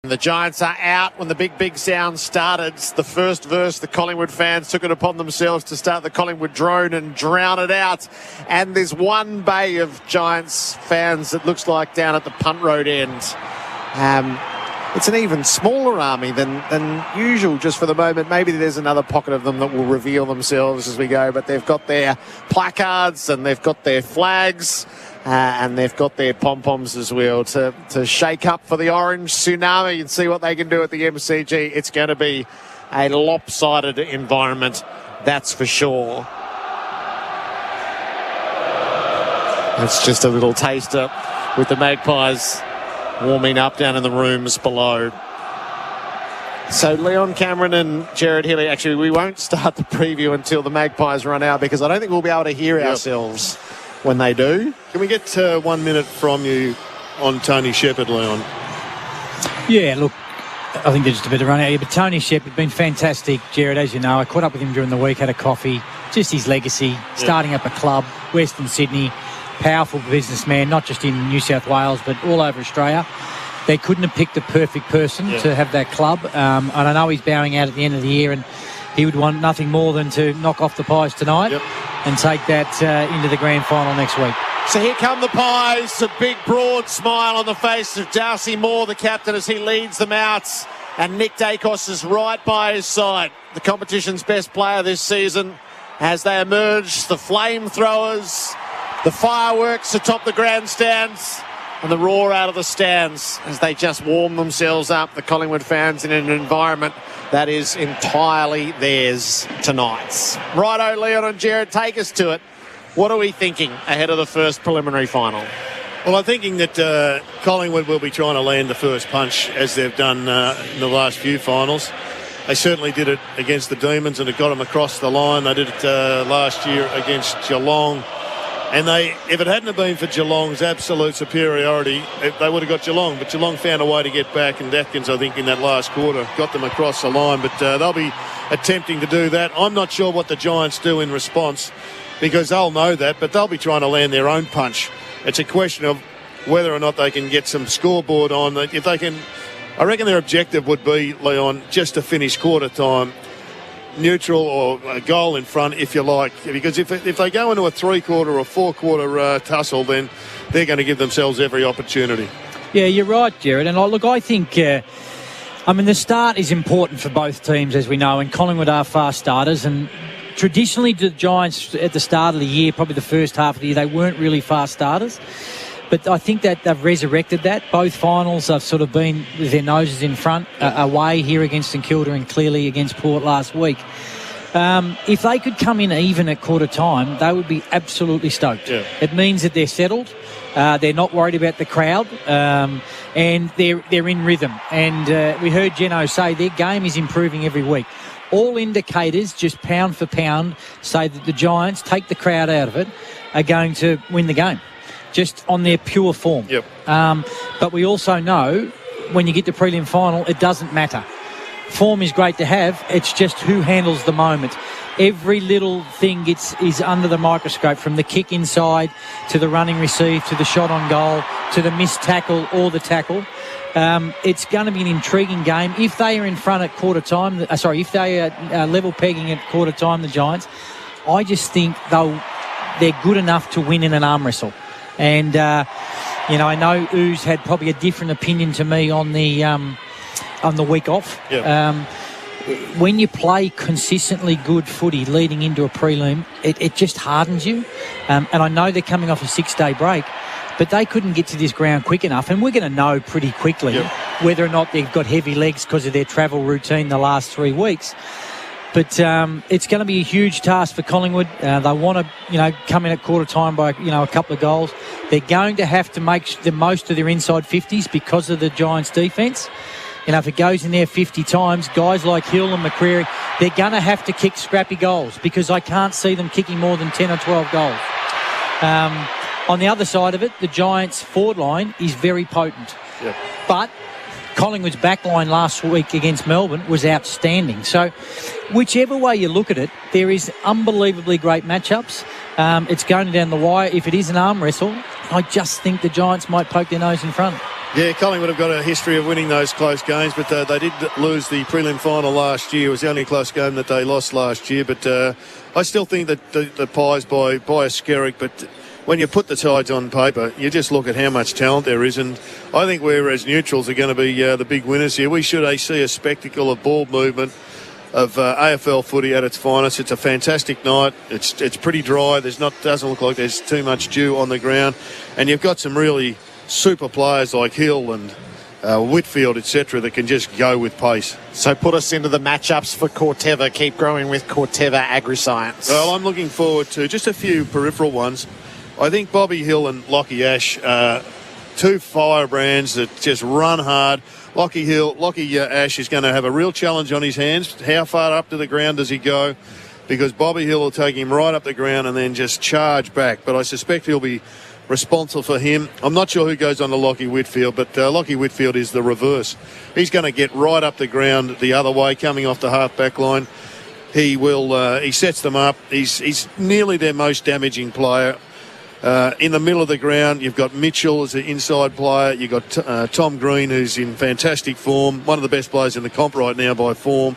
The Giants are out when the big sound started. It's the first verse the Collingwood fans took it upon themselves to start the Collingwood drone and drown it out. And there's one bay of Giants fans that looks like down at the Punt Road end. It's an even smaller army than usual just for the moment. Maybe there's another pocket of them that will reveal themselves as we go, but they've got their placards and they've got their flags. And they've got their pom-poms as well to shake up for the orange tsunami and see what they can do at the MCG. It's going to be a lopsided environment, that's for sure. That's just a little taster with the Magpies warming up down in the rooms below. So Leon Cameron and Jared Healy, actually, we won't start the preview until the Magpies run out because I don't think we'll be able to hear ourselves when they do. Can we get 1 minute from you on Tony Shepherd, Leon? Yeah, look, I think they're just a bit of run out here, but Tony Shepherd been fantastic, Jared, as you know. I caught up with him during the week, had a coffee. Just his legacy, starting up a club, Western Sydney, powerful businessman, not just in New South Wales, but all over Australia. They couldn't have picked the perfect person to have that club. And I know he's bowing out at the end of the year, and he would want nothing more than to knock off the Pies tonight and take that into the grand final next week. So here come the Pies, a big broad smile on the face of Darcy Moore, the captain, as he leads them out. And Nick Dacos is right by his side, the competition's best player this season. As they emerge, the flamethrowers, the fireworks atop the grandstands, and the roar out of the stands as they just warm themselves up, the Collingwood fans, in an environment that is entirely theirs tonight. Righto, Leon and Jared, take us to it. What are we thinking ahead of the first preliminary final? Well, I'm thinking that Collingwood will be trying to land the first punch as they've done in the last few finals. They certainly did it against the Demons and it got them across the line. They did it last year against Geelong. And if it hadn't have been for Geelong's absolute superiority, they would have got Geelong. But Geelong found a way to get back, and Atkins, I think, in that last quarter, got them across the line. But they'll be attempting to do that. I'm not sure what the Giants do in response because they'll know that, but they'll be trying to land their own punch. It's a question of whether or not they can get some scoreboard on. If they can, I reckon their objective would be, Leon, just to finish quarter time neutral or a goal in front, if you like, because if they go into a 3-quarter or 4-quarter tussle, then they're going to give themselves every opportunity. Yeah, you're right, Jared. And I think, the start is important for both teams, as we know, and Collingwood are fast starters. And traditionally, the Giants at the start of the year, probably the first half of the year, they weren't really fast starters. But I think that they've resurrected that. Both finals have sort of been with their noses in front, away here against St Kilda and clearly against Port last week. If they could come in even at quarter time, they would be absolutely stoked. Yeah. It means that they're settled. They're not worried about the crowd, and they're in rhythm. And we heard Geno say their game is improving every week. All indicators, just pound for pound, say that the Giants, take the crowd out of it, are going to win the game, just on their pure form. Yep. But we also know when you get to prelim final, it doesn't matter. Form is great to have. It's just who handles the moment. Every little thing is under the microscope, from the kick inside to the running receive to the shot on goal to the missed tackle or the tackle. It's going to be an intriguing game. If they are in front at quarter time, if they are level pegging at quarter time, the Giants, I just think they're good enough to win in an arm wrestle. And, I know Ooze had probably a different opinion to me on the week off. Yep. When you play consistently good footy leading into a prelim, it just hardens you. And I know they're coming off a 6-day break, but they couldn't get to this ground quick enough. And we're going to know pretty quickly whether or not they've got heavy legs because of their travel routine the last 3 weeks. But it's going to be a huge task for Collingwood. They want to, come in at quarter time by, a couple of goals. They're going to have to make the most of their inside 50s because of the Giants' defence. If it goes in there 50 times, guys like Hill and McCreary, they're going to have to kick scrappy goals because I can't see them kicking more than 10 or 12 goals. On the other side of it, the Giants' forward line is very potent. Yep. But Collingwood's back line last week against Melbourne was outstanding. So whichever way you look at it, there is unbelievably great matchups. It's going down the wire. If it is an arm wrestle, I just think the Giants might poke their nose in front. Yeah, Collingwood have got a history of winning those close games, but they did lose the prelim final last year. It was the only close game that they lost last year, but I still think that the Pies by a skerrick, but when you put the Tides on paper, you just look at how much talent there is, and I think we as neutrals are going to be the big winners here. We should see a spectacle of ball movement, of AFL footy at its finest. It's a fantastic night. It's pretty dry. Doesn't look like there's too much dew on the ground, and you've got some really super players like Hill and Whitfield, etc., that can just go with pace. So put us into the matchups for Corteva. Keep growing with Corteva Agri-Science. Well, I'm looking forward to just a few peripheral ones. I think Bobby Hill and Lockie Ash are two firebrands that just run hard. Lockie Ash is going to have a real challenge on his hands. How far up to the ground does he go? Because Bobby Hill will take him right up the ground and then just charge back. But I suspect he'll be responsible for him. I'm not sure who goes on to Lockie Whitfield, but Lockie Whitfield is the reverse. He's going to get right up the ground the other way, coming off the half-back line. He sets them up. He's nearly their most damaging player. In the middle of the ground, you've got Mitchell as the inside player. You've got Tom Green, who's in fantastic form, one of the best players in the comp right now by form.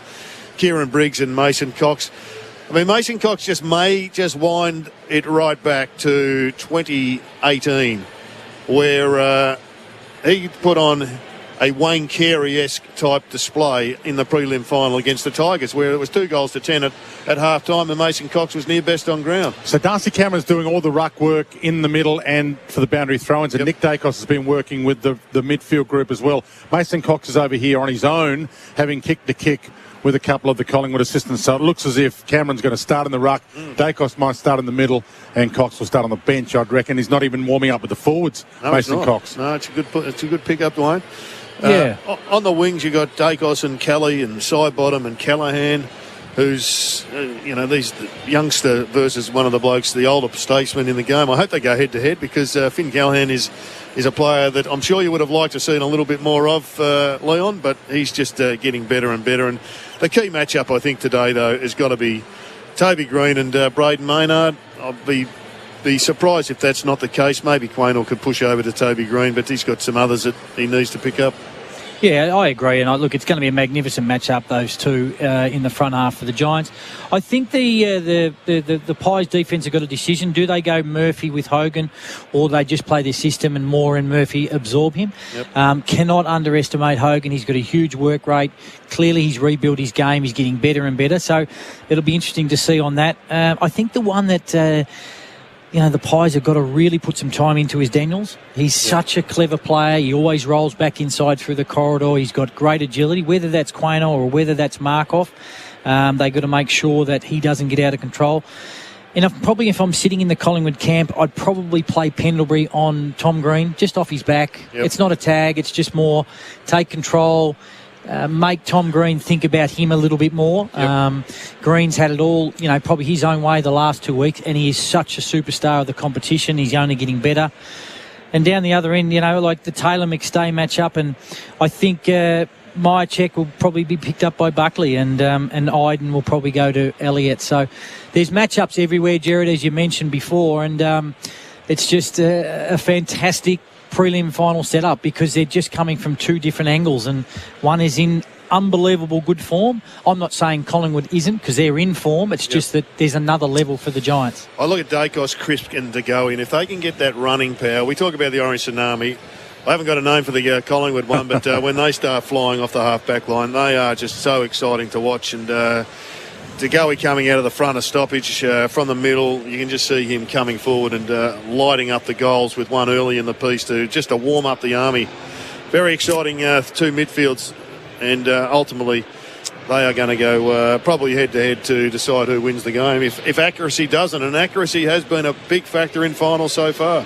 Kieran Briggs and Mason Cox. I mean, Mason Cox may wind it right back to 2018, where he put on a Wayne Carey-esque type display in the prelim final against the Tigers, where it was 2-10 at half-time, and Mason Cox was near best on ground. So Darcy Cameron's doing all the ruck work in the middle and for the boundary throw-ins, and Nick Dacos has been working with the midfield group as well. Mason Cox is over here on his own, having kicked a kick with a couple of the Collingwood assistants. So it looks as if Cameron's going to start in the ruck. Dacos might start in the middle, and Cox will start on the bench, I'd reckon. He's not even warming up with the forwards, Mason Cox. No, it's a good pick-up, Dwayne. Yeah. On the wings, you've got Dacos and Kelly and Sidebottom and Callahan, who's, these youngster versus one of the blokes, the older statesman in the game. I hope they go head-to-head, because Finn Callahan is a player that I'm sure you would have liked to have seen a little bit more of, Leon, but he's just getting better and better. And the key matchup, I think, today, though, has got to be Toby Green and Braden Maynard. I'll be surprised if that's not the case. Maybe Quaynor could push over to Toby Green, but he's got some others that he needs to pick up. Yeah, I agree. And look, it's going to be a magnificent matchup, those two, in the front half for the Giants. I think the Pies defence have got a decision. Do they go Murphy with Hogan, or they just play their system and Moore and Murphy absorb him? Yep. Cannot underestimate Hogan. He's got a huge work rate. Clearly, he's rebuilt his game. He's getting better and better. So it'll be interesting to see on that. I think the one that the Pies have got to really put some time into is Daniels. He's such a clever player. He always rolls back inside through the corridor. He's got great agility, whether that's Quaynor or whether that's Markov. They've got to make sure that he doesn't get out of control. And if I'm sitting in the Collingwood camp, I'd probably play Pendlebury on Tom Green, just off his back. Yep. It's not a tag. It's just more take control. Make Tom Green think about him a little bit more. Yep. Green's had it all, probably his own way the last 2 weeks, and he is such a superstar of the competition. He's only getting better. And down the other end, like the Taylor-McStay matchup, and I think Myercheck will probably be picked up by Buckley, and Iden will probably go to Elliott. So there's matchups everywhere, Jared, as you mentioned before, and it's just a fantastic prelim final setup, because they're just coming from two different angles, and one is in unbelievable good form. I'm not saying Collingwood isn't, because they're in form. It's just that there's another level for the Giants. I look at Dacos, Crisp and De Goey, and if they can get that running power, we talk about the Orange Tsunami. I haven't got a name for the Collingwood one, but when they start flying off the half-back line, they are just so exciting to watch. And De Goey coming out of the front of stoppage from the middle, you can just see him coming forward and lighting up the goals with one early in the piece to warm up the army. Very exciting two midfields, and ultimately they are going to go probably head-to-head to decide who wins the game. If accuracy doesn't, and accuracy has been a big factor in finals so far.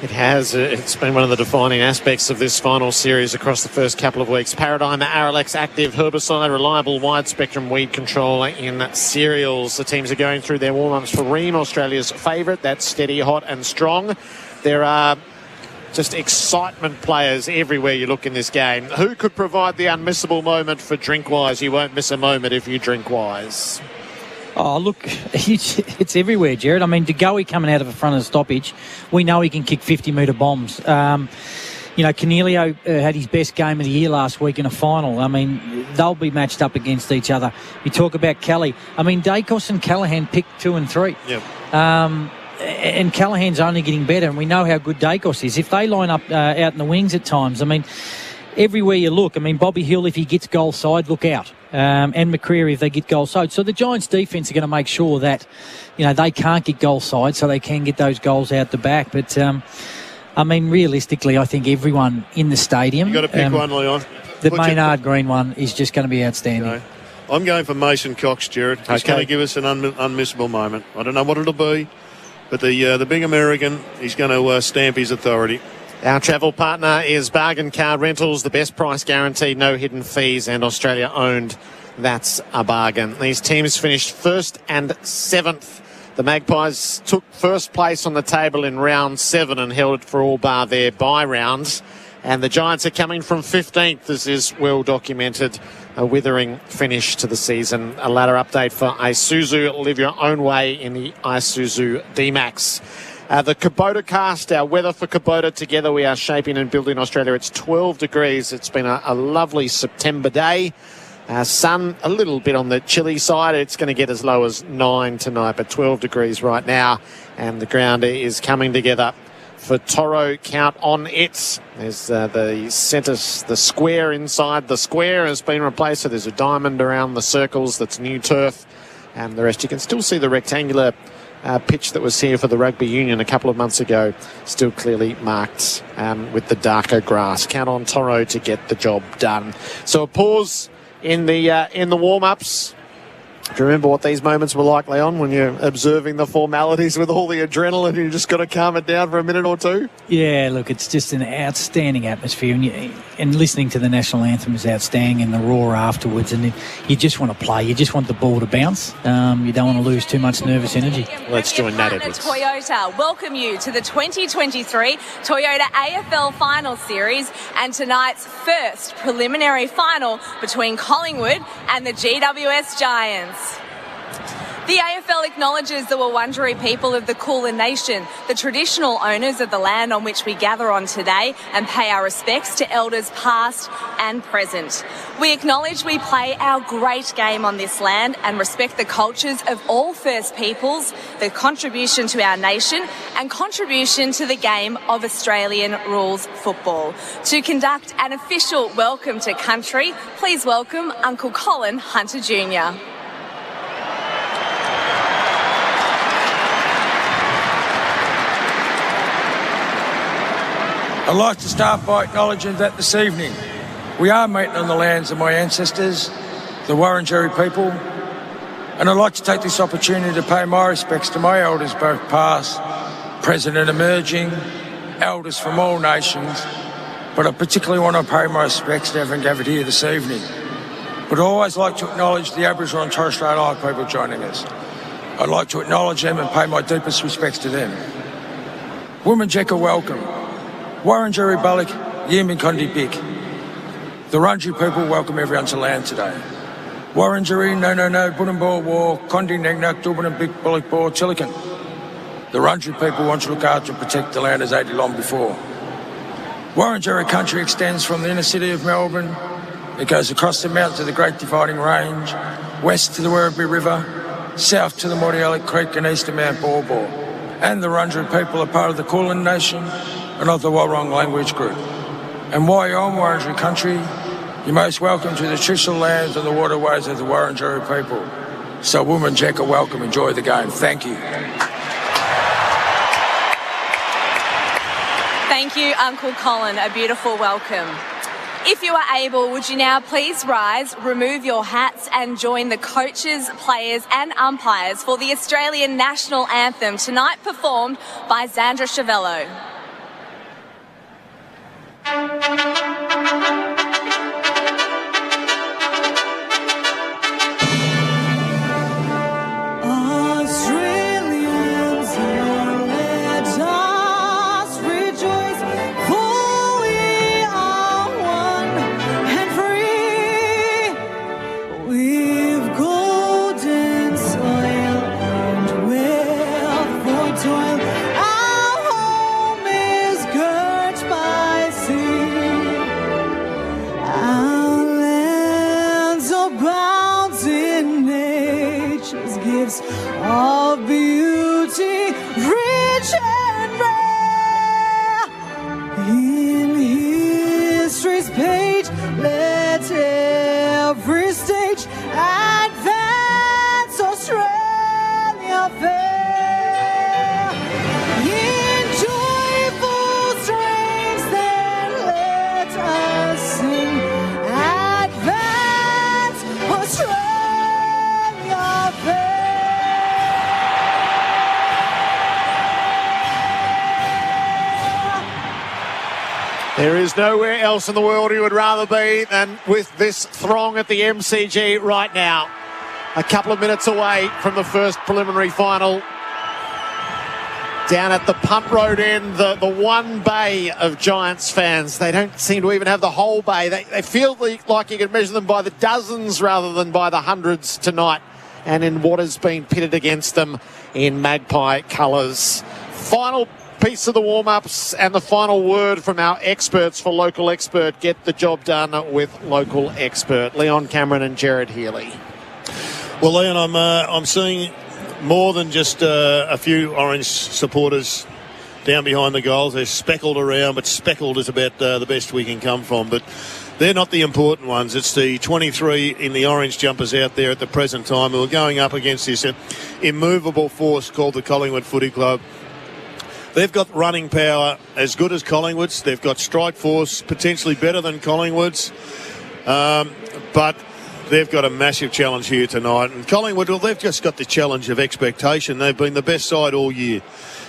It has. It's been one of the defining aspects of this final series across the first couple of weeks. Paradigm Aralex Active Herbicide, reliable wide-spectrum weed control in cereals. The teams are going through their warm-ups for Ream, Australia's favourite. That's steady, hot and strong. There are just excitement players everywhere you look in this game. Who could provide the unmissable moment for Drinkwise? You won't miss a moment if you Drinkwise. Oh, look, it's everywhere, Jared. I mean, De Goey coming out of the front of the stoppage, we know he can kick 50-metre bombs. Cornelio had his best game of the year last week in a final. I mean, they'll be matched up against each other. You talk about Kelly. I mean, Dacos and Callaghan picked 2 and 3. Yep. And Callaghan's only getting better, and we know how good Dacos is. If they line up out in the wings at times, I mean, everywhere you look, I mean, Bobby Hill, if he gets goal side, look out. And McCreary, if they get goal side. So the Giants' defence are going to make sure that, they can't get goal side, so they can get those goals out the back. But, I mean, realistically, I think everyone in the stadium... You've got to pick one, Leon. The Maynard Green one is just going to be outstanding. Okay. I'm going for Mason Cox, Jared. He's going to give us an unmissable moment. I don't know what it'll be, but the big American, he's going to stamp his authority. Our travel partner is Bargain Car Rentals, the best price guaranteed, no hidden fees, and Australia owned. That's a bargain. These teams finished 1st and 7th. The Magpies took first place on the table in round 7 and held it for all bar their bye rounds. And the Giants are coming from 15th. This is well documented. A withering finish to the season. A ladder update for Isuzu. Live your own way in the Isuzu D-Max. The Kubota cast, our weather for Kubota. Together we are shaping and building Australia. It's 12 degrees. It's been a lovely September day. Sun a little bit on the chilly side. It's going to get as low as 9 tonight, but 12 degrees right now. And the ground is coming together for Toro. Count on it. There's the centre, the square inside the square has been replaced. So there's a diamond around the circles. That's new turf. And the rest, you can still see the rectangular pitch that was here for the rugby union a couple of months ago, still clearly marked with the darker grass. Count on Toro to get the job done. So a pause in the warm-ups. Do you remember what these moments were like, Leon, when you're observing the formalities with all the adrenaline and you just got to calm it down for a minute or two? Yeah, look, it's just an outstanding atmosphere, and listening to the national anthem is outstanding, and the roar afterwards, and you just want to play. You just want the ball to bounce. You don't want to lose too much nervous energy. Let's join Nat Edwards. Toyota welcome you to the 2023 Toyota AFL Final Series and tonight's first preliminary final between Collingwood and the GWS Giants. The AFL acknowledges the Wurundjeri people of the Kulin Nation, the traditional owners of the land on which we gather on today, and pay our respects to elders past and present. We acknowledge we play our great game on this land and respect the cultures of all First Peoples, their contribution to our nation and contribution to the game of Australian rules football. To conduct an official welcome to country, please welcome Uncle Colin Hunter Jr. I'd like to start by acknowledging that this evening we are meeting on the lands of my ancestors, the Wurundjeri people, and I'd like to take this opportunity to pay my respects to my elders, both past, present and emerging, elders from all nations, but I particularly want to pay my respects to everyone gathered here this evening. But I'd always like to acknowledge the Aboriginal and Torres Strait Islander people joining us. I'd like to acknowledge them and pay my deepest respects to them. Woomajeka, welcome. Wurundjeri Balik, Yimin Kondi Bik. The Wurundjeri people welcome everyone to land today. Wurundjeri, no, Bunumbor War, Kondi Negnak, Dubin and Bik, Bulik Bor, Chilikan. The Wurundjeri people want to look after and protect the land as they did long before. Wurundjeri country extends from the inner city of Melbourne. It goes across the mountains of the Great Dividing Range, west to the Werribee River, south to the Mordialloc Creek and east to Mount Borbor. And the Wurundjeri people are part of the Kulin Nation and of the Warrong language group. And while you're on Wurundjeri country, you're most welcome to the traditional lands and the waterways of the Wurundjeri people. So Woomajeka, welcome, enjoy the game. Thank you. Thank you, Uncle Colin. A beautiful welcome. If you are able, would you now please rise, remove your hats and join the coaches, players and umpires for the Australian National Anthem, tonight performed by Zandra Chavello. Toil, our home waves of beauty, rich and rare. In history's page, let every stage advance Australia fair. In joyful strains, then let us sing, advance Australia fair. There is nowhere else in the world you would rather be than with this throng at the MCG right now. A couple of minutes away from the first preliminary final. Down at the Punt Road end, the one bay of Giants fans. They don't seem to even have the whole bay. They feel like you can measure them by the dozens rather than by the hundreds tonight, and in what has been pitted against them in Magpie colours. Final piece of the warm-ups and the final word from our experts for Local Expert. Get the job done with Local Expert. Leon Cameron and Jared Healy. Well, Leon, I'm seeing more than just a few Orange supporters down behind the goals. They're speckled around, but speckled is about the best we can come from. But they're not the important ones. It's the 23 in the orange jumpers out there at the present time who are going up against this immovable force called the Collingwood Footy Club. They've got running power as good as Collingwood's. They've got strike force potentially better than Collingwood's. But they've got a massive challenge here tonight. And Collingwood, well, they've just got the challenge of expectation. They've been the best side all year.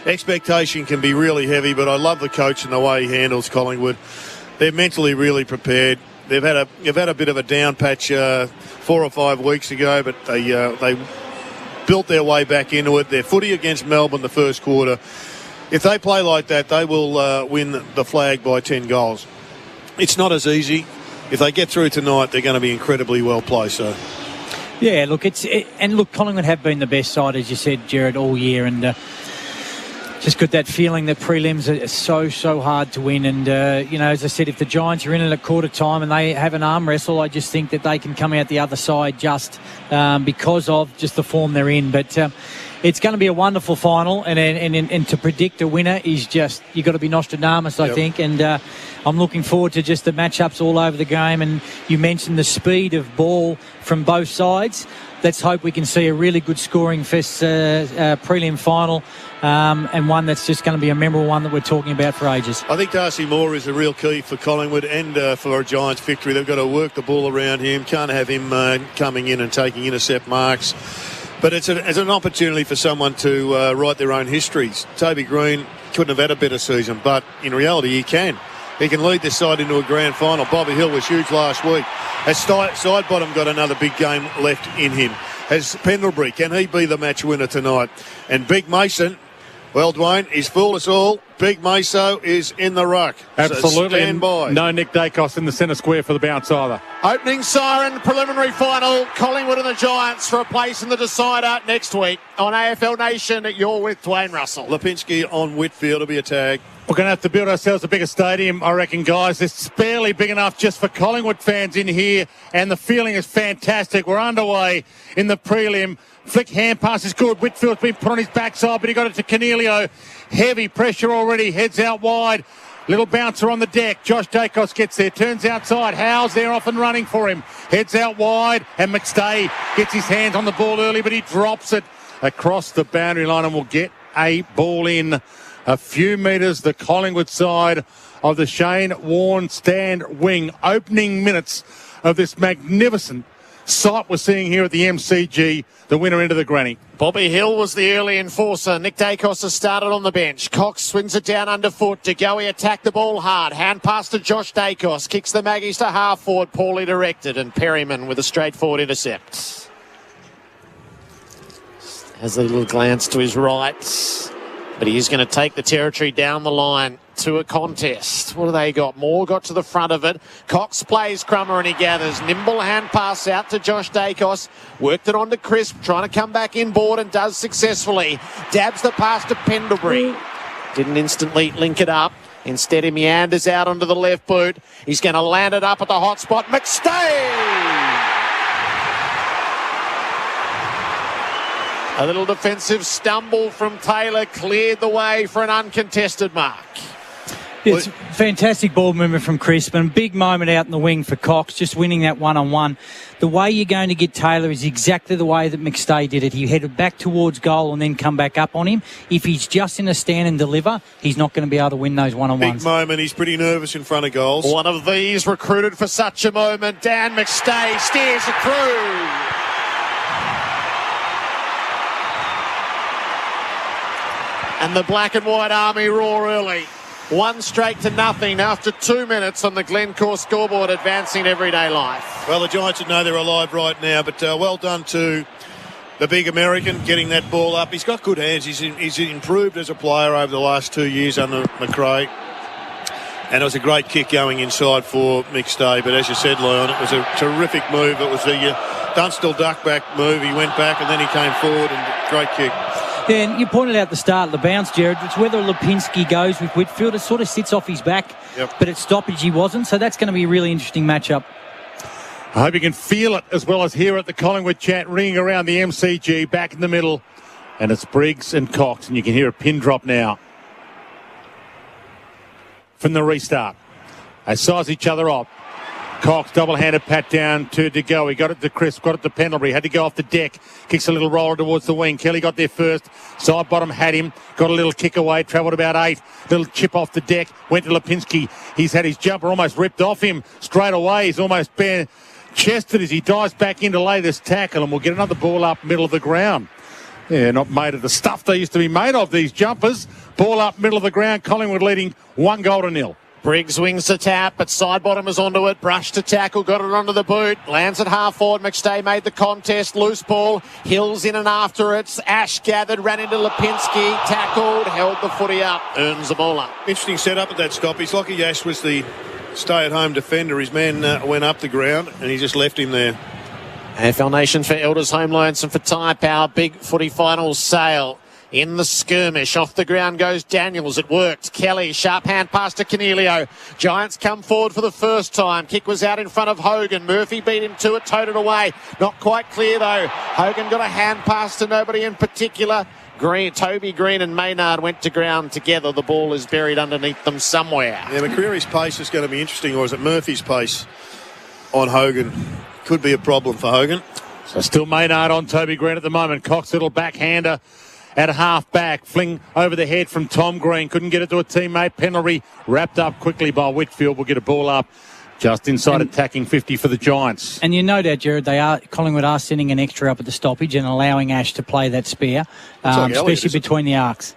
Expectation can be really heavy, but I love the coach and the way he handles Collingwood. They're mentally really prepared. They've had a bit of a down patch 4 or 5 weeks ago, but they built their way back into it. Their footy against Melbourne the first quarter. If they play like that, they will win the flag by 10 goals. It's not as easy. If they get through tonight, they're going to be incredibly well placed. So, yeah, look, Collingwood have been the best side, as you said, Jared, all year, and just got that feeling that prelims are so hard to win. And as I said, if the Giants are in it at quarter time and they have an arm wrestle, I just think that they can come out the other side just because of just the form they're in. But it's going to be a wonderful final, and to predict a winner is just, you've got to be Nostradamus, I think. And I'm looking forward to just the matchups all over the game. And you mentioned the speed of ball from both sides. Let's hope we can see a really good scoring fest prelim final, and one that's just going to be a memorable one that we're talking about for ages. I think Darcy Moore is a real key for Collingwood and for a Giants victory. They've got to work the ball around him. Can't have him coming in and taking intercept marks. But it's an opportunity for someone to write their own histories. Toby Green couldn't have had a better season, but in reality he can. He can lead this side into a grand final. Bobby Hill was huge last week. Has Sidebottom got another big game left in him? Has Pendlebury, can he be the match winner tonight? And Big Mason, well, Dwayne, he's fooled us all. Big Meso is in the ruck. Absolutely. So stand by. No Nick Dacos in the centre square for the bounce either. Opening siren, preliminary final, Collingwood and the Giants for a place in the decider next week on AFL Nation. You're with Dwayne Russell. Lipinski on Whitfield will be a tag. We're going to have to build ourselves a bigger stadium, I reckon, guys. It's barely big enough just for Collingwood fans in here, and the feeling is fantastic. We're underway in the prelim. Flick hand pass is good. Whitfield's been put on his backside, but he got it to Cornelio. Heavy pressure already. Heads out wide. Little bouncer on the deck. Josh Dacos gets there. Turns outside. Howe's there off and running for him. Heads out wide. And McStay gets his hands on the ball early, but he drops it across the boundary line and will get a ball in a few metres. The Collingwood side of the Shane Warne stand wing. Opening minutes of this magnificent sight we're seeing here at the MCG. The winner into the granny. Bobby Hill was the early enforcer. Nick Dacos has started on the bench. Cox swings it down underfoot. DeGoey attacked the ball hard. Hand pass to Josh Dacos. Kicks the Maggies to half forward. Poorly directed. And Perryman with a straightforward intercept. Has a little glance to his right. But he is going to take the territory down the line to a contest. What do they got? Moore got to the front of it. Cox plays Crummer and he gathers. Nimble hand pass out to Josh Dacos. Worked it on to Crisp, trying to come back inboard and does successfully. Dabs the pass to Pendlebury. Didn't instantly link it up. Instead, he meanders out onto the left boot. He's going to land it up at the hot spot. McStay! A little defensive stumble from Taylor cleared the way for an uncontested mark. It's fantastic ball movement from Crispin. Big moment out in the wing for Cox, just winning that one-on-one. The way you're going to get Taylor is exactly the way that McStay did it. He headed back towards goal and then come back up on him. If he's just in a stand and deliver, he's not going to be able to win those one-on-ones. Big moment. He's pretty nervous in front of goals. One of these recruited for such a moment. Dan McStay steers it through. And the black and white army roar early. 1 straight to nothing after 2 minutes on the Glencore scoreboard, advancing everyday life. Well, the Giants would know they're alive right now, but well done to the big American getting that ball up. He's got good hands. He's improved as a player over the last 2 years under McRae. And it was a great kick going inside for McStay. But as you said, Leon, it was a terrific move. It was the Dunstall duck back move. He went back and then he came forward, and great kick. Yeah, and you pointed out the start of the bounce, Jared. It's whether Lipinski goes with Whitfield. It sort of sits off his back, but at stoppage he wasn't. So that's going to be a really interesting matchup. I hope you can feel it as well as hear it. The Collingwood chat ringing around the MCG back in the middle. And it's Briggs and Cox, and you can hear a pin drop now from the restart. They size each other up. Cox double-handed pat down to De Goey. Got it to Chris, got it to Pendlebury. Had to go off the deck. Kicks a little roller towards the wing. Kelly got there first. Side bottom had him. Got a little kick away. Travelled about 8. Little chip off the deck. Went to Lipinski. He's had his jumper almost ripped off him straight away. He's almost bare-chested as he dives back in to lay this tackle. And we'll get another ball up middle of the ground. Yeah, not made of the stuff they used to be made of, these jumpers. Ball up middle of the ground. Collingwood leading 1-0. Briggs wings the tap, but side bottom is onto it. Brush to tackle, got it onto the boot. Lands at half forward. McStay made the contest. Loose ball. Hills in and after it. Ash gathered, ran into Lipinski. Tackled, held the footy up. Earns the ball up. Interesting setup at that stop. He's lucky Ash was the stay-at-home defender. His man went up the ground and he just left him there. AFL Nation for Elders Home Loans and for Tyre Power. Big footy final sale. In the skirmish, off the ground goes Daniels. It worked. Kelly, sharp hand pass to Cornelio. Giants come forward for the first time. Kick was out in front of Hogan. Murphy beat him to it, towed it away. Not quite clear though. Hogan got a hand pass to nobody in particular. Toby Green and Maynard went to ground together. The ball is buried underneath them somewhere. Yeah, McCreary's pace is going to be interesting, or is it Murphy's pace on Hogan? Could be a problem for Hogan. So still Maynard on Toby Green at the moment. Cox, little backhander at half back, fling over the head from Tom Green. Couldn't get it to a teammate. Penalty wrapped up quickly by Whitfield. Will get a ball up just inside attacking 50 for the Giants. And you know that, Jared, Collingwood are sending an extra up at the stoppage and allowing Ash to play that spare, especially between the arcs.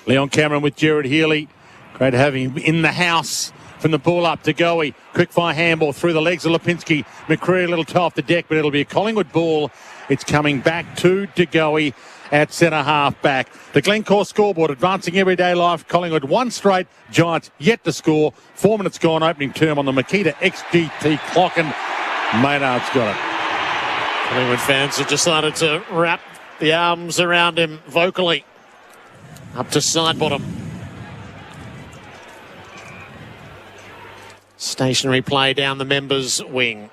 Leon Cameron with Jared Healy. Great to have him in the house. From the ball up to Goey. Quick fire handball through the legs of Lipinski. McCreary a little toe off the deck, but it'll be a Collingwood ball. It's coming back to De Goey at centre half back. The Glencore scoreboard advancing everyday life. Collingwood 1 straight. Giants yet to score. 4 minutes gone. Opening term on the Makita XGT clock, and Maynard's got it. Collingwood fans have decided to wrap the arms around him vocally. Up to side bottom. Stationary play down the members' wing.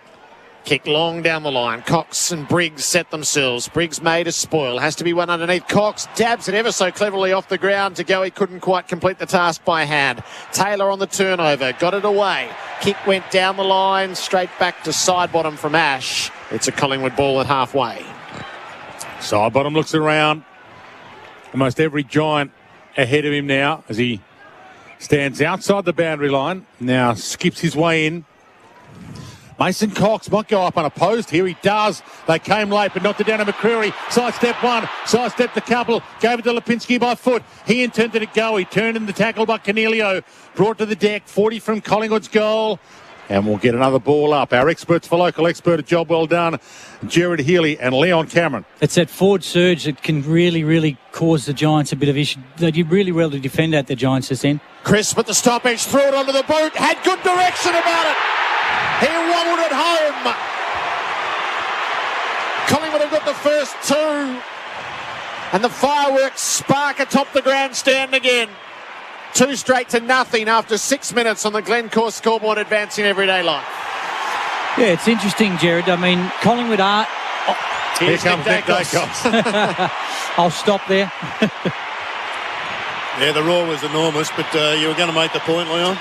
Kick long down the line. Cox and Briggs set themselves. Briggs made a spoil. Has to be one underneath. Cox dabs it ever so cleverly off the ground to go. He couldn't quite complete the task by hand. Taylor on the turnover. Got it away. Kick went down the line. Straight back to side bottom from Ash. It's a Collingwood ball at halfway. Side bottom looks around. Almost every Giant ahead of him now as he stands outside the boundary line. Now skips his way in. Mason Cox might go up unopposed here. He does. They came late, but knocked it down to McCreary. Sidestep one. Sidestepped the couple. Gave it to Lipinski by foot. He intended to go. He turned in the tackle by Cornelio. Brought to the deck. 40 from Collingwood's goal. And we'll get another ball up. Our experts for local expert, a job well done. Jared Healy and Leon Cameron. It's that forward surge that can really, really cause the Giants a bit of issue. They did really well to defend at the Giants this end. Crisp at the stoppage, threw it onto the boot, had good direction about it. He wobbled it home. Collingwood have got the first 2. And the fireworks spark atop the grandstand again. 2 straight to nothing after 6 minutes on the Glencore scoreboard, advancing everyday life. Yeah, it's interesting, Jared. I mean, Collingwood are Here Here's comes Nick Dacos. I'll stop there. Yeah, the roar was enormous, but you were going to make the point, Leon.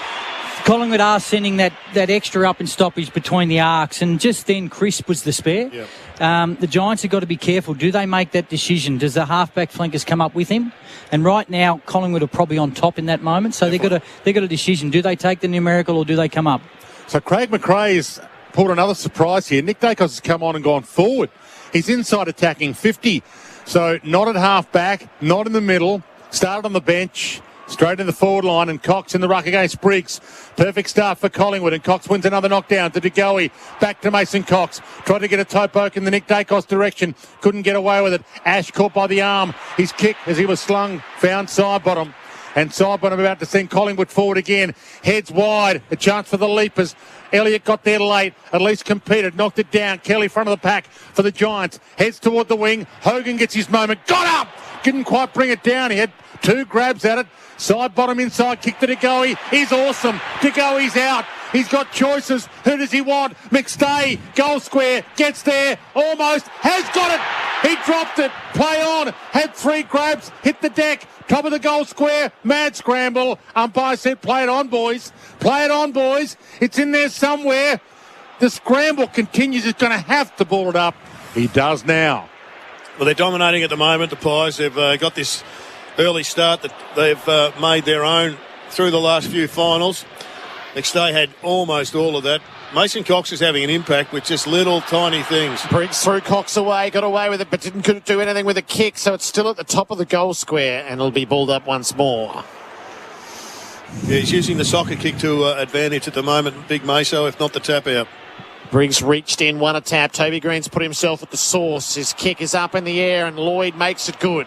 Collingwood are sending that extra up and stoppage between the arcs, and just then Crisp was the spare. Yep. The Giants have got to be careful. Do they make that decision? Does the halfback flankers come up with him? And right now, Collingwood are probably on top in that moment, so they've got a decision. Do they take the numerical or do they come up? So Craig McRae's pulled another surprise here. Nick Dacos has come on and gone forward. He's inside attacking 50. So not at half-back, not in the middle. Started on the bench, straight in the forward line, and Cox in the ruck against Briggs. Perfect start for Collingwood, and Cox wins another knockdown to De Goey. Back to Mason Cox. Tried to get a toe poke in the Nick Dacos direction. Couldn't get away with it. Ash caught by the arm. His kick as he was slung found side bottom. And side bottom about to send Collingwood forward again. Heads wide. A chance for the Leapers. Elliott got there late, at least competed, knocked it down. Kelly front of the pack for the Giants. Heads toward the wing. Hogan gets his moment. Got up! Didn't quite bring it down. He had 2 grabs at it. Side bottom inside kick to De Goey. He's awesome. De Goey's out. He's got choices. Who does he want? McStay, goal square, gets there, almost, has got it. He dropped it. Play on. Had 3 grabs, hit the deck. Top of the goal square, mad scramble. Umpire said, play it on, boys. Play it on, boys. It's in there somewhere. The scramble continues. He's going to have to ball it up. He does now. Well, they're dominating at the moment, the Pies. They've got this early start that they've made their own through the last few finals. McStay had almost all of that. Mason Cox is having an impact with just little tiny things. Briggs threw Cox away, got away with it, but couldn't do anything with a kick, so it's still at the top of the goal square, and it'll be balled up once more. Yeah, he's using the soccer kick to advantage at the moment, Big Meso, if not the tap out. Briggs reached in, won a tap. Toby Green's put himself at the source. His kick is up in the air, and Lloyd makes it good.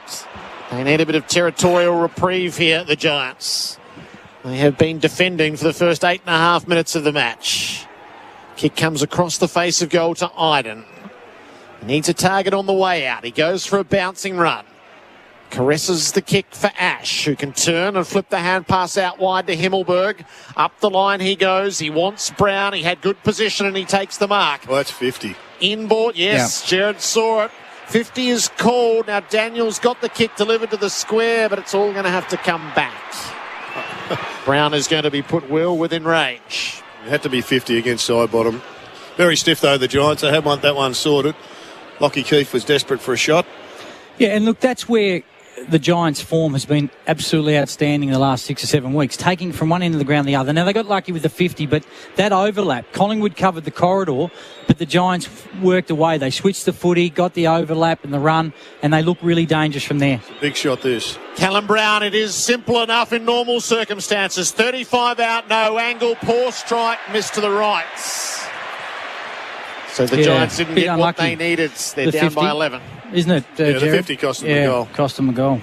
They need a bit of territorial reprieve here, the Giants. They have been defending for the first 8.5 minutes of the match. Kick comes across the face of goal to Iden. He needs a target on the way out. He goes for a bouncing run. Caresses the kick for Ash, who can turn and flip the hand pass out wide to Himmelberg. Up the line he goes. He wants Brown. He had good position and he takes the mark. Well, that's 50. Inboard, yes. Yeah. Jared saw it. 50 is called. Now Daniels got the kick delivered to the square, but it's all going to have to come back. Brown is going to be put well within range. It had to be 50 against side bottom. Very stiff though, the Giants. They had that one sorted. Lockie Keefe was desperate for a shot. Yeah, and look, that's where the Giants' form has been absolutely outstanding in the last 6 or 7 weeks, taking from one end of the ground to the other. Now, they got lucky with the 50, but that overlap, Collingwood covered the corridor, but the Giants worked away. They switched the footy, got the overlap and the run, and they look really dangerous from there. Big shot this. Callum Brown, it is simple enough in normal circumstances. 35 out, no angle, poor strike, missed to the right. So the Giants didn't get what they needed. They're down 50. By 11. Isn't it, the Jared? 50 cost them a goal. Cost them a goal.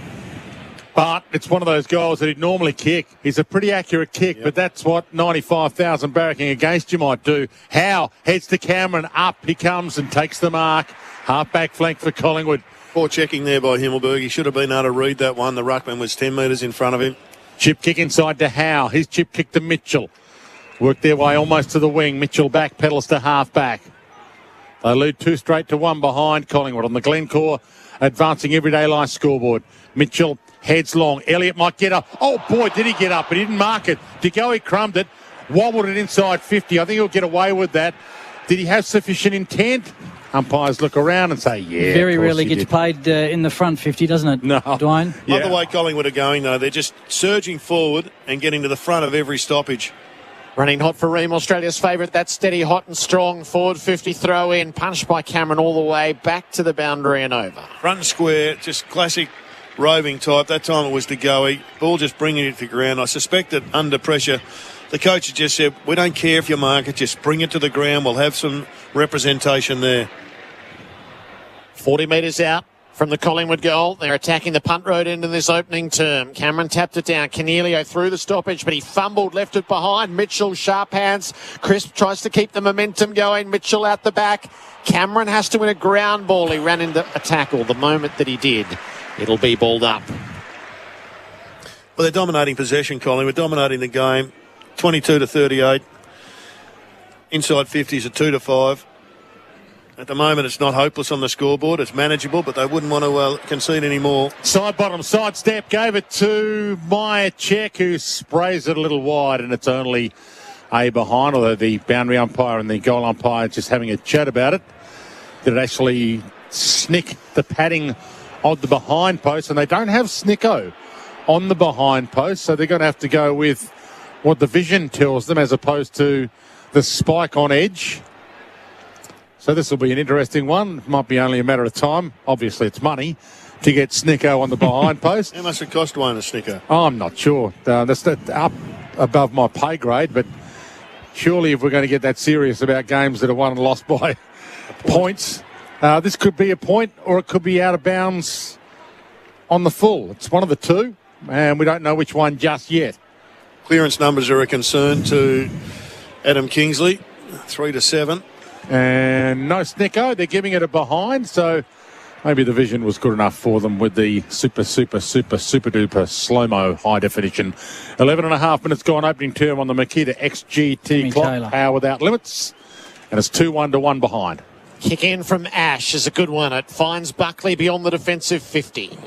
But it's one of those goals that he'd normally kick. He's a pretty accurate kick, but that's what 95,000 barracking against you might do. Howe heads to Cameron, up he comes and takes the mark. Half-back flank for Collingwood. Poor checking there by Himmelberg. He should have been able to read that one. The ruckman was 10 metres in front of him. Chip kick inside to Howe. His chip kick to Mitchell. Worked their way almost to the wing. Mitchell back pedals to half-back. They lead 2 straight to 1 behind Collingwood on the Glencore advancing everyday life scoreboard. Mitchell heads long. Elliott might get up. Oh, boy, did he get up, but he didn't mark it. De Goey crumbed it, wobbled it inside 50. I think he'll get away with that. Did he have sufficient intent? Umpires look around and say, yeah. Very rarely gets played in the front 50, doesn't it, No. Dwayne? Yeah. Not the way Collingwood are going, though. They're just surging forward and getting to the front of every stoppage. Running hot for Ream, Australia's favourite. That's steady, hot and strong. Forward 50 throw in. Punched by Cameron all the way back to the boundary and over. Front square, just classic roving type. That time it was De Goey. Ball just bringing it to the ground. I suspect that under pressure, the coach had just said, we don't care if you mark it, just bring it to the ground. We'll have some representation there. 40 metres out from the Collingwood goal. They're attacking the punt road end in this opening term. Cameron tapped it down. Cornelio through the stoppage, but he fumbled, left it behind. Mitchell, sharp hands. Crisp tries to keep the momentum going. Mitchell out the back. Cameron has to win a ground ball. He ran into a tackle. The moment that he did, it'll be balled up. Well, they're dominating possession, Collingwood. Dominating the game. 22-38. Inside 50s at 2-5. At the moment, it's not hopeless on the scoreboard. It's manageable, but they wouldn't want to concede any more. Side bottom, side step, gave it to Myercheck, who sprays it a little wide, and it's only a behind, although the boundary umpire and the goal umpire just having a chat about it. Did it actually snick the padding of the behind post? And they don't have Snicko on the behind post, so they're going to have to go with what the vision tells them as opposed to the spike on edge. So this will be an interesting one. Might be only a matter of time. Obviously, it's money to get Snicko on the behind post. How much it cost Wayne a Snicko? Oh, I'm not sure. That's up above my pay grade, but surely if we're going to get that serious about games that are won and lost by points, this could be a point or it could be out of bounds on the full. It's one of the two, and we don't know which one just yet. Clearance numbers are a concern to Adam Kingsley, 3-7. And no Snicko, they're giving it a behind, so maybe the vision was good enough for them with the super duper slow-mo high definition. 11 and a half minutes gone, opening term on the Makita XGT clock. Taylor. Power without limits, and it's 2-1 to 1 behind. Kick in from Ash is a good one. It finds Buckley beyond the defensive 50.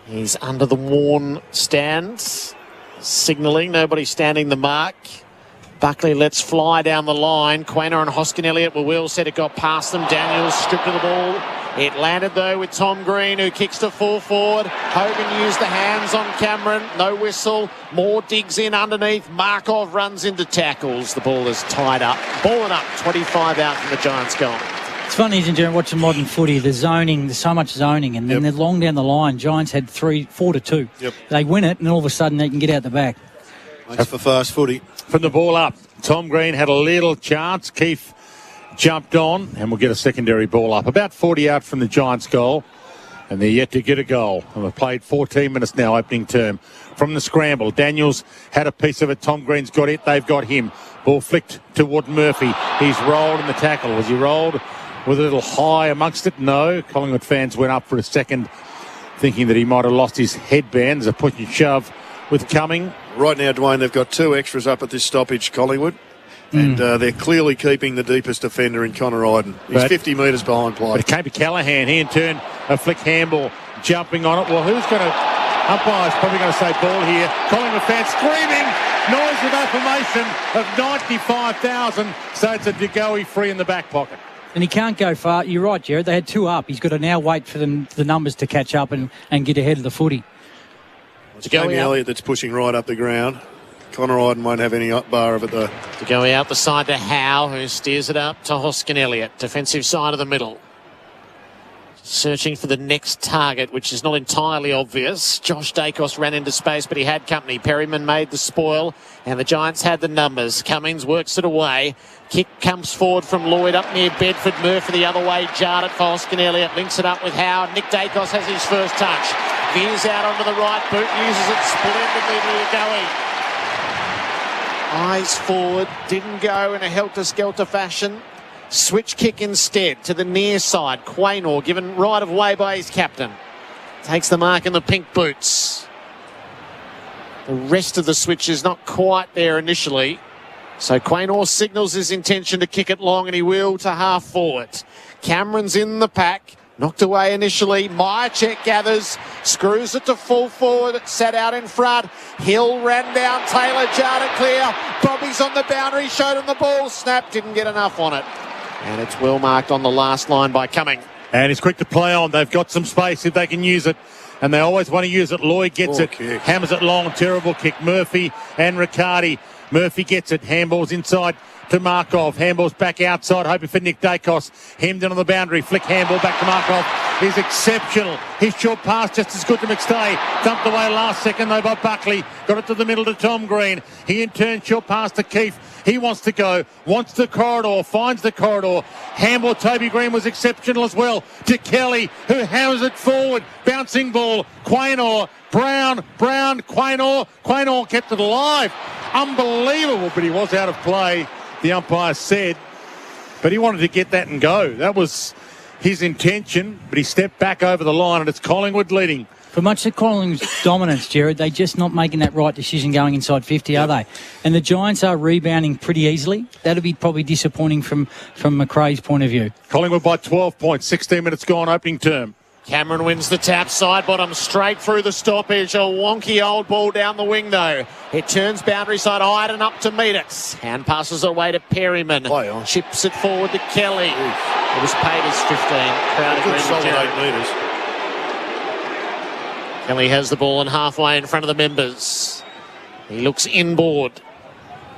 He's under the worn stands, signalling, nobody standing the mark. Buckley lets fly down the line. Quaynor and Hoskin Elliott were well set. It got past them. Daniels stripped of the ball. It landed, though, with Tom Green, who kicks to full forward. Hogan used the hands on Cameron. No whistle. Moore digs in underneath. Markov runs into tackles. The ball is tied up. Balling up. 25 out from the Giants' goal. It's funny, isn't it, watching modern footy, the zoning, there's so much zoning, and then they're long down the line. Giants had 4-2. Yep. They win it, and all of a sudden they can get out the back. Thanks for fast footy. From the ball up, Tom Green had a little chance. Keefe jumped on, and we'll get a secondary ball up. About 40 out from the Giants' goal, and they're yet to get a goal. And we've played 14 minutes now, opening term. From the scramble, Daniels had a piece of it. Tom Green's got it. They've got him. Ball flicked toward Murphy. He's rolled in the tackle. Was he rolled with a little high amongst it? No. Collingwood fans went up for a second, thinking that he might have lost his headband. There's a push and shove with Cumming. Right now, Dwayne, they've got two extras up at this stoppage, Collingwood, and they're clearly keeping the deepest defender in Connor Iden. He's 50 metres behind play. But it came to Callaghan. He in turn a flick handball, jumping on it. Well, who's going to... Umpire's probably going to say ball here. Collingwood fans screaming. Noise of affirmation of 95,000. So it's a DeGoey free in the back pocket. And he can't go far. You're right, Jared. They had two up. He's got to now wait for the numbers to catch up and get ahead of the footy. It's Jamie Elliott that's pushing right up the ground. Connor Iden won't have any up bar of it, though. To go out the side to Howe, who steers it up to Hoskin Elliott. Defensive side of the middle. Searching for the next target, which is not entirely obvious. Josh Dacos ran into space, but he had company. Perryman made the spoil, and the Giants had the numbers. Cummings works it away. Kick comes forward from Lloyd up near Bedford. Murphy the other way, jarred it for Hoskin Elliott. Links it up with Howard. Nick Dacos has his first touch. Veers out onto the right boot, uses it splendidly to Goey. Eyes forward, didn't go in a helter-skelter fashion. Switch kick instead to the near side. Quaynor given right of way by his captain. Takes the mark in the pink boots. The rest of the switch is not quite there initially. So Quaynor signals his intention to kick it long, and he will to half forward. Cameron's in the pack. Knocked away initially. Myercheck gathers. Screws it to full forward. Sat out in front. Hill ran down. Taylor jarred it clear. Bobby's on the boundary. Showed him the ball. Snap. Didn't get enough on it. And it's well marked on the last line by Cumming. And he's quick to play on. They've got some space if they can use it. And they always want to use it. Lloyd gets it. Kick. Hammers it long. Terrible kick. Murphy and Riccardi. Murphy gets it. Handballs inside to Markov. Handballs back outside, hoping for Nick Dacos. Hemmed in on the boundary. Flick handball back to Markov. He's exceptional. His short pass just as good to McStay. Dumped away last second though by Buckley. Got it to the middle to Tom Green. He in turn short pass to Keefe. He wants to go. Wants the corridor. Finds the corridor. Handball Toby Green was exceptional as well. To Kelly, who hammers it forward. Bouncing ball. Quaynor. Brown, Quaynor. Quaynor kept it alive. Unbelievable, but he was out of play, the umpire said. But he wanted to get that and go. That was his intention, but he stepped back over the line, and it's Collingwood leading For much of Collingwood's dominance, Jared, they're just not making that right decision going inside 50, are they? And the Giants are rebounding pretty easily. That'll be probably disappointing from McRae's point of view. Collingwood by 12 points, 16 minutes gone, opening term. Cameron wins the tap, side bottom, straight through the stoppage. A wonky old ball down the wing, though. It turns boundary side, Iden up to meet it. Hand passes away to Perryman. Chips it forward to Kelly. It was paid as 15. Crowd Good agreed solid with Jared. 8 metres. Kelly has the ball and halfway in front of the members. He looks inboard.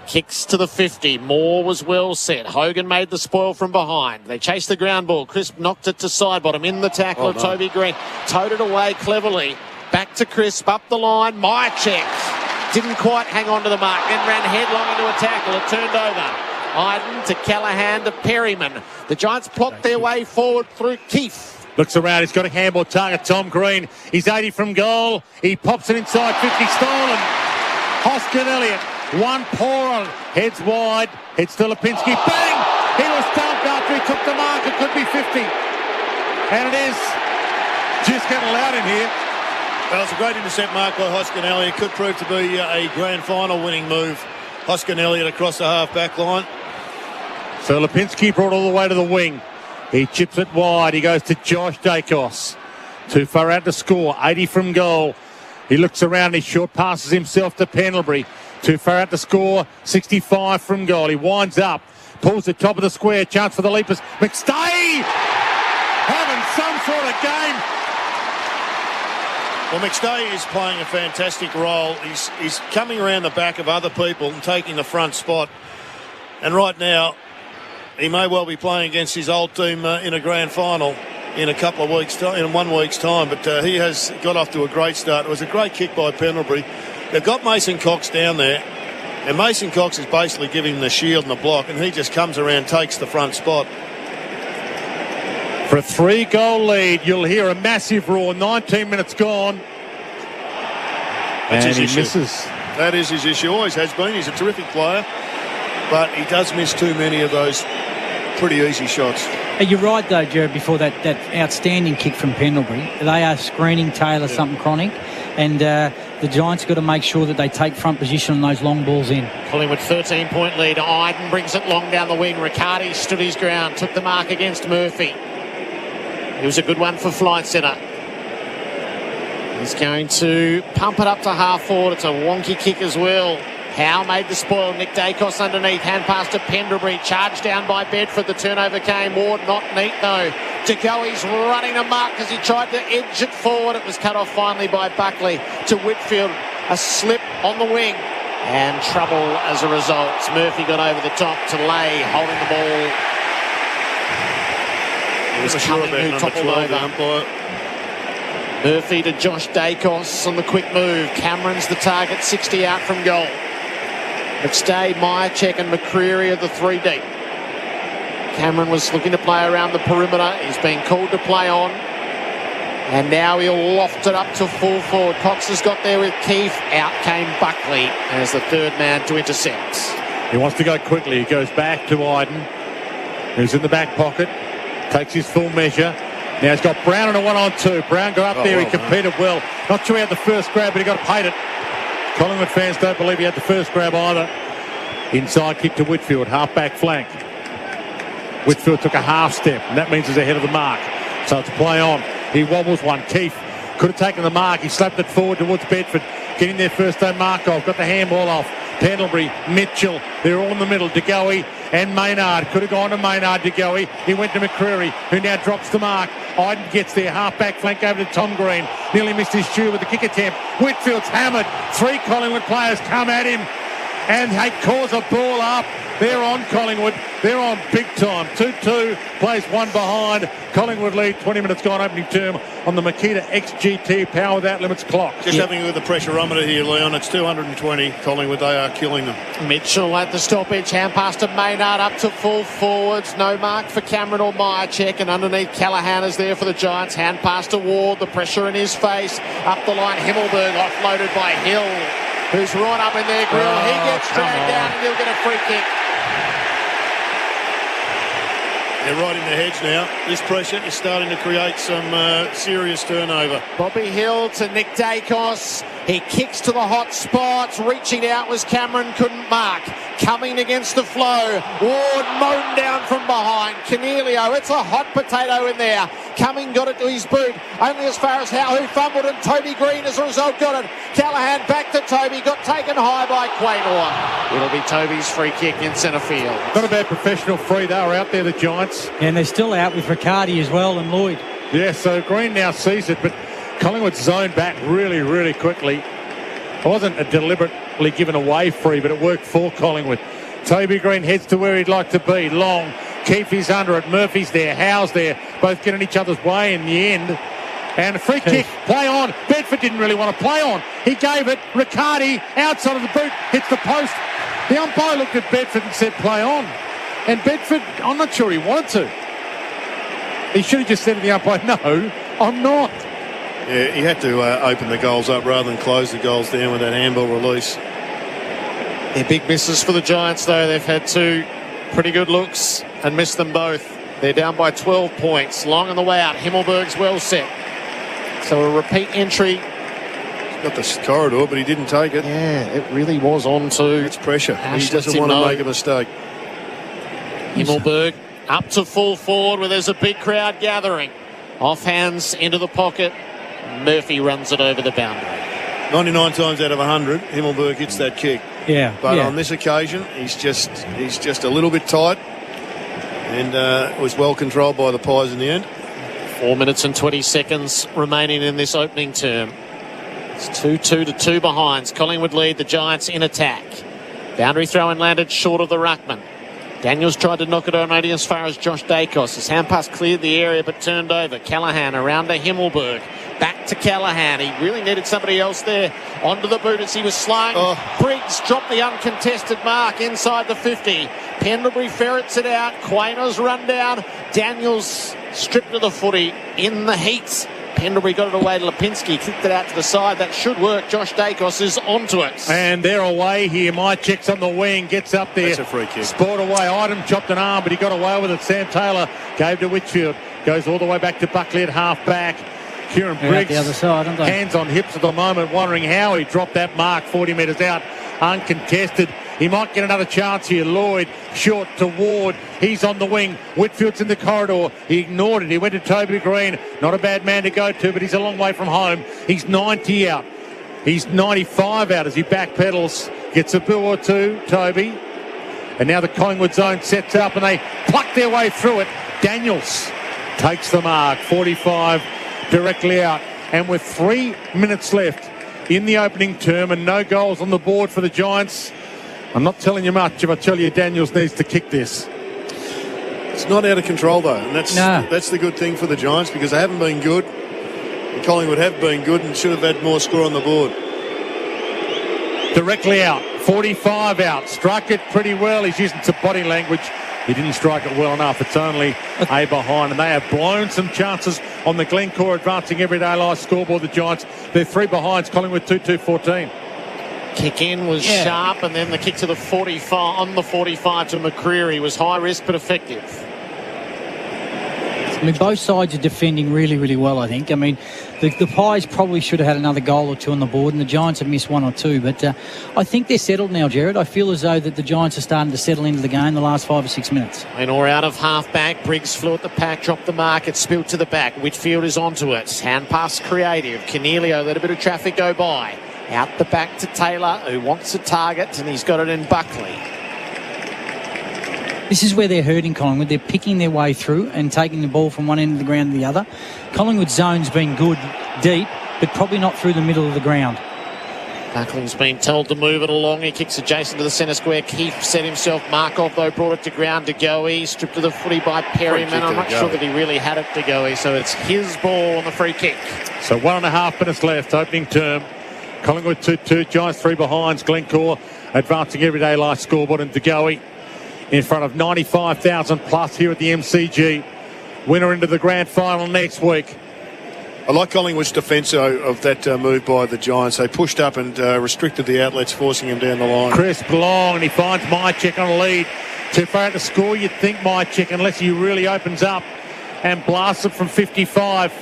Kicks to the 50. Moore was well set. Hogan made the spoil from behind. They chased the ground ball. Crisp knocked it to side bottom. In the tackle of Toby Green. Towed it away cleverly. Back to Crisp. Up the line. Myercheck didn't quite hang on to the mark. Then ran headlong into a tackle. It turned over. Iden to Callahan to Perryman. The Giants plopped their way forward through Keefe. Looks around. He's got a handball target. Tom Green. He's 80 from goal. He pops it inside 50. Stolen. Hoskin Elliott. One poor heads wide. Hits to Lipinski. Bang! He was stumped after he took the mark. It could be 50. And it is. Just getting loud in here. Well, it's a great intercept mark by Hoskin Elliott. Could prove to be a grand final winning move. Hoskin Elliott across the half-back line. So Lipinski brought all the way to the wing. He chips it wide. He goes to Josh Dacos. Too far out to score. 80 from goal. He looks around. He short passes himself to Pendlebury. Too far out to score. 65 from goal. He winds up. Pulls the top of the square. Chance for the leapers. McStay having some sort of game. Well, McStay is playing a fantastic role. He's coming around the back of other people and taking the front spot. And right now, he may well be playing against his old team in a grand final in a couple of weeks' time, in 1 week's time. But he has got off to a great start. It was a great kick by Pendlebury. They've got Mason Cox down there, and Mason Cox is basically giving him the shield and the block, and he just comes around, takes the front spot. For a 3-goal lead, you'll hear a massive roar. 19 minutes gone. That's and his he issue. misses. That is his issue. Always has been. He's a terrific player, but he does miss too many of those pretty easy shots. You're right, though, Jared, before that outstanding kick from Pendlebury. They are screening Taylor something chronic, and the Giants got to make sure that they take front position on those long balls in. Collingwood 13-point lead. Iden brings it long down the wing. Riccardi stood his ground, took the mark against Murphy. It was a good one for Flight Centre. He's going to pump it up to half forward. It's a wonky kick as well. Howe made the spoil. Nick Dacos underneath. Hand pass to Pendlebury. Charged down by Bedford. The turnover came. Ward not neat though. DeGoey's running a mark as he tried to edge it forward. It was cut off finally by Buckley to Whitfield. A slip on the wing. And trouble as a result. Murphy got over the top to Lay, holding the ball. It was coming who toppled over. Murphy to Josh Dacos on the quick move. Cameron's the target, 60 out from goal. McStay, Myercheck and McCreary are the 3 deep. Cameron was looking to play around the perimeter. He's being called to play on. And now he'll loft it up to full forward. Cox has got there with Keefe. Out came Buckley as the third man to intercept. He wants to go quickly. He goes back to Iden, who's in the back pocket. Takes his full measure. Now he's got Brown on a 1-on-2. Brown got up there. He competed well. Not sure he had the first grab, but he got paid it. Collingwood fans don't believe he had the first grab either. Inside kick to Whitfield, half-back flank. Whitfield took a half step, and that means he's ahead of the mark. So it's play on. He wobbles one. Keefe could have taken the mark. He slapped it forward towards Bedford. Getting their first time mark off. Got the handball off. Pendlebury, Mitchell, they're all in the middle. DeGoey and Maynard. Could have gone to Maynard. DeGoey. He went to McCreary, who now drops the mark. Iden gets there. Half-back flank over to Tom Green. Nearly missed his shoe with the kick attempt. Whitfield's hammered. 3 Collingwood players come at him. And they cause a ball up. They're on Collingwood. They're on big time. 2-2. Plays one behind. Collingwood lead. 20 minutes gone opening term on the Makita XGT Power Without Limits clock. Just having a look at the pressurometer here, Leon. It's 220. Collingwood, they are killing them. Mitchell at the stoppage. Hand pass to Maynard up to full forwards. No mark for Cameron or Myercheck. And underneath Callahan is there for the Giants. Hand pass to Ward. The pressure in his face. Up the line. Himmelberg offloaded by Hill, who's right up in their grill. He gets dragged down and he'll get a free kick. They're right in the hedge now. This pressure is starting to create some serious turnover. Bobby Hill to Nick Dacos. He kicks to the hot spots. Reaching out was Cameron, couldn't mark. Coming against the flow. Ward mown down from behind. Cornelio, it's a hot potato in there. Cumming got it to his boot. Only as far as Howe, who fumbled, and Toby Green as a result got it. Callahan back to Toby. Got taken high by Quaynor. It'll be Toby's free kick in centre field. Not a bad professional free. They were out there, the Giants. And they're still out with Riccardi as well and Lloyd. Yeah, so Green now sees it, but Collingwood zoned back really, really quickly. It wasn't a deliberately given away free, but it worked for Collingwood. Toby Green heads to where he'd like to be. Long. Keefe is under it. Murphy's there. Howe's there. Both getting each other's way in the end. And a free kick. Play on. Bedford didn't really want to play on. He gave it. Riccardi outside of the boot. Hits the post. The umpire looked at Bedford and said play on. And Bedford, I'm not sure he wanted to. He should have just said to the umpire, no, I'm not. Yeah, he had to open the goals up rather than close the goals down with that handball release. They're big misses for the Giants, though. They've had two pretty good looks and missed them both. They're down by 12 points. Long on the way out. Himmelberg's well set. So a repeat entry. He's got the corridor, but he didn't take it. Yeah, it really was on to. It's pressure. Ash He doesn't lets him want to know. make a mistake. Himmelberg up to full forward where there's a big crowd gathering. Off hands into the pocket. Murphy runs it over the boundary. 99 times out of 100, Himmelberg hits that kick. Yeah. But yeah. on this occasion, he's just a little bit tight, and was well controlled by the Pies in the end. 4 minutes and 20 seconds remaining in this opening term. It's 2-2 to 2 behinds. Collingwood lead the Giants in attack. Boundary throw in landed short of the ruckman. Daniels tried to knock it on only as far as Josh Dacos. His hand pass cleared the area but turned over. Callahan around to Himmelberg. Back to Callahan. He really needed somebody else there. Onto the boot as he was slung. Briggs dropped the uncontested mark inside the 50. Pendlebury ferrets it out. Quaynor's run down. Daniels stripped to the footy in the heat. Pendlebury got it away to Lipinski. Kicked it out to the side. That should work. Josh Dacos is onto it. And they're away here. Mycheck's on the wing. Gets up there. That's a free kick. Sport away. Item chopped an arm, but he got away with it. Sam Taylor gave to Whitfield. Goes all the way back to Buckley at half back. Kieran They're Briggs, out the other side, aren't they? hands on hips at the moment, wondering how he dropped that mark 40 metres out, uncontested. He might get another chance here. Lloyd, short to Ward. He's on the wing. Whitfield's in the corridor. He ignored it. He went to Toby Green. Not a bad man to go to, but he's a long way from home. He's 90 out. He's 95 out as he backpedals. Gets a bill or two, Toby. And now the Collingwood zone sets up and they pluck their way through it. Daniels takes the mark. 45 directly out. And with 3 minutes left in the opening term and no goals on the board for the Giants, I'm not telling you much if I tell you Daniels needs to kick this. It's not out of control, though. And that's the good thing for the Giants, because they haven't been good. And Collingwood have been good and should have had more score on the board. Directly out. 45 out. Struck it pretty well. He's using some body language. He didn't strike it well enough. It's only a behind. And they have blown some chances on the Glencore advancing everyday life scoreboard. The Giants, they're 3 behinds. Collingwood 2-2-14. Kick in was sharp, and then the kick to the 45 on the 45 to McCreery was high risk but effective. I mean, both sides are defending really, really well, I think. I mean, the Pies probably should have had another goal or two on the board, and the Giants have missed 1 or 2. But I think they're settled now, Jared. I feel as though that the Giants are starting to settle into the game the last 5 or 6 minutes. Or out of half-back. Briggs flew at the pack, dropped the mark. It spilled to the back. Whitfield is onto it. Hand pass creative. Cornelio let a bit of traffic go by. Out the back to Taylor, who wants a target, and he's got it in Buckley. This is where they're hurting Collingwood. They're picking their way through and taking the ball from one end of the ground to the other. Collingwood's zone's been good deep, but probably not through the middle of the ground. Buckley's been told to move it along. He kicks adjacent to the centre square. Keefe set himself. Markov, though, brought it to ground. De Goey stripped to the footy by Perryman. I'm not sure that he really had it, De Goey, so it's his ball on the free kick. So 1.5 minutes left, opening term. Collingwood 2-2, Giants 3 behinds. Glencore advancing everyday life scoreboard, and De Goey in front of 95,000 plus here at the MCG. Winner into the grand final next week. I like Collingwood's defence of that move by the Giants. They pushed up and restricted the outlets, forcing him down the line. Crisp long, and he finds Mycheck on a lead. Too far out to score, you'd think, Mychik, unless he really opens up and blasts it from 55.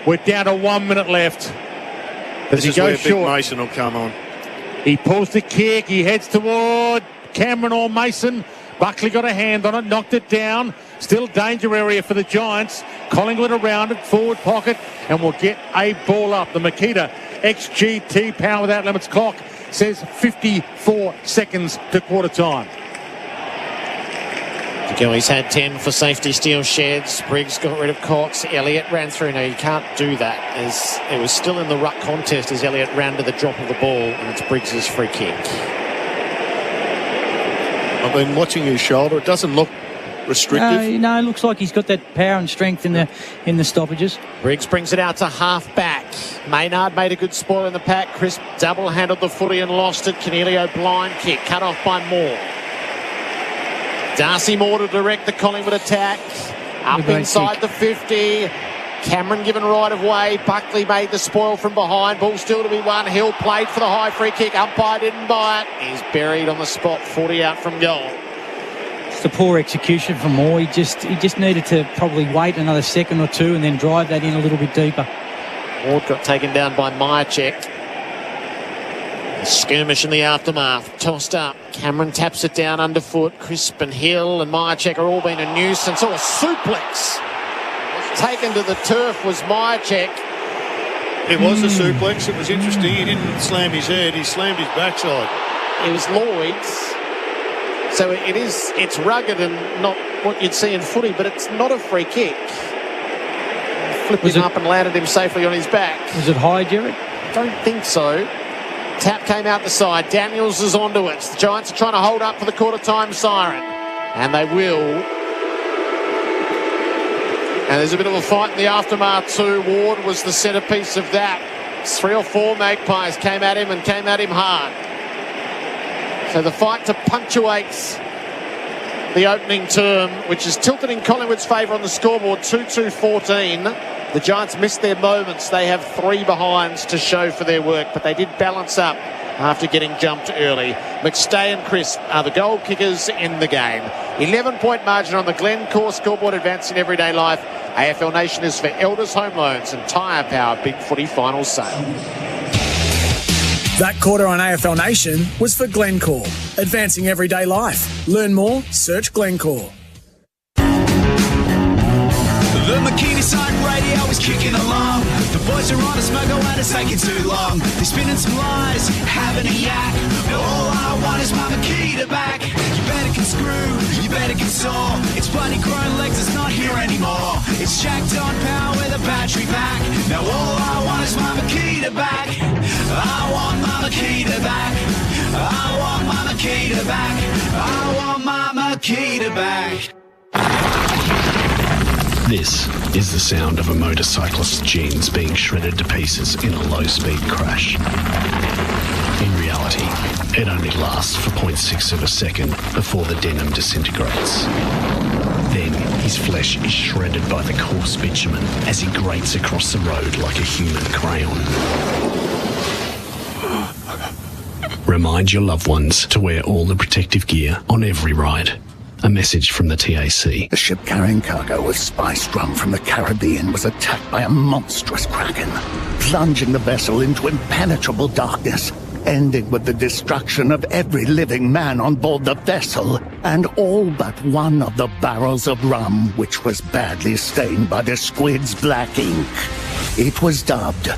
We're down to 1 minute left. This is where Big Mason will come on. He pulls the kick. He heads toward Cameron or Mason. Buckley got a hand on it, knocked it down. Still danger area for the Giants. Collingwood around it, forward pocket, and we'll get a ball up. The Makita XGT Power Without Limits clock says 54 seconds to quarter time. He's had 10 for safety steel sheds. Briggs got rid of Cox. Elliott ran through. Now, you can't do that, as it was still in the ruck contest as Elliott ran to the drop of the ball, and it's Briggs' free kick. I've been watching his shoulder. It doesn't look restrictive. No, it looks like he's got that power and strength in the stoppages. Briggs brings it out to half back. Maynard made a good spoil in the pack. Crisp double-handled the footy and lost it. Cornelio blind kick, cut off by Moore. Darcy Moore to direct the Collingwood attack. Up inside the 50. Cameron given right of way. Buckley made the spoil from behind. Ball still to be won. Hill played for the high free kick. Umpire didn't buy it. He's buried on the spot. 40 out from goal. It's a poor execution from Moore. He just needed to probably wait another second or two and then drive that in a little bit deeper. Ward got taken down by Mychik. Skirmish in the aftermath. Tossed up. Cameron taps it down underfoot. Crisp and Hill and Mychik are all been a nuisance. Oh, a suplex. Taken to the turf was Mychik. It was a suplex. It was interesting. He didn't slam his head. He slammed his backside. It was Lloyd's. So it's rugged and not what you'd see in footy, but it's not a free kick. Flipped him up and landed him safely on his back. Was it high, Jared? Don't think so. Tap came out the side. Daniels is onto it. The Giants are trying to hold up for the quarter-time siren. And they will. And there's a bit of a fight in the aftermath too. Ward was the centrepiece of that. 3 or 4 Magpies came at him and came at him hard. So the fight to punctuate the opening term, which is tilted in Collingwood's favour on the scoreboard, 2-2-14. The Giants missed their moments. They have 3 behinds to show for their work, but they did balance up after getting jumped early. McStay and Crisp are the goal kickers in the game. 11-point margin on the Glencore scoreboard, advancing everyday life. AFL Nation is for Elders Home Loans and Tyre Power Big Footy Final Sale. That quarter on AFL Nation was for Glencore, advancing everyday life. Learn more, search Glencore. The Makini side radio is kicking along. The boys are on a smuggle and it's taking too long. They're spinning some lies, having a yak. Now all I want is my Makita back. You better get screwed, you better get sore. It's bloody grown legs, it's not here anymore. It's jacked on power with a battery pack. Now all I want is my Makita back. I want my Makita back. I want my Makita back. I want my Makita back. This is the sound of a motorcyclist's jeans being shredded to pieces in a low-speed crash. In reality, it only lasts for 0.6 of a second before the denim disintegrates. Then his flesh is shredded by the coarse bitumen as he grates across the road like a human crayon. Remind your loved ones to wear all the protective gear on every ride. A message from the TAC. The ship carrying cargo of spiced rum from the Caribbean was attacked by a monstrous kraken, plunging the vessel into impenetrable darkness, ending with the destruction of every living man on board the vessel, and all but one of the barrels of rum, which was badly stained by the squid's black ink. It was dubbed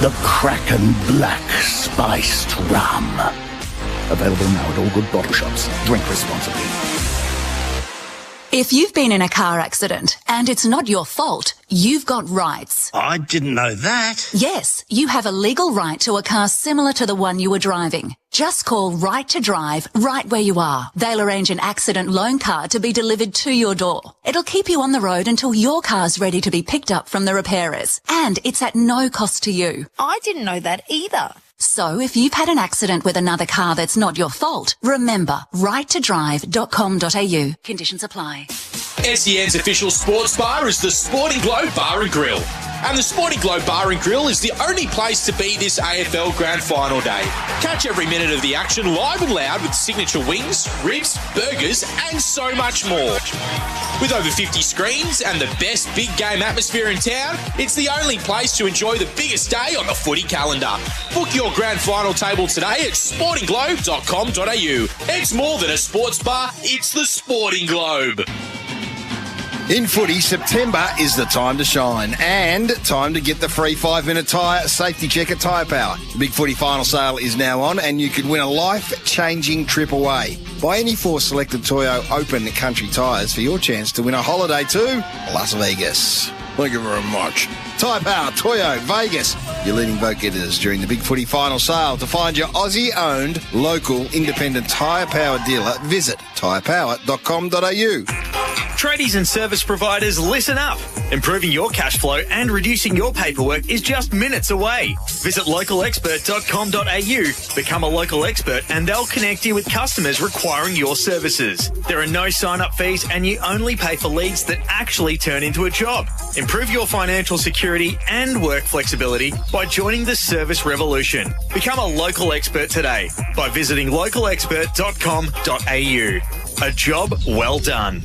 the Kraken Black Spiced Rum. Available now at all good bottle shops. Drink responsibly. If you've been in a car accident and it's not your fault, you've got rights. I didn't know that. Yes, you have a legal right to a car similar to the one you were driving. Just call Right to Drive right where you are. They'll arrange an accident loan card to be delivered to your door. It'll keep you on the road until your car's ready to be picked up from the repairers. And it's at no cost to you. I didn't know that either. So if you've had an accident with another car that's not your fault, remember, righttodrive.com.au. Conditions apply. SEN's official sports bar is the Sporting Globe Bar and Grill. And the Sporting Globe Bar and Grill is the only place to be this AFL Grand Final day. Catch every minute of the action live and loud with signature wings, ribs, burgers and so much more. With over 50 screens and the best big game atmosphere in town, it's the only place to enjoy the biggest day on the footy calendar. Book your Grand Final table today at sportingglobe.com.au. It's more than a sports bar, it's the Sporting Globe. In footy, September is the time to shine and time to get the free 5-minute tyre safety check at Tyre Power. The Big Footy Final Sale is now on and you could win a life-changing trip away. Buy any 4 selected Toyo Open Country tyres for your chance to win a holiday to Las Vegas. Thank you very much. Tyre Power, Toyo, Vegas. Your leading vote getters during the Big Footy Final Sale. To find your Aussie-owned, local, independent Tyre Power dealer, visit tyrepower.com.au. Tradies and service providers, listen up. Improving your cash flow and reducing your paperwork is just minutes away. Visit localexpert.com.au, become a local expert and they'll connect you with customers requiring your services. There are no sign-up fees and you only pay for leads that actually turn into a job. Improve your financial security and work flexibility by joining the service revolution. Become a local expert today by visiting localexpert.com.au. A job well done.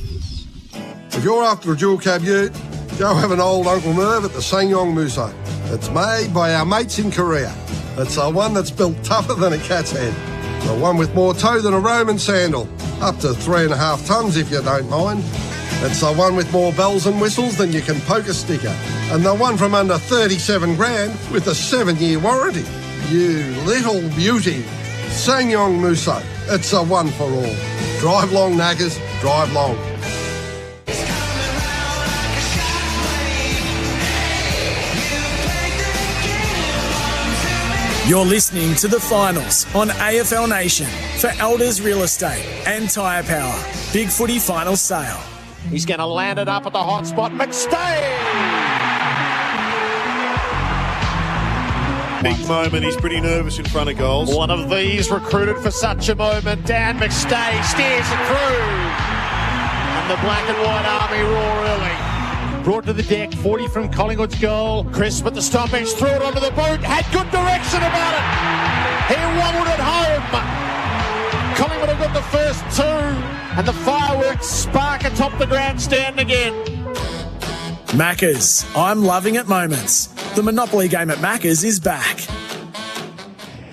If you're after a dual cab ute, go have an old Uncle Merv at the Sanyong Muso. It's made by our mates in Korea. It's the one that's built tougher than a cat's head. The one with more toe than a Roman sandal. Up to 3.5 tonnes if you don't mind. It's the one with more bells and whistles than you can poke a sticker. And the one from under 37 grand with a 7-year warranty. You little beauty. Sanyong Muso. It's the one for all. Drive long, knackers. Drive long. You're listening to the finals on AFL Nation for Elders Real Estate and Tyre Power. Big Footy Final Sale. He's going to land it up at the hot spot. McStay! Big moment. He's pretty nervous in front of goals. One of these recruited for such a moment. Dan McStay steers it through. And the black and white army roar early. Brought to the deck, 40 from Collingwood's goal. Crisp at the stoppage, threw it onto the boot, had good direction about it. He wobbled it home. Collingwood have got the first 2, and the fireworks spark atop the grandstand again. Maccas, I'm loving it moments. The Monopoly game at Maccas is back.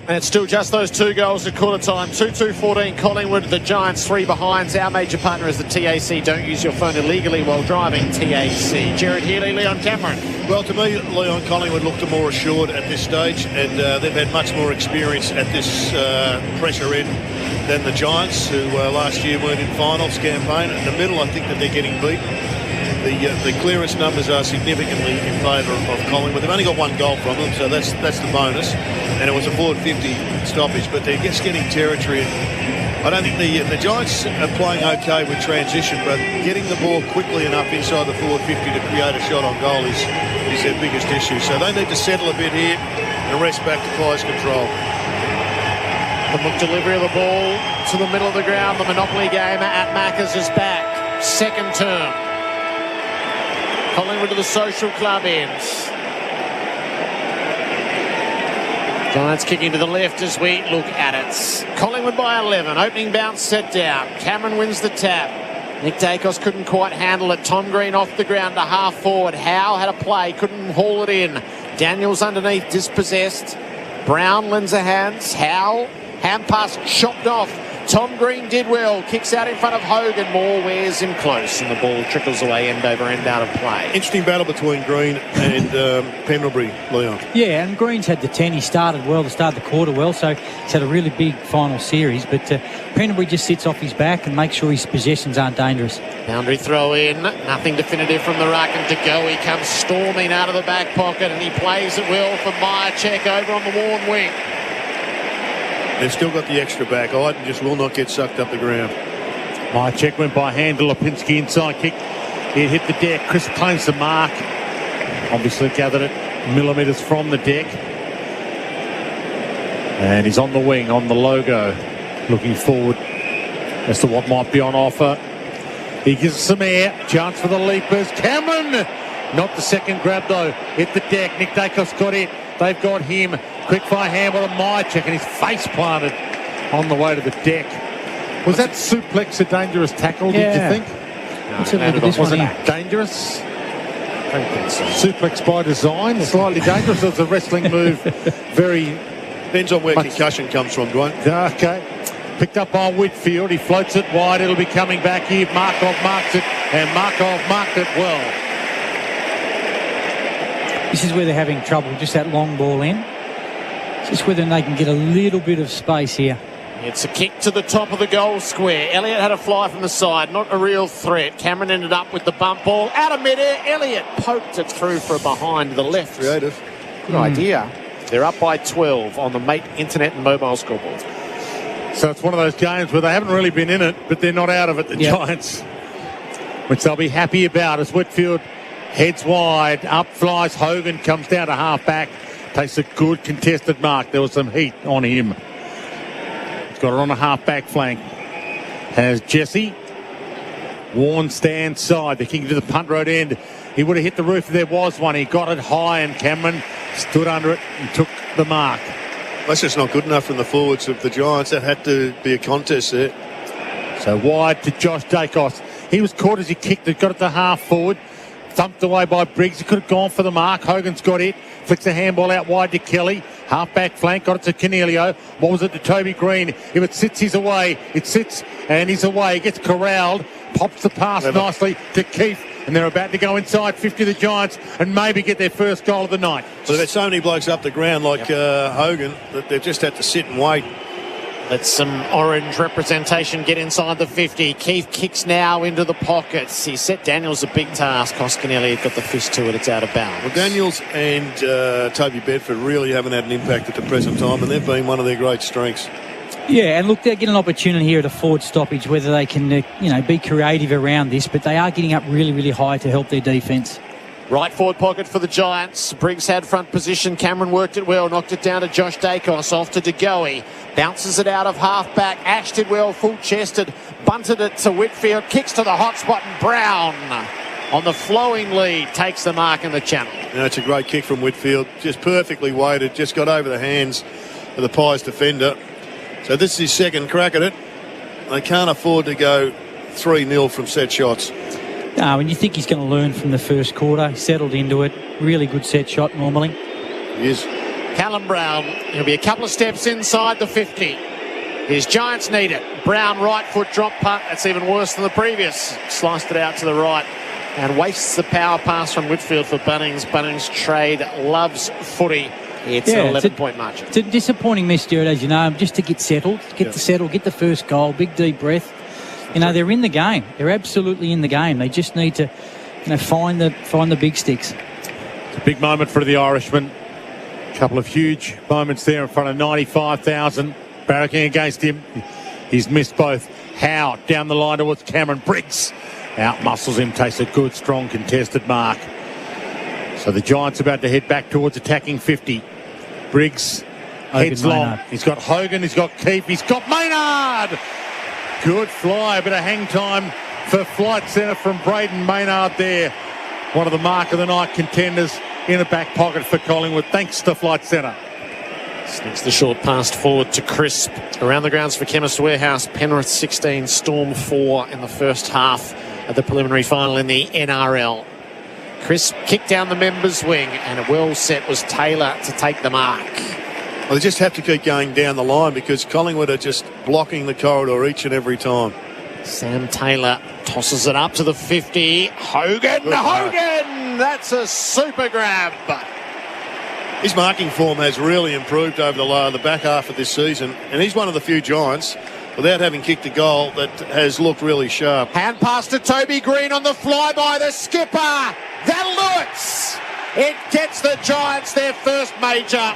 And it's still just those 2 goals at quarter time. 2-2-14 Collingwood, the Giants 3 behinds. Our major partner is the TAC. Don't use your phone illegally while driving. TAC. Jared Healy, Leon Cameron. Well, to me, Leon, Collingwood looked more assured at this stage, and they've had much more experience at this pressure end than the Giants, who last year weren't in finals campaign. In the middle, I think that they're getting beaten. The clearance numbers are significantly in favour of Collingwood. They've only got 1 goal from them, so that's the bonus. And it was a forward 50 stoppage, but they're just getting territory. I don't think the Giants are playing okay with transition, but getting the ball quickly enough inside the forward 50 to create a shot on goal is their biggest issue. So they need to settle a bit here and rest back to close control. The delivery of the ball to the middle of the ground. The Monopoly game at Maccas is back. Second term. Collingwood to the Social Club ends. Giants kicking to the left as we look at it. Collingwood by 11. Opening bounce set down. Cameron wins the tap. Nick Dacos couldn't quite handle it. Tom Green off the ground to half forward. Howe had a play, couldn't haul it in. Daniels underneath, dispossessed. Brown lends a hands. Howe, hand pass chopped off. Tom Green did well, kicks out in front of Hogan. Moore wears him close, and the ball trickles away end over end out of play. Interesting battle between Green and Pendlebury, Leon. Yeah, and Green's had the 10. He started well to start the quarter well, so he's had a really big final series. But Pendlebury just sits off his back and makes sure his possessions aren't dangerous. Boundary throw in, nothing definitive from the ruck, and to go he comes storming out of the back pocket, and he plays it well for Myercheck over on the worn wing. They've still got the extra back. Iden just will not get sucked up the ground. Myercheck went by handle. Lipinski inside kick. It hit the deck. Chris claims the mark. Obviously gathered it millimetres from the deck. And he's on the wing, on the logo, looking forward as to what might be on offer. He gives some air. Chance for the leapers. Cameron! Not the second grab, though. Hit the deck. Nick Dacos got it. They've got him. Quick fire handball to Mychek, and his face planted on the way to the deck. Was that suplex a dangerous tackle, did you think? Was it dangerous? I don't think so. Suplex by design, slightly dangerous. It was a wrestling move. Very... Depends on where concussion comes from, Dwayne. Okay. Picked up by Whitfield. He floats it wide. It'll be coming back here. Markov marks it, and Markov marked it well. This is where they're having trouble, just that long ball in. Just whether they can get a little bit of space here. It's a kick to the top of the goal square. Elliott had a fly from the side, not a real threat. Cameron ended up with the bump ball out of midair. Elliott poked it through for a behind the left. Creative. Good idea. They're up by 12 on the Mate Internet and Mobile scoreboard. So it's one of those games where they haven't really been in it, but they're not out of it, the Giants. Which they'll be happy about as Whitfield heads wide. Up flies Hogan, comes down to half-back. Takes a good contested mark. There was some heat on him. Got it on a half-back flank. Has Jesse. Warren stands side. They're kicking to the punt road end. He would have hit the roof if there was one. He got it high, and Cameron stood under it and took the mark. That's just not good enough from the forwards of the Giants. That had to be a contest there. So wide to Josh Dacos. He was caught as he kicked it. Got it to half forward. Thumped away by Briggs. He could have gone for the mark. Hogan's got it. Flicks a handball out wide to Kelly. Half-back flank, got it to Cornelio. What was it to Toby Green? If it sits, he's away. It sits, and he's away. He gets corralled. Pops the pass nicely to Keith. And they're about to go inside 50 of the Giants and maybe get their first goal of the night. So they've had so many blokes up the ground like Hogan that they've just had to sit and wait. Let some orange representation get inside the 50. Keith kicks now into the pockets. He set Daniels a big task. Koskinelli got the fist to it. It's out of bounds. Well, Daniels and Toby Bedford really haven't had an impact at the present time, and they've been one of their great strengths. Yeah, and look, they get an opportunity here at a forward stoppage, whether they can, be creative around this, but they are getting up really, really high to help their defence. Right forward pocket for the Giants. Briggs had front position. Cameron worked it well. Knocked it down to Josh Dacos. Off to DeGoey. Bounces it out of half-back. Ash did well, full-chested. Bunted it to Whitfield. Kicks to the hot spot, and Brown on the flowing lead takes the mark in the channel. It's a great kick from Whitfield. Just perfectly weighted. Just got over the hands of the Pies defender. So this is his second crack at it. They can't afford to go 3-0 from set shots. No, and you think he's going to learn from the first quarter. He settled into it. Really good set shot normally. He is. Callum Brown, he'll be a couple of steps inside the 50. His Giants need it. Brown right foot drop punt. That's even worse than the previous. Sliced it out to the right and wastes the power pass from Whitfield for Bunnings. Bunnings trade loves footy. It's an 11-point margin. It's a disappointing miss, Stuart, as you know, just to get settled, get the first goal, big deep breath. They're in the game. They're absolutely in the game. They just need to, find the big sticks. It's a big moment for the Irishman. A couple of huge moments there in front of 95,000 barracking against him. He's missed both. Howe down the line towards Cameron. Briggs out muscles him, takes a good, strong, contested mark. So the Giants about to head back towards attacking 50. Briggs heads long. He's got Hogan, he's got Keefe, he's got Maynard. Good fly, a bit of hang time for Flight Centre from Braden Maynard there. One of the mark of the night contenders in the back pocket for Collingwood. Thanks to Flight Centre. Sneaks the short pass forward to Crisp. Around the grounds for Chemist Warehouse. Penrith 16, Storm 4 in the first half of the preliminary final in the NRL. Crisp kicked down the members' wing, and a well set was Taylor to take the mark. Well, they just have to keep going down the line because Collingwood are just blocking the corridor each and every time. Sam Taylor tosses it up to the 50. Hogan! That's a super grab. His marking form has really improved over the back half of this season, and he's one of the few Giants, without having kicked a goal, that has looked really sharp. Hand pass to Toby Green on the fly by the skipper. That'll do it. It gets the Giants their first major.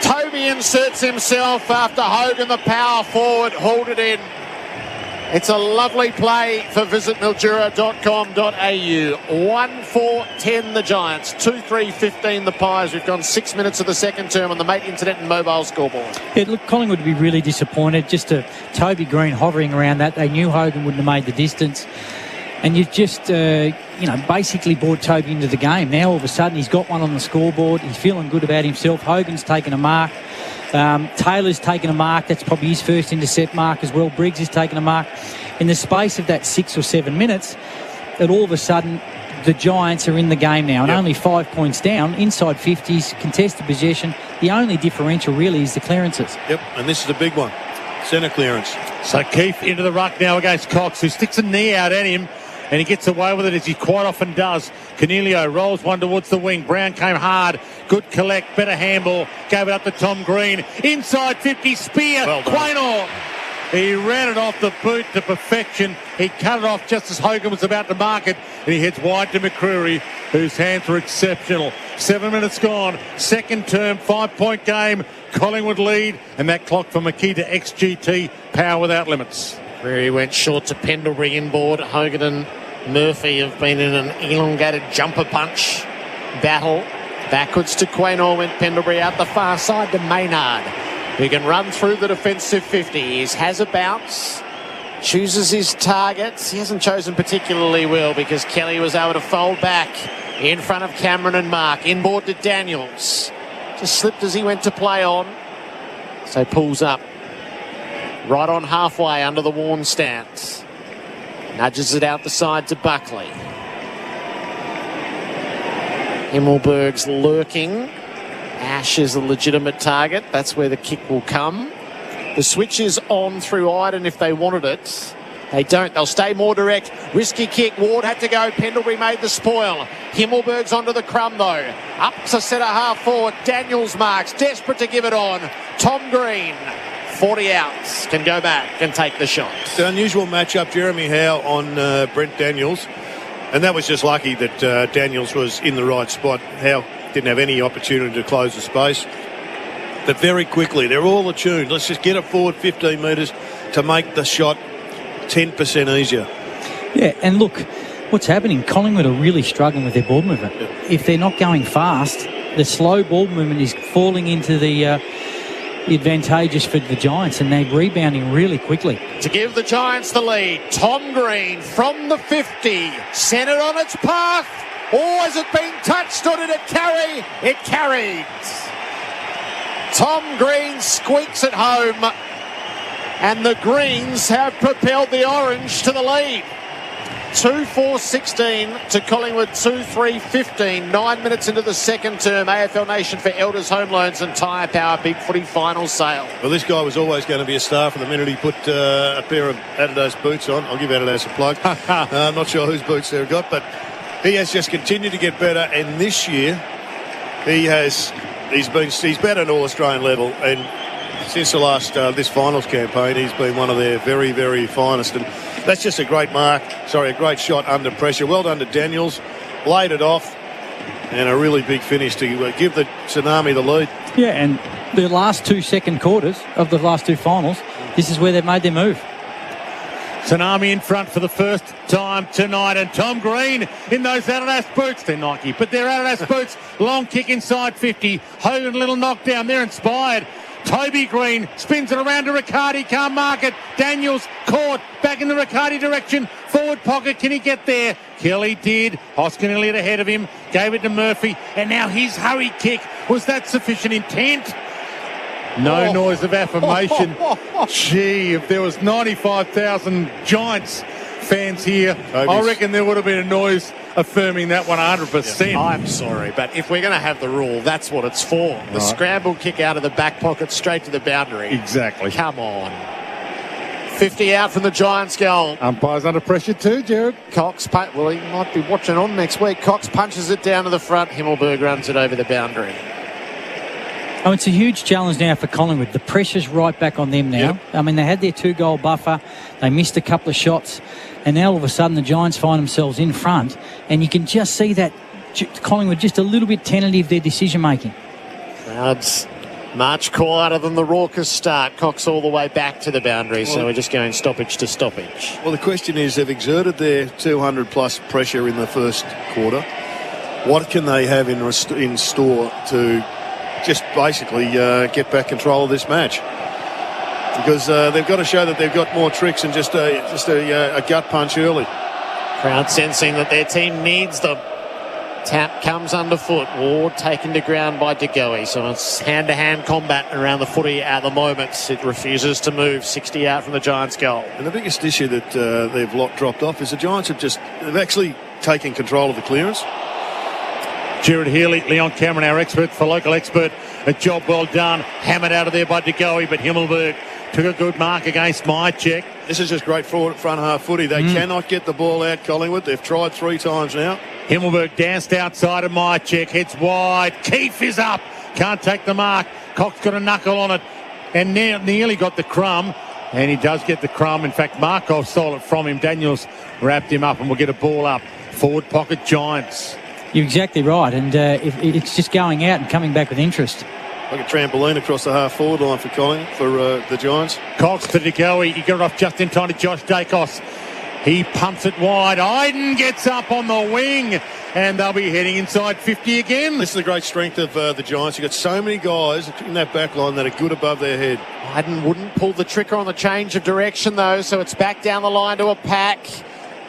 Toby inserts himself after Hogan, the power forward, hauled it in. It's a lovely play for visitmildura.com.au. 1-4-10 the Giants, 2-3-15 the Pies. We've gone 6 minutes of the second term on the Mate Internet and Mobile scoreboard. Yeah, look, Collingwood would be really disappointed. Just Toby Green hovering around that. They knew Hogan wouldn't have made the distance. And you've just, basically brought Toby into the game. Now all of a sudden he's got one on the scoreboard. He's feeling good about himself. Hogan's taken a mark. Taylor's taken a mark. That's probably his first intercept mark as well. Briggs has taken a mark. In the space of that 6 or 7 minutes, that all of a sudden the Giants are in the game now and only 5 points down, inside 50s, contested possession. The only differential really is the clearances. Yep, and this is a big one. Centre clearance. So Keith into the ruck now against Cox, who sticks a knee out at him, and he gets away with it as he quite often does. Cornelio rolls one towards the wing. Brown came hard. Good collect. Better handball. Gave it up to Tom Green. Inside 50. Spear. Well done. Quaynor. He ran it off the boot to perfection. He cut it off just as Hogan was about to mark it. And he heads wide to McCreary, whose hands were exceptional. 7 minutes gone. Second term, 5-point game. Collingwood lead. And that clock for McKee to XGT. Power without limits. Where he went short to Pendlebury inboard. Hogan and Murphy have been in an elongated jumper punch battle. Backwards to Quaynor, went Pendlebury out the far side to Maynard, who can run through the defensive 50. He has a bounce, chooses his targets. He hasn't chosen particularly well because Kelly was able to fold back in front of Cameron and Mark. Inboard to Daniels. Just slipped as he went to play on. So pulls up right on halfway under the worn stance. Nudges it out the side to Buckley. Himmelberg's lurking. Ash is a legitimate target. That's where the kick will come. The switch is on through Iden if they wanted it. They don't. They'll stay more direct. Risky kick. Ward had to go. Pendlebury made the spoil. Himmelberg's onto the crumb though. Up to centre half forward. Daniels marks. Desperate to give it on. Tom Green. 40 outs, can go back and take the shot. It's an unusual matchup, Jeremy Howe on Brent Daniels. And that was just lucky that Daniels was in the right spot. Howe didn't have any opportunity to close the space. But very quickly, they're all attuned. Let's just get it forward 15 metres to make the shot 10% easier. Yeah, and look, what's happening, Collingwood are really struggling with their ball movement. Yeah. If they're not going fast, the slow ball movement is falling into the advantageous for the Giants, and they're rebounding really quickly. To give the Giants the lead, Tom Green from the 50, sent it on its path. Oh, has it been touched or did it carry? It carried. Tom Green squeaks it home, and the Greens have propelled the Orange to the lead. 2-4-16 to Collingwood 2-3-15. 9 minutes into the second term. AFL Nation for Elders Home Loans and Tyre Power Big Footy final sale. Well, this guy was always going to be a star from the minute he put a pair of Adidas boots on. I'll give Adidas a plug. I'm not sure whose boots they've got, but he has just continued to get better. And this year, he's better at All-Australian level. And since the last this finals campaign, he's been one of their very, very finest. And that's just a great a great shot under pressure. Well done to Daniels. Laid it off. And a really big finish to give the Tsunami the lead. Yeah, and the last 2 second quarters of the last 2 finals, this is where they've made their move. Tsunami in front for the first time tonight, and Tom Green in those Adidas boots. They're Nike, but they're Adidas boots. Long kick inside 50. Hogan, little knockdown. They're inspired. Toby Green spins it around to Riccardi, can't mark it. Daniels caught, back in the Riccardi direction. Forward pocket, can he get there? Kelly did. Hoskin Elliott ahead of him, gave it to Murphy, and now his hurry kick. Was that sufficient intent? No noise of affirmation. Gee, if there was 95,000 Giants fans here, I reckon there would have been a noise affirming that 100%. Yeah. I'm sorry, but if we're going to have the rule, that's what it's for. The scramble kick out of the back pocket straight to the boundary. Exactly. Come on. 50 out from the Giants goal. Umpires under pressure too, Jared. Cox, well, he might be watching on next week. Cox punches it down to the front. Himmelberg runs it over the boundary. Oh, it's a huge challenge now for Collingwood. The pressure's right back on them now. Yep. I mean, they had their 2-goal buffer. They missed a couple of shots. And now all of a sudden the Giants find themselves in front. And you can just see that Collingwood just a little bit tentative, their decision-making. Crowds Much quieter than the raucous start. Cox all the way back to the boundary, so we're just going stoppage to stoppage. Well, the question is, they've exerted their 200-plus pressure in the first quarter. What can they have in store to just basically get back control of this match? Because they've got to show that they've got more tricks than just a gut punch early. Crowd sensing that their team needs them. Tap comes underfoot. Ward taken to ground by De Goey. So it's hand-to-hand combat around the footy at the moment. It refuses to move. 60 out from the Giants' goal. And the biggest issue that they've dropped off is the Giants they've actually taken control of the clearance. Jared Healy, Leon Cameron, our expert for local expert. A job well done. Hammered out of there by De Goey, but Himmelberg took a good mark against Mycheck. This is just great front half footy. They cannot get the ball out, Collingwood. They've tried 3 times now. Himmelberg danced outside of Mycheck, heads wide. Keefe is up, can't take the mark. Cox got a knuckle on it and nearly got the crumb. And he does get the crumb. In fact, Markov stole it from him. Daniels wrapped him up and will get a ball up. Forward pocket Giants. You're exactly right. And if it's just going out and coming back with interest. Like a trampoline across the half-forward line for the Giants. Cox to De Goey. He got it off just in time to Josh Dacos. He pumps it wide. Iden gets up on the wing, and they'll be heading inside 50 again. This is the great strength of the Giants. You've got so many guys in that back line that are good above their head. Iden wouldn't pull the trigger on the change of direction, though, so it's back down the line to a pack.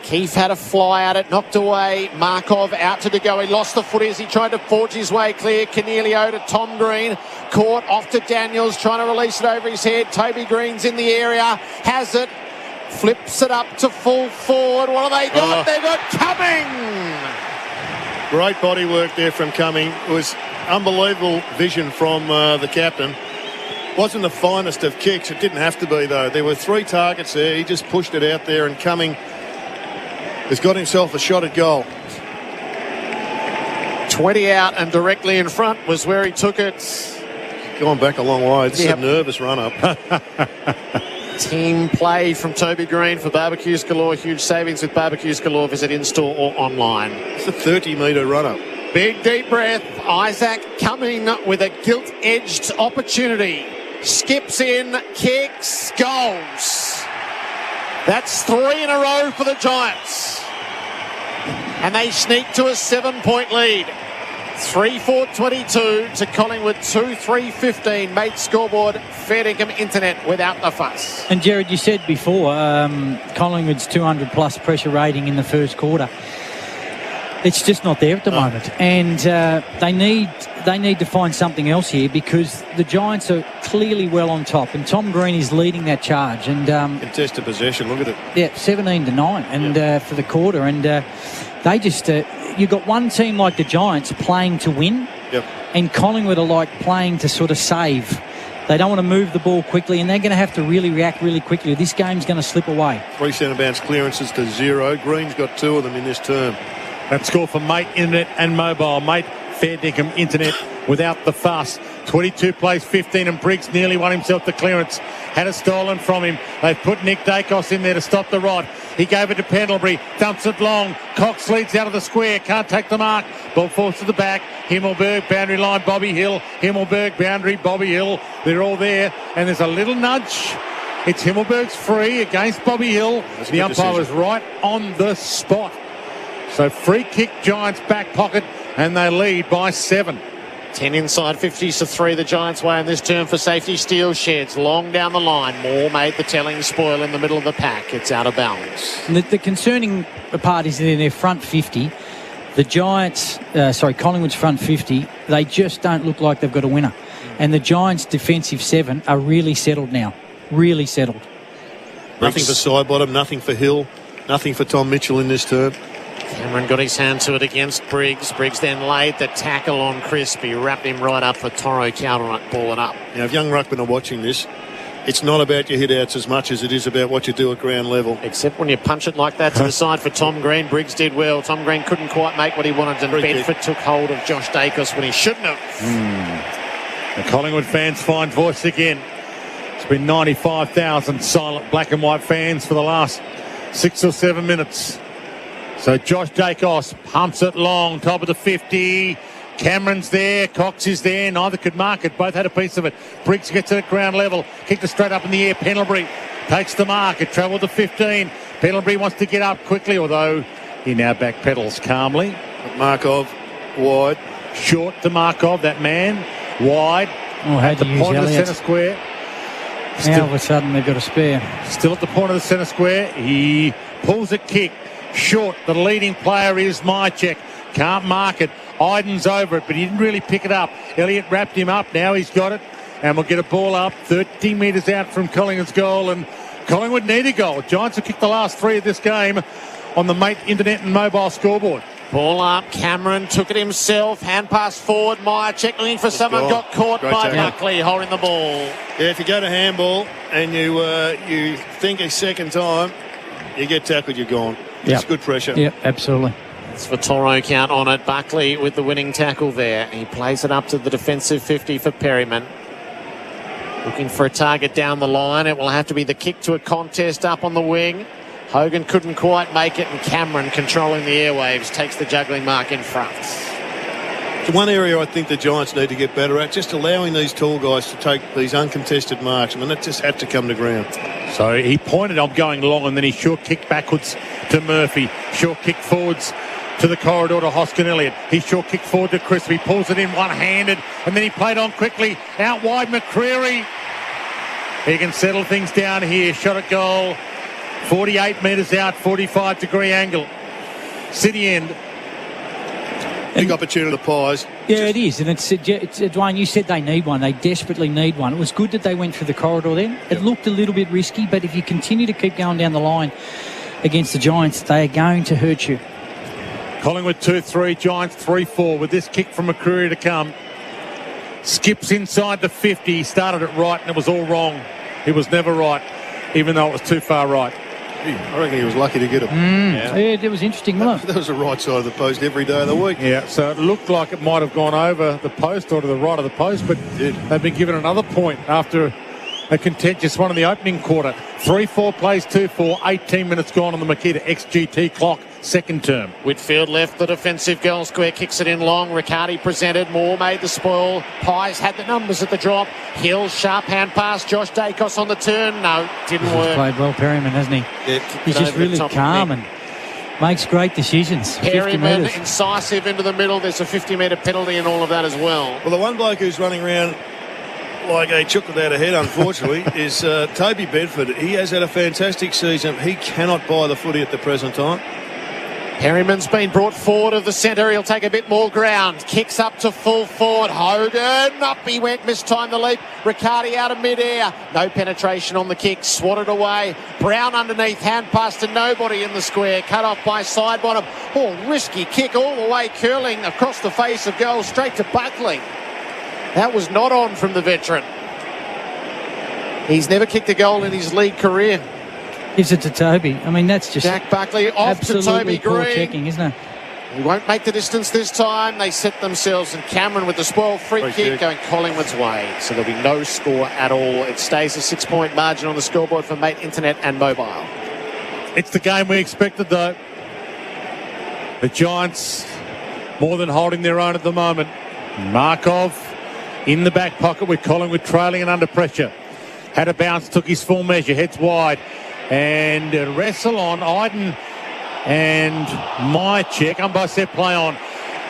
Keefe had a fly at it, knocked away. Markov out to De Goey, lost the footy as he tried to forge his way clear. Cornelio to Tom Green, caught off to Daniels, trying to release it over his head. Toby Green's in the area, has it, flips it up to full forward. What have they got? They've got Cumming! Great body work there from Cumming. It was unbelievable vision from the captain. Wasn't the finest of kicks. It didn't have to be, though. There were 3 targets there. He just pushed it out there, and Cumming has got himself a shot at goal. 20 out and directly in front was where he took it. Gone back a long way. This is a nervous run-up. Team play from Toby Green for Barbecues Galore. Huge savings with Barbecues Galore. Visit in-store or online. It's a 30-metre run-up. Big deep breath. Isaac Cumming with a gilt-edged opportunity. Skips in, kicks, goals. That's 3 in a row for the Giants. And they sneak to a 7-point lead. 3-4-22 to Collingwood 2-3-15. Mate scoreboard, fair income internet without the fuss. And Jared, you said before, Collingwood's 200-plus pressure rating in the first quarter. It's just not there at the moment. And they need to find something else here, because the Giants are clearly well on top. And Tom Green is leading that charge. And contested possession, look at it. Yeah, 17-9 and for the quarter. And they just... you've got one team like the Giants playing to win. Yep. And Collingwood are like playing to sort of save. They don't want to move the ball quickly, and they're going to have to really react really quickly. This game's going to slip away. 3 centre-bounce clearances to 0. Green's got 2 of them in this term. That score for Mate Internet and Mobile. Mate Fair Dinkum Internet without the fuss. 22 plays 15, and Briggs nearly won himself the clearance. Had it stolen from him. They've put Nick Dacos in there to stop the rod. He gave it to Pendlebury. Dumps it long. Cox leads out of the square. Can't take the mark. Ball falls to the back. Himmelberg, boundary line, Bobby Hill. Himmelberg, boundary, Bobby Hill. They're all there. And there's a little nudge. It's Himmelberg's free against Bobby Hill. The umpire was right on the spot. So free kick, Giants back pocket, and they lead by 7. 10 inside 50s to 3 the Giants way in this term for safety. Steel sheds long down the line. Moore made the telling spoil in the middle of the pack. It's out of balance. And the concerning part is that in their front 50, the Giants, Collingwood's front 50, they just don't look like they've got a winner. And the Giants' defensive 7 are really settled now. Really settled. Nothing for Sidebottom, nothing for Hill, nothing for Tom Mitchell in this term. Cameron got his hand to it against Briggs. Briggs then laid the tackle on Crispy, wrapped him right up for Toro counter ball it up. Now, if young ruckmen are watching this, it's not about your hit-outs as much as it is about what you do at ground level. Except when you punch it like that to the side for Tom Green. Briggs did well. Tom Green couldn't quite make what he wanted, and Bedford took hold of Josh Dacos when he shouldn't have. The Collingwood fans find voice again. It's been 95,000 silent black and white fans for the last 6 or 7 minutes. So Josh Dacos pumps it long, top of the 50, Cameron's there, Cox is there, neither could mark it. Both had a piece of it. Briggs gets it at ground level, kicked it straight up in the air. Pendlebury takes the mark. It travelled to 15. Pendlebury wants to get up quickly, although he now backpedals calmly. Markov, wide. Short to Markov, that man. Wide. Oh, at the point of the centre square. Now all of a sudden they've got a spare. Still at the point of the centre square. He pulls a kick. Short. The leading player is Mychek. Can't mark it. Iden's over it, but he didn't really pick it up. Elliott wrapped him up. Now he's got it. And we'll get a ball up 30 metres out from Collingwood's goal. And Collingwood need a goal. Giants have kicked the last 3 of this game on the Mate Internet and Mobile scoreboard. Ball up. Cameron took it himself. Hand pass forward. Mychek looking for someone. Gone. Got caught Great by tackle. Buckley holding the ball. Yeah, if you go to handball and you think a second time, you get tackled, you're gone. It's good pressure. Yeah, absolutely. It's for Toro count on it. Buckley with the winning tackle there. He plays it up to the defensive 50 for Perryman. Looking for a target down the line. It will have to be the kick to a contest up on the wing. Hogan couldn't quite make it, and Cameron, controlling the airwaves, takes the juggling mark in front. It's one area I think the Giants need to get better at, just allowing these tall guys to take these uncontested marks. I mean, that just had to come to ground. So he pointed, I'm going long, and then he short kicked backwards to Murphy. Short kick forwards to the corridor to Hoskin Elliott. He short kicked forward to Crispy. Pulls it in one-handed, and then he played on quickly. Out wide, McCreary. He can settle things down here. Shot at goal. 48 metres out, 45-degree angle. City end. Big opportunity to Pies. Yeah, it is. And it's Dwayne, you said they need one. They desperately need one. It was good that they went through the corridor then. It looked a little bit risky, but if you continue to keep going down the line against the Giants, they are going to hurt you. Collingwood 2-3, Giants 3-4 with this kick from McCreary to come. Skips inside the 50. He started it right and it was all wrong. It was never right, even though it was too far right. I reckon he was lucky to get it. Yeah, it was interesting, wasn't it? That was the right side of the post every day of the week. Yeah, so it looked like it might have gone over the post or to the right of the post, but they've been given another point after a contentious one in the opening quarter. 3-4 plays 2-4, 18 minutes gone on the Makita XGT clock, second term. Whitfield left the defensive goal square, kicks it in long. Riccardi presented. Moore made the spoil. Pies had the numbers at the drop. Hill, sharp hand pass. Josh Dacos on the turn. No, didn't He's work. played well, Perryman, hasn't he? Yeah, He's just really calm and makes great decisions. 50 Perryman metres. incisive into the middle. There's a 50-metre penalty and all of that as well. Well, the one bloke who's running around like a chook without a head, unfortunately, is Toby Bedford. He has had a fantastic season. He cannot buy the footy at the present time. Perryman's been brought forward of the centre. He'll take a bit more ground. Kicks up to full forward. Hogan, up he went, mistimed the leap. Riccardi out of mid-air. No penetration on the kick. Swatted away. Brown underneath. Hand pass to nobody in the square. Cut off by side bottom. Oh, risky kick all the way, curling across the face of goal, straight to Buckley. That was not on from the veteran. He's never kicked a goal in his league career. Gives it to Toby. I mean, that's just Jack Buckley off to Toby poor Green. checking, isn't it? He won't make the distance this time. They set themselves, and Cameron with the spoil free kick going Collingwood's way. So there'll be no score at all. It stays a 6-point margin on the scoreboard for Mate Internet and Mobile. It's the game we expected, though. The Giants more than holding their own at the moment. Markov in the back pocket with Collingwood trailing and under pressure. Had a bounce, took his full measure, heads wide. And wrestle on Iden and Mychek. Umpire said play on.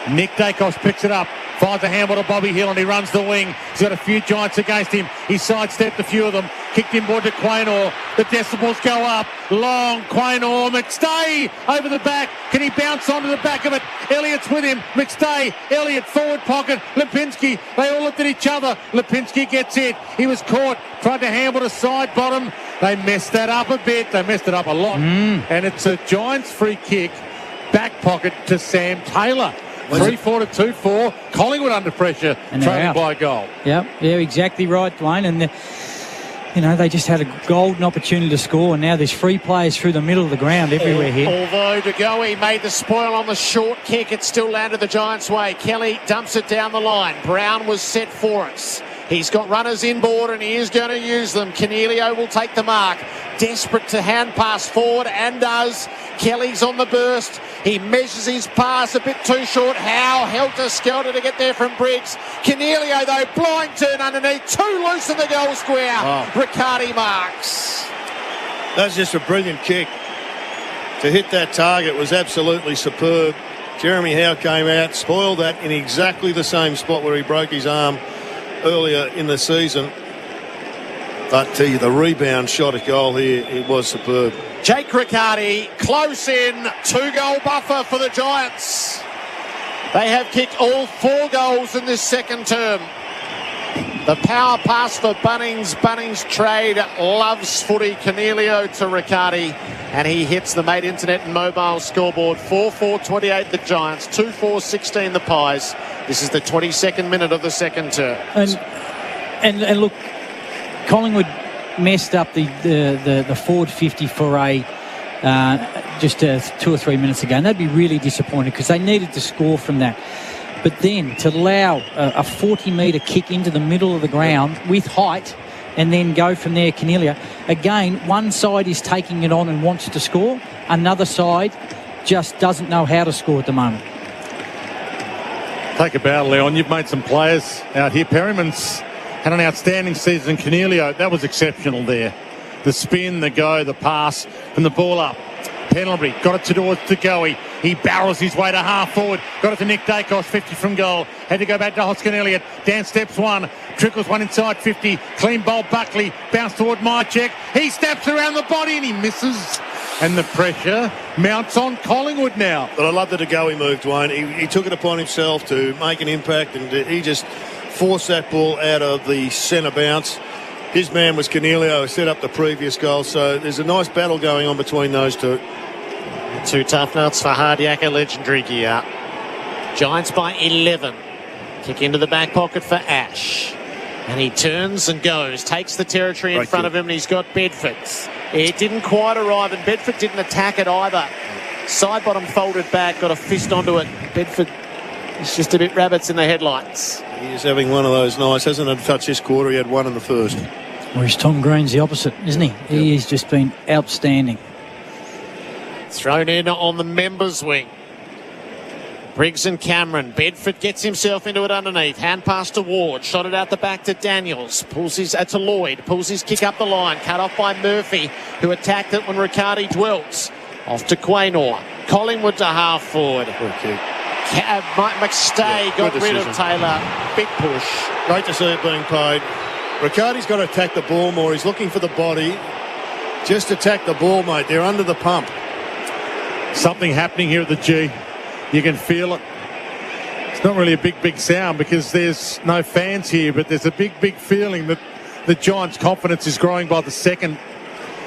Nick Dacos picks it up. Finds a handball to Bobby Hill and he runs the wing. He's got a few Giants against him. He sidestepped a few of them. Kicked inboard to Quaynor. The decibels go up. Long Quaynor. McStay over the back. Can he bounce onto the back of it? Elliott's with him. McStay. Elliott forward pocket. Lipinski. They all looked at each other. Lipinski gets it. He was caught. Tried to handle to side bottom. They messed that up a bit. They messed it up a lot. And it's a Giants free kick. Back pocket to Sam Taylor. 3-4 to 2-4. Collingwood under pressure, And trailing by a goal. Yeah, exactly right, Dwayne. And they just had a golden opportunity to score, and now there's free players through the middle of the ground everywhere here. Although De Goey made the spoil on the short kick, it still landed the Giants' way. Kelly dumps it down the line. Brown was set for us. He's got runners inboard and he is going to use them. Cornelio will take the mark. Desperate to hand pass forward and does. Kelly's on the burst. He measures his pass a bit too short. Howe helter-skelter to get there from Briggs. Cornelio, though, blind turn underneath. Too loose in the goal square. Oh. Riccardi marks. That's just a brilliant kick. To hit that target was absolutely superb. Jeremy Howe came out, spoiled that in exactly the same spot where he broke his arm earlier in the season. But the rebound shot at goal here, it was superb. Jake Riccardi, close in, 2-goal buffer for the Giants. They have kicked all 4 goals in this second term. The power pass for Bunnings. Bunnings trade loves footy. Cornelio to Riccardi, and he hits the Mate Internet and Mobile scoreboard. 4-4-28 the Giants, 2-4-16 the Pies. This is the 22nd minute of the second term. And look, Collingwood messed up the forward 50 for just 2 or 3 minutes ago, and they'd be really disappointed because they needed to score from that. But then to allow a 40-metre kick into the middle of the ground with height and then go from there, Cornelio. Again, one side is taking it on and wants to score. Another side just doesn't know how to score at the moment. Take a bow, Leon. You've made some players out here. Perryman's had an outstanding season. Cornelio, that was exceptional there. The spin, the go, the pass, and the ball up. Penalty, got it towards Degoe. He barrels his way to half forward. Got it to Nick Dacos, 50 from goal. Had to go back to Hoskin Elliott. Down steps one. Trickles one inside 50. Clean bowl Buckley. Bounce toward Mychek. He steps around the body and he misses. And the pressure mounts on Collingwood now. But I love the Degoe move, Dwayne. He took it upon himself to make an impact, and he just forced that ball out of the centre bounce. His man was Cornelio, who set up the previous goal, so there's a nice battle going on between those two. 2 tough nuts for Hardyacker, legendary gear. Giants by 11. Kick into the back pocket for Ash. And he turns and goes, takes the territory in front of him, and he's got Bedford. It didn't quite arrive, and Bedford didn't attack it either. Side bottom folded back, got a fist onto it. Bedford is just a bit rabbits in the headlights. He's having one of those nights. Hasn't had a touch this quarter. He had one in the first. Whereas Tom Green's the opposite, isn't he? He has just been outstanding. Thrown in on the members' wing. Briggs and Cameron. Bedford gets himself into it underneath. Hand pass to Ward. Shot it out the back to Daniels. Pulls his to Lloyd. Pulls his kick up the line. Cut off by Murphy, who attacked it when Riccardi dwells. Off to Quaynor. Collingwood to half forward. Mike McStay got rid of Taylor. Big push. Great to see it being paid. Riccardi's got to attack the ball more. He's looking for the body. Just attack the ball, mate. They're under the pump. Something happening here at the G. You can feel it. It's not really a big sound because there's no fans here, but there's a big feeling that the Giants' confidence is growing by the second.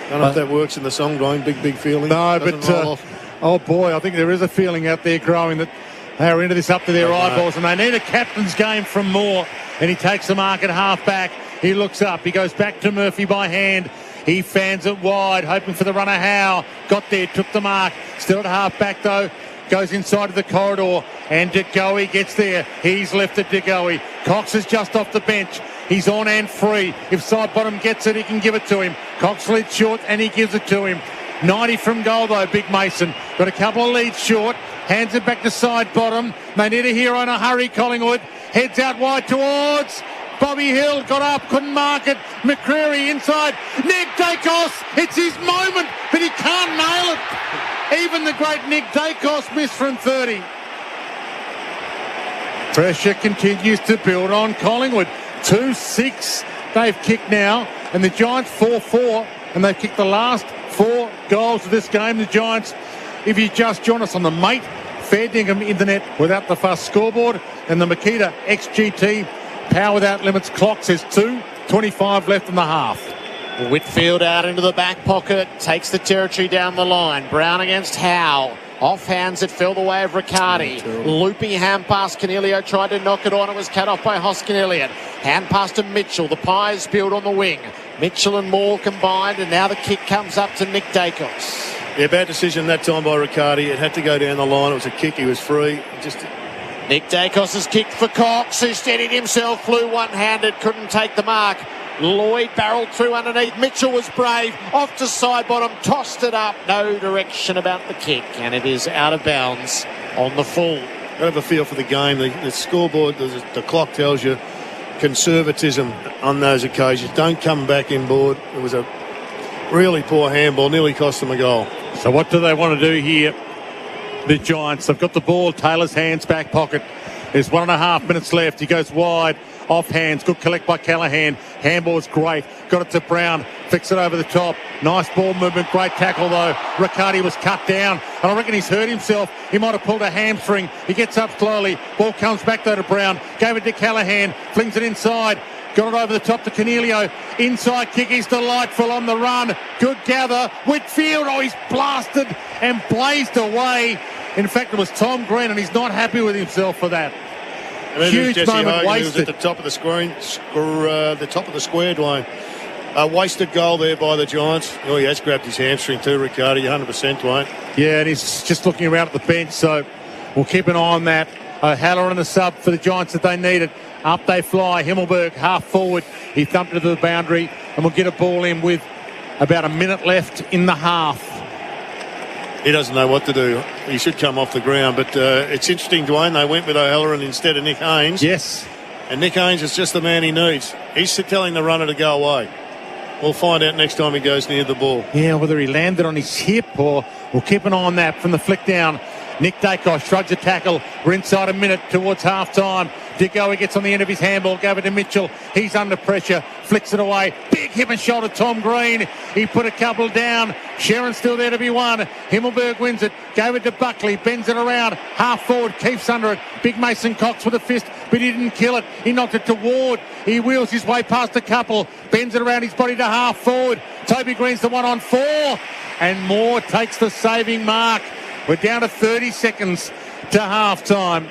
I don't know if that works in the song, going big feeling. No, but oh boy, I think there is a feeling out there growing that they're into this up to their eyeballs, and they need a captain's game from Moore. And he takes the mark at half back. He looks up. He goes back to Murphy by hand. He fans it wide, hoping for the runner. Howe got there, took the mark. Still at half back though. Goes inside of the corridor, and Degoe gets there. He's left at Degoe. Cox is just off the bench. He's on and free. If side bottom gets it, he can give it to him. Cox leads short, and he gives it to him. 90 from goal though, Big Mason. Got a couple of leads short. Hands it back to side bottom. They need a hero in a hurry, Collingwood. Heads out wide towards Bobby Hill. Got up, couldn't mark it. McCreary inside. Nick Dacos. It's his moment, but he can't nail it. Even the great Nick Dacos missed from 30. Pressure continues to build on Collingwood. 2-6 they've kicked now, and the Giants 4-4, and they've kicked the last 4 goals of this game. The Giants, if you just join us on the Mate Fair Dingham Internet Without the Fuss scoreboard, and the Makita XGT Power Without Limits clock says 2:25 left in the half. Whitfield out into the back pocket, takes the territory down the line. Brown against Howe. Off hands, it fell the way of Riccardi. Looping hand pass, Cornelio tried to knock it on. It was cut off by Hoskin Elliott. Hand pass to Mitchell. The Pies build on the wing. Mitchell and Moore combined, and now the kick comes up to Nick Dacos. Yeah, bad decision that time by Riccardi. It had to go down the line. It was a kick. He was free. Just Nick Dacos has kicked for Cox, who steadied himself, flew one-handed, couldn't take the mark. Lloyd barreled through underneath. Mitchell was brave, off to side bottom, tossed it up. No direction about the kick, and it is out of bounds on the full. I have a feel for the game. The scoreboard, the clock tells you conservatism on those occasions. Don't come back inboard. It was a really poor handball, nearly cost them a goal. So what do they want to do here? The Giants, they've got the ball, Taylor's hands, back pocket. There's 1.5 minutes left. He goes wide, off hands. Good collect by Callaghan. Handball's great. Got it to Brown. Fix it over the top. Nice ball movement. Great tackle, though. Riccardi was cut down. And I reckon he's hurt himself. He might have pulled a hamstring. He gets up slowly. Ball comes back, though, to Brown. Gave it to Callaghan. Flings it inside. Got it over the top to Cornelio. Inside kick is delightful on the run. Good gather. Whitfield, he's blasted and blazed away. In fact, it was Tom Green, and he's not happy with himself for that. Huge moment Hogan, wasted. At the top of the screen, the top of the square, Dwayne. A wasted goal there by the Giants. Oh, he has grabbed his hamstring too, Riccardi, 100%, Dwayne. Yeah, and he's just looking around at the bench, so we'll keep an eye on that. Haller on the sub for the Giants that they needed. Up they fly. Himmelberg, half forward. He thumped it to the boundary, and we'll get a ball in with about a minute left in the half. He doesn't know what to do. He should come off the ground, but it's interesting, Dwayne. They went with O'Halloran instead of Nick Haynes. Yes. And Nick Haynes is just the man he needs. He's telling the runner to go away. We'll find out next time he goes near the ball. Yeah, whether he landed on his hip or we'll keep an eye on that from the flick down. Nick Dacos shrugs a tackle. We're inside a minute towards half-time. Digo, he gets on the end of his handball. Gave it to Mitchell. He's under pressure. Flicks it away. Big hip and shoulder, Tom Green. He put a couple down. Sharon's still there to be won. Himmelberg wins it. Gave it to Buckley. Bends it around. Half forward. Keeps under it. Big Mason Cox with a fist, but he didn't kill it. He knocked it to Ward. He wheels his way past a couple. Bends it around his body to half forward. Toby Green's the 1-on-4. And Moore takes the saving mark. We're down to 30 seconds to half-time.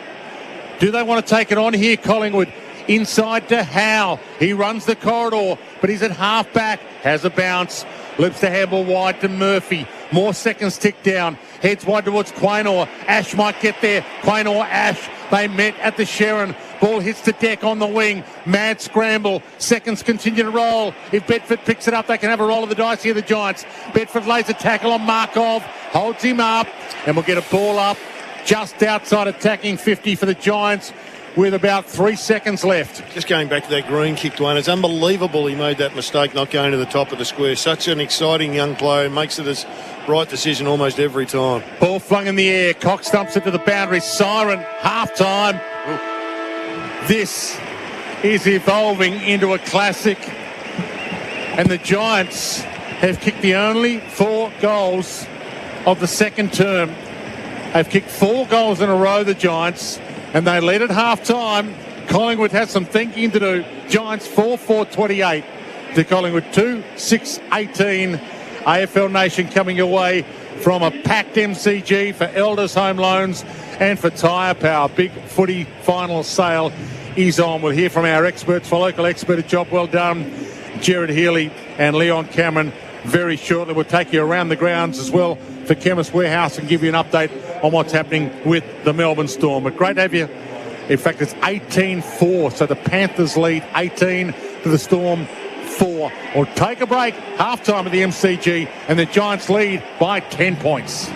Do they want to take it on here, Collingwood? Inside to Howe. He runs the corridor, but he's at half-back. Has a bounce. Loops the handball wide to Murphy. More seconds tick down. Heads wide towards Quaynor. Ash might get there. Quaynor, Ash. They met at the Sharon. Ball hits the deck on the wing. Mad scramble. Seconds continue to roll. If Bedford picks it up, they can have a roll of the dice here, the Giants. Bedford lays a tackle on Markov. Holds him up. And we'll get a ball up just outside attacking 50 for the Giants with about 3 seconds left. Just going back to that Green kick, Dwayne, it's unbelievable he made that mistake not going to the top of the square. Such an exciting young player. Makes it his right decision almost every time. Ball flung in the air. Cox dumps it to the boundary. Siren. Half-time. This is evolving into a classic. And the Giants have kicked the only 4 goals of the second term. They've kicked 4 goals in a row, the Giants, and they lead at half-time. Collingwood has some thinking to do. Giants 4-4-28 to Collingwood 2-6-18. AFL Nation coming away from a packed MCG for Elders Home Loans and for Tyre Power. Big footy final sale is on. We'll hear from our experts. For local expert, a job well done, Jared Healy and Leon Cameron, very shortly. We'll take you around the grounds as well for Chemist Warehouse and give you an update on what's happening with the Melbourne Storm. But great to have you. In fact, it's 18-4, so the Panthers lead 18 to the Storm 4. We'll take a break, half-time of the MCG, and the Giants lead by 10 points.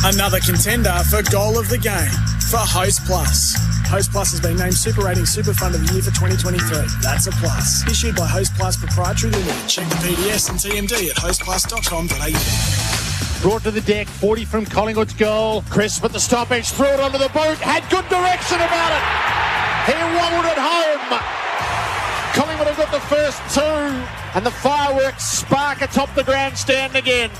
Another contender for Goal of the Game for Host Plus. Host Plus has been named Super Rating Super Fund of the Year for 2023. That's a plus. Issued by Host Plus Proprietary Limited. Check the PDS and TMD at hostplus.com.au. Brought to the deck, 40 from Collingwood's goal. Crisp at the stoppage, threw it onto the boot, had good direction about it. He wobbled it home. Collingwood have got the first 2, and the fireworks spark atop the grandstand again.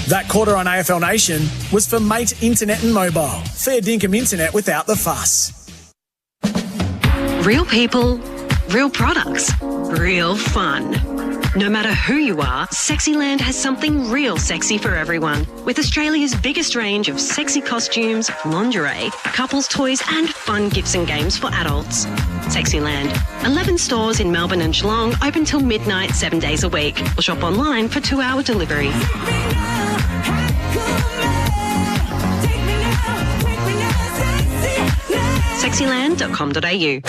That quarter on AFL Nation was for Mate Internet and Mobile. Fair dinkum internet without the fuss. Real people, real products, real fun. No matter who you are, Sexyland has something real sexy for everyone. With Australia's biggest range of sexy costumes, lingerie, couples toys and fun gifts and games for adults. Sexyland. 11 stores in Melbourne and Geelong, open till midnight 7 days a week. Or shop online for 2-hour delivery. sexyland.com.au.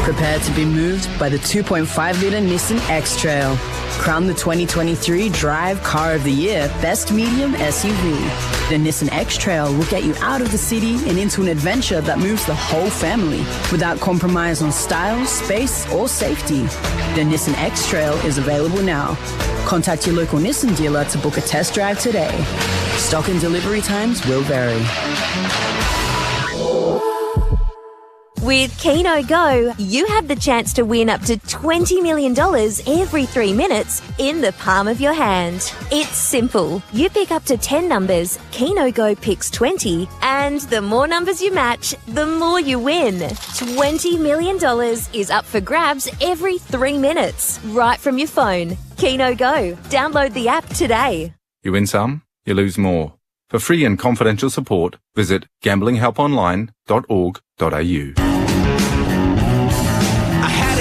Prepare to be moved by the 2.5-litre Nissan X-Trail. Crown the 2023 Drive Car of the Year Best Medium SUV. The Nissan X-Trail will get you out of the city and into an adventure that moves the whole family without compromise on style, space, or safety. The Nissan X-Trail is available now. Contact your local Nissan dealer to book a test drive today. Stock and delivery times will vary. With Keno Go, you have the chance to win up to $20 million every 3 minutes in the palm of your hand. It's simple. You pick up to 10 numbers, Keno Go picks 20, and the more numbers you match, the more you win. $20 million is up for grabs every 3 minutes, right from your phone. Keno Go. Download the app today. You win some, you lose more. For free and confidential support, visit gamblinghelponline.org.au.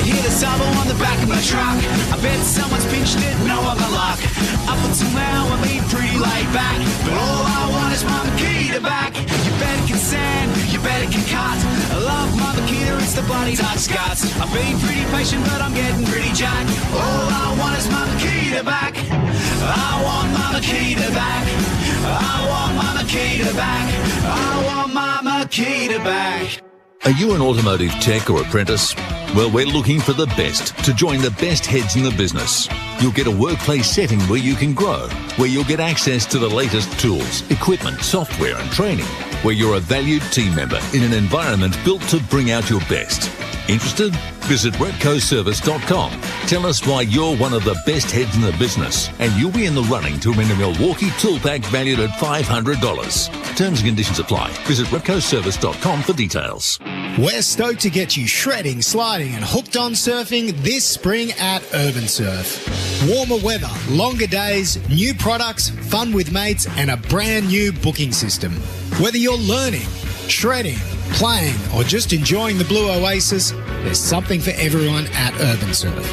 Hit a salvo on the back of my truck. I bet someone's pinched it, no other luck. Up until now I've been pretty laid back, but all I want is my Makita back. You better can sand, you better can cut. I love my Makita, it's the bloody Dutch guts. I've been pretty patient, but I'm getting pretty jacked. All I want is my Makita back. I want my Makita back. I want my Makita back. I want my Makita back. Are you an automotive tech or apprentice? Well, we're looking for the best to join the best heads in the business. You'll get a workplace setting where you can grow, where you'll get access to the latest tools, equipment, software and training, where you're a valued team member in an environment built to bring out your best. Interested? Visit repcoservice.com. Tell us why you're one of the best heads in the business and you'll be in the running to win a Milwaukee tool pack valued at $500. Terms and conditions apply. Visit repcoservice.com for details. We're stoked to get you shredding, sliding and hooked on surfing this spring at Urban Surf. Warmer weather, longer days, new products, fun with mates and a brand new booking system. Whether you're learning, shredding, playing or just enjoying the Blue Oasis, there's something for everyone at Urban Surf.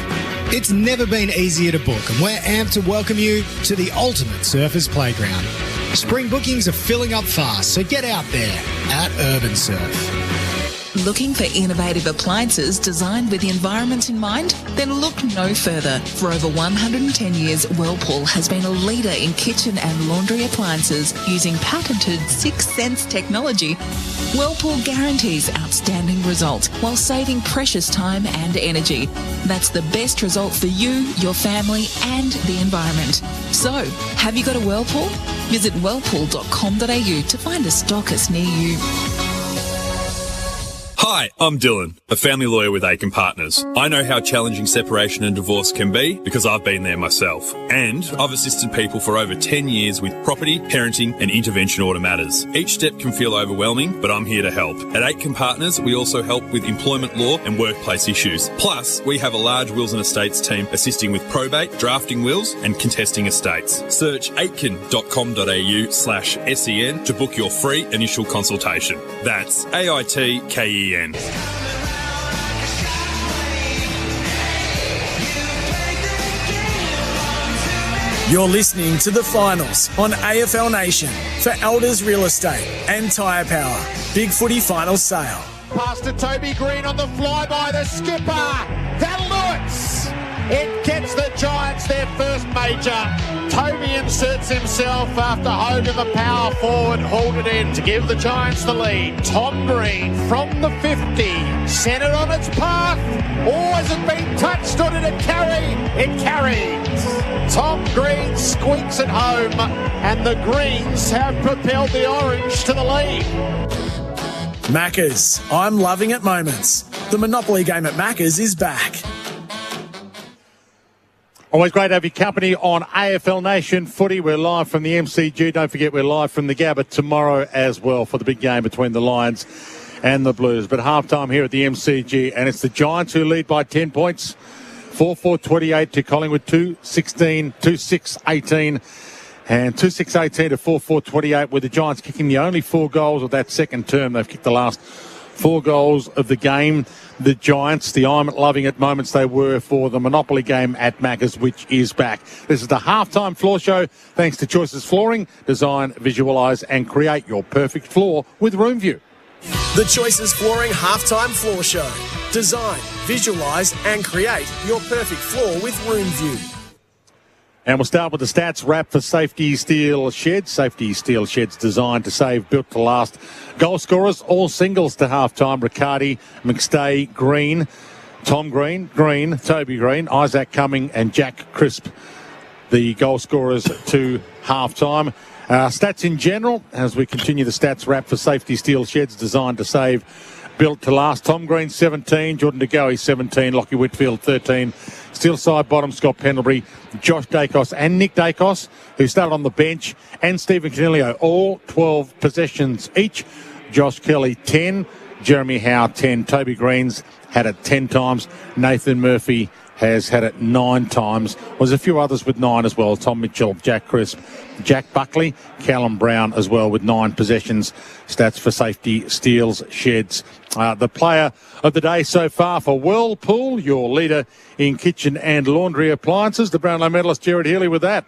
It's never been easier to book and we're amped to welcome you to the ultimate surfers playground. Spring bookings are filling up fast, so get out there at Urban Surf. Looking for innovative appliances designed with the environment in mind? Then look no further. For over 110 years, Whirlpool has been a leader in kitchen and laundry appliances using patented 6th Sense technology. Whirlpool guarantees outstanding results while saving precious time and energy. That's the best result for you, your family and the environment. So, have you got a Whirlpool? Visit whirlpool.com.au to find a stockist near you. Hi, I'm Dylan, a family lawyer with Aiken Partners. I know how challenging separation and divorce can be because I've been there myself. And I've assisted people for over 10 years with property, parenting and intervention order matters. Each step can feel overwhelming, but I'm here to help. At Aiken Partners, we also help with employment law and workplace issues. Plus, we have a large wills and estates team assisting with probate, drafting wills and contesting estates. Search aitken.com.au/SEN to book your free initial consultation. That's AITKEN. You're listening to the finals on AFL Nation for Elders Real Estate and Tyre Power. Big Footy Final Sale. Pass to Toby Green on the flyby, the skipper. That'll do it. It gets the Giants their first major. Toby inserts himself after Hogan, the power forward, hauled it in to give the Giants the lead. Tom Green from the 50, sent it on its path. Oh, has it been touched or did it carry? It carried. Tom Green squeaks it home and the Greens have propelled the Orange to the lead. Maccas, I'm loving it moments. The Monopoly game at Maccas is back. Always great to have your company on AFL Nation Footy. We're live from the MCG. Don't forget we're live from the Gabba tomorrow as well for the big game between the Lions and the Blues. But halftime here at the MCG, and it's the Giants who lead by 10 points. 4-4-28 to Collingwood, 2-16, 2-6-18. And 2-6-18 to 4-4-28 with the Giants kicking the only 4 goals of that second term. They've kicked the last 4 goals of the game. The Giants, the I'm loving it moments they were for the Monopoly game at Maccas, which is back. This is the halftime floor show, thanks to Choices Flooring. Design, visualise and create your perfect floor with Roomview. The Choices Flooring Halftime Floor Show. Design, visualise and create your perfect floor with Room View. And we'll start with the stats wrap for Safety Steel Sheds. Safety Steel Sheds designed to save, built to last. Goal scorers, all singles to half-time. Riccardi, McStay, Green, Tom Green, Toby Green, Isaac Cumming and Jack Crisp, the goal scorers to half-time. Stats in general, as we continue the stats wrap for Safety Steel Sheds designed to save, built to last. Tom Green, 17. Jordan De Goey, 17. Lockie Whitfield, 13. Steel side bottom, Scott Pendlebury, Josh Dacos and Nick Dacos, who started on the bench, and Stephen Canelio, all 12 possessions each. Josh Kelly, 10. Jeremy Howe, 10. Toby Green's had it 10 times. Nathan Murphy has had it 9 times. There's a few others with 9 as well. Tom Mitchell, Jack Crisp, Jack Buckley, Callum Brown as well with 9 possessions. Stats for Safety Steels Sheds. The player of the day so far for Whirlpool, your leader in kitchen and laundry appliances. The Brownlow medalist Gerard Healy with that.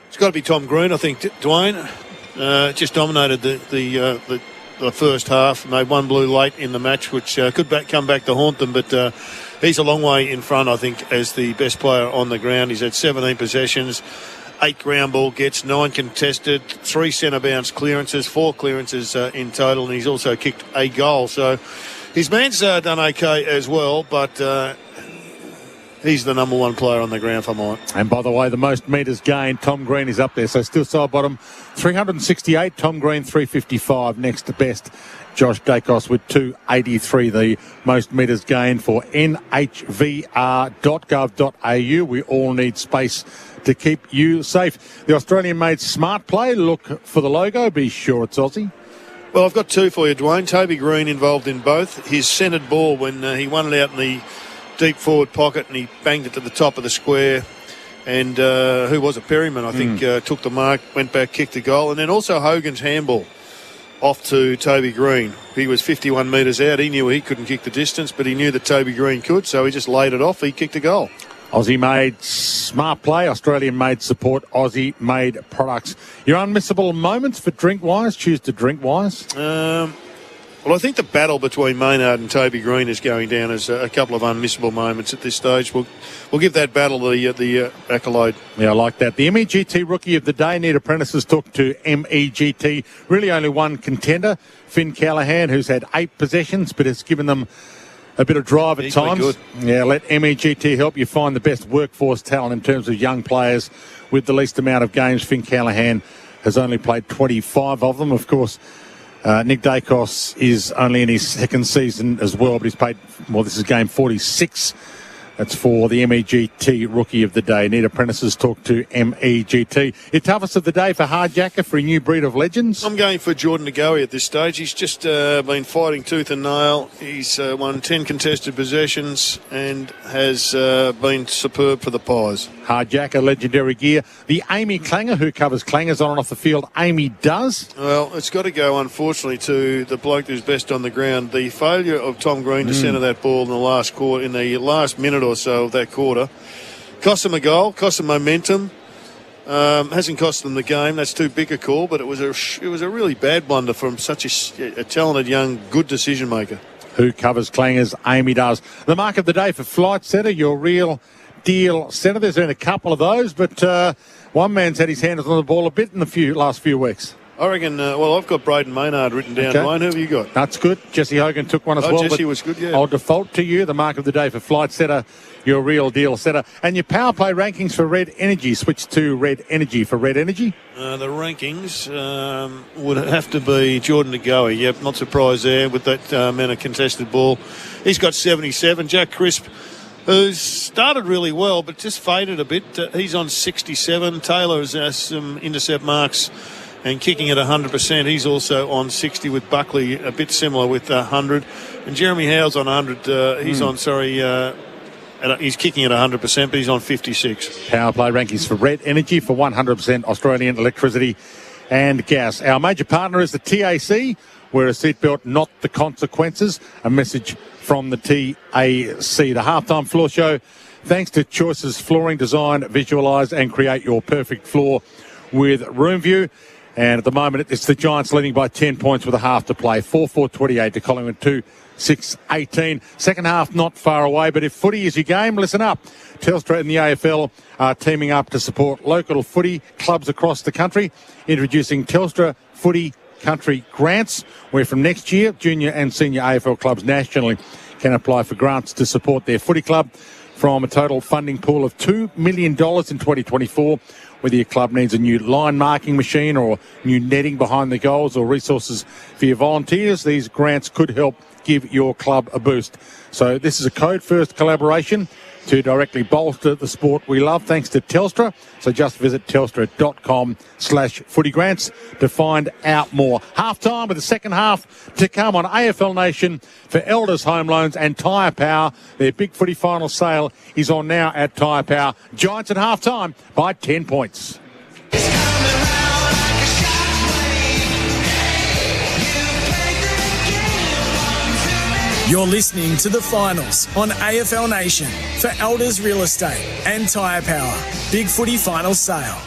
It's got to be Tom Green, I think. Dwayne just dominated the first half. Made one blue late in the match, which could come back to haunt them, but he's a long way in front, I think, as the best player on the ground. He's had 17 possessions, 8 ground ball gets, 9 contested, 3 centre bounce clearances, 4 clearances in total, and he's also kicked a goal. So his man's done okay as well, but he's the number 1 player on the ground for mine. And by the way, the most metres gained, Tom Green is up there. So still side bottom, 368. Tom Green, 355. Next to best, Josh Dacos with 283. The most metres gained for nhvr.gov.au. We all need space to keep you safe. The Australian-made Smart Play. Look for the logo. Be sure it's Aussie. Well, I've got 2 for you, Dwayne. Toby Green involved in both. His centred ball when he won it out in the deep forward pocket and he banged it to the top of the square, and who was it? Perryman, I think, took the mark, went back, kicked a goal, and then also Hogan's handball off to Toby Green. He was 51 metres out. He knew he couldn't kick the distance, but he knew that Toby Green could, so he just laid it off. He kicked a goal. Aussie-made Smart Play, Australian-made support, Aussie-made products. Your unmissable moments for Drinkwise? Choose to Drinkwise. Well, I think the battle between Maynard and Toby Green is going down as a couple of unmissable moments at this stage. We'll give that battle the accolade. Yeah, I like that. The MEGT Rookie of the Day, Need Apprentices took to MEGT. Really only one contender, Finn Callahan, who's had 8 possessions, but has given them a bit of drive at times. Good. Yeah, let MEGT help you find the best workforce talent in terms of young players with the least amount of games. Finn Callahan has only played 25 of them. Of course, Nick Dacos is only in his 2nd season as well, but he's played, well, this is game 46. That's for the MEGT Rookie of the Day. Need Apprentices talk to MEGT. Your toughest of the day for Hardjacker for a new breed of legends? I'm going for Jordan De Goey at this stage. He's just been fighting tooth and nail. He's won 10 contested possessions and has been superb for the Pies. Hardjacker, legendary gear. The Amy Clanger, who covers clangers on and off the field. Amy does. Well, it's got to go, unfortunately, to the bloke who's best on the ground. The failure of Tom Green to centre that ball in the last quarter, in the last minute or so of that quarter, cost them a goal, cost them momentum. Hasn't cost them the game. That's too big a call, but it was a really bad blunder from such a talented young good decision maker. Who covers clangers? Amy does. The mark of the day for Flight Setter, your real deal centre. There's been a couple of those, but one man's had his hands on the ball a bit in the last few weeks. I reckon, I've got Braden Maynard written down. Okay. Wayne, who have you got? That's good. Jesse Hogan took one as well. Jesse was good, yeah. I'll default to you. The mark of the day for Flight Setter, your real deal setter. And your power play rankings for Red Energy. Switch to Red Energy for Red Energy. The rankings would have to be Jordan De Goey. Yep, not surprised there with that amount of contested ball. He's got 77. Jack Crisp, who's started really well but just faded a bit. He's on 67. Taylor has some intercept marks and kicking at 100%. He's also on 60 with Buckley, a bit similar with 100. And Jeremy Howe's on 100. He's kicking at 100%, but he's on 56. Power play rankings for Red Energy for 100% Australian electricity and gas. Our major partner is the TAC. Wear a seatbelt, not the consequences. A message from the TAC. The halftime floor show, thanks to Choices Flooring. Design, visualise and create your perfect floor with Room View. And at the moment, it's the Giants leading by 10 points with a half to play. 4-4-28 to Collingwood 2-6-18. Second half not far away, but if footy is your game, listen up. Telstra and the AFL are teaming up to support local footy clubs across the country, introducing Telstra Footy Country Grants, where from next year, junior and senior AFL clubs nationally can apply for grants to support their footy club from a total funding pool of $2 million in 2024. Whether your club needs a new line marking machine or new netting behind the goals or resources for your volunteers, these grants could help give your club a boost. So this is a code-first collaboration to directly bolster the sport we love, thanks to Telstra. So just visit telstra.com/footygrants to find out more. Half-time with the second half to come on AFL Nation for Elders Home Loans and Tyre Power. Their big footy final sale is on now at Tyre Power. Giants at half-time by 10 points. You're listening to the finals on AFL Nation for Elders Real Estate and Tyre Power. Big footy final sale.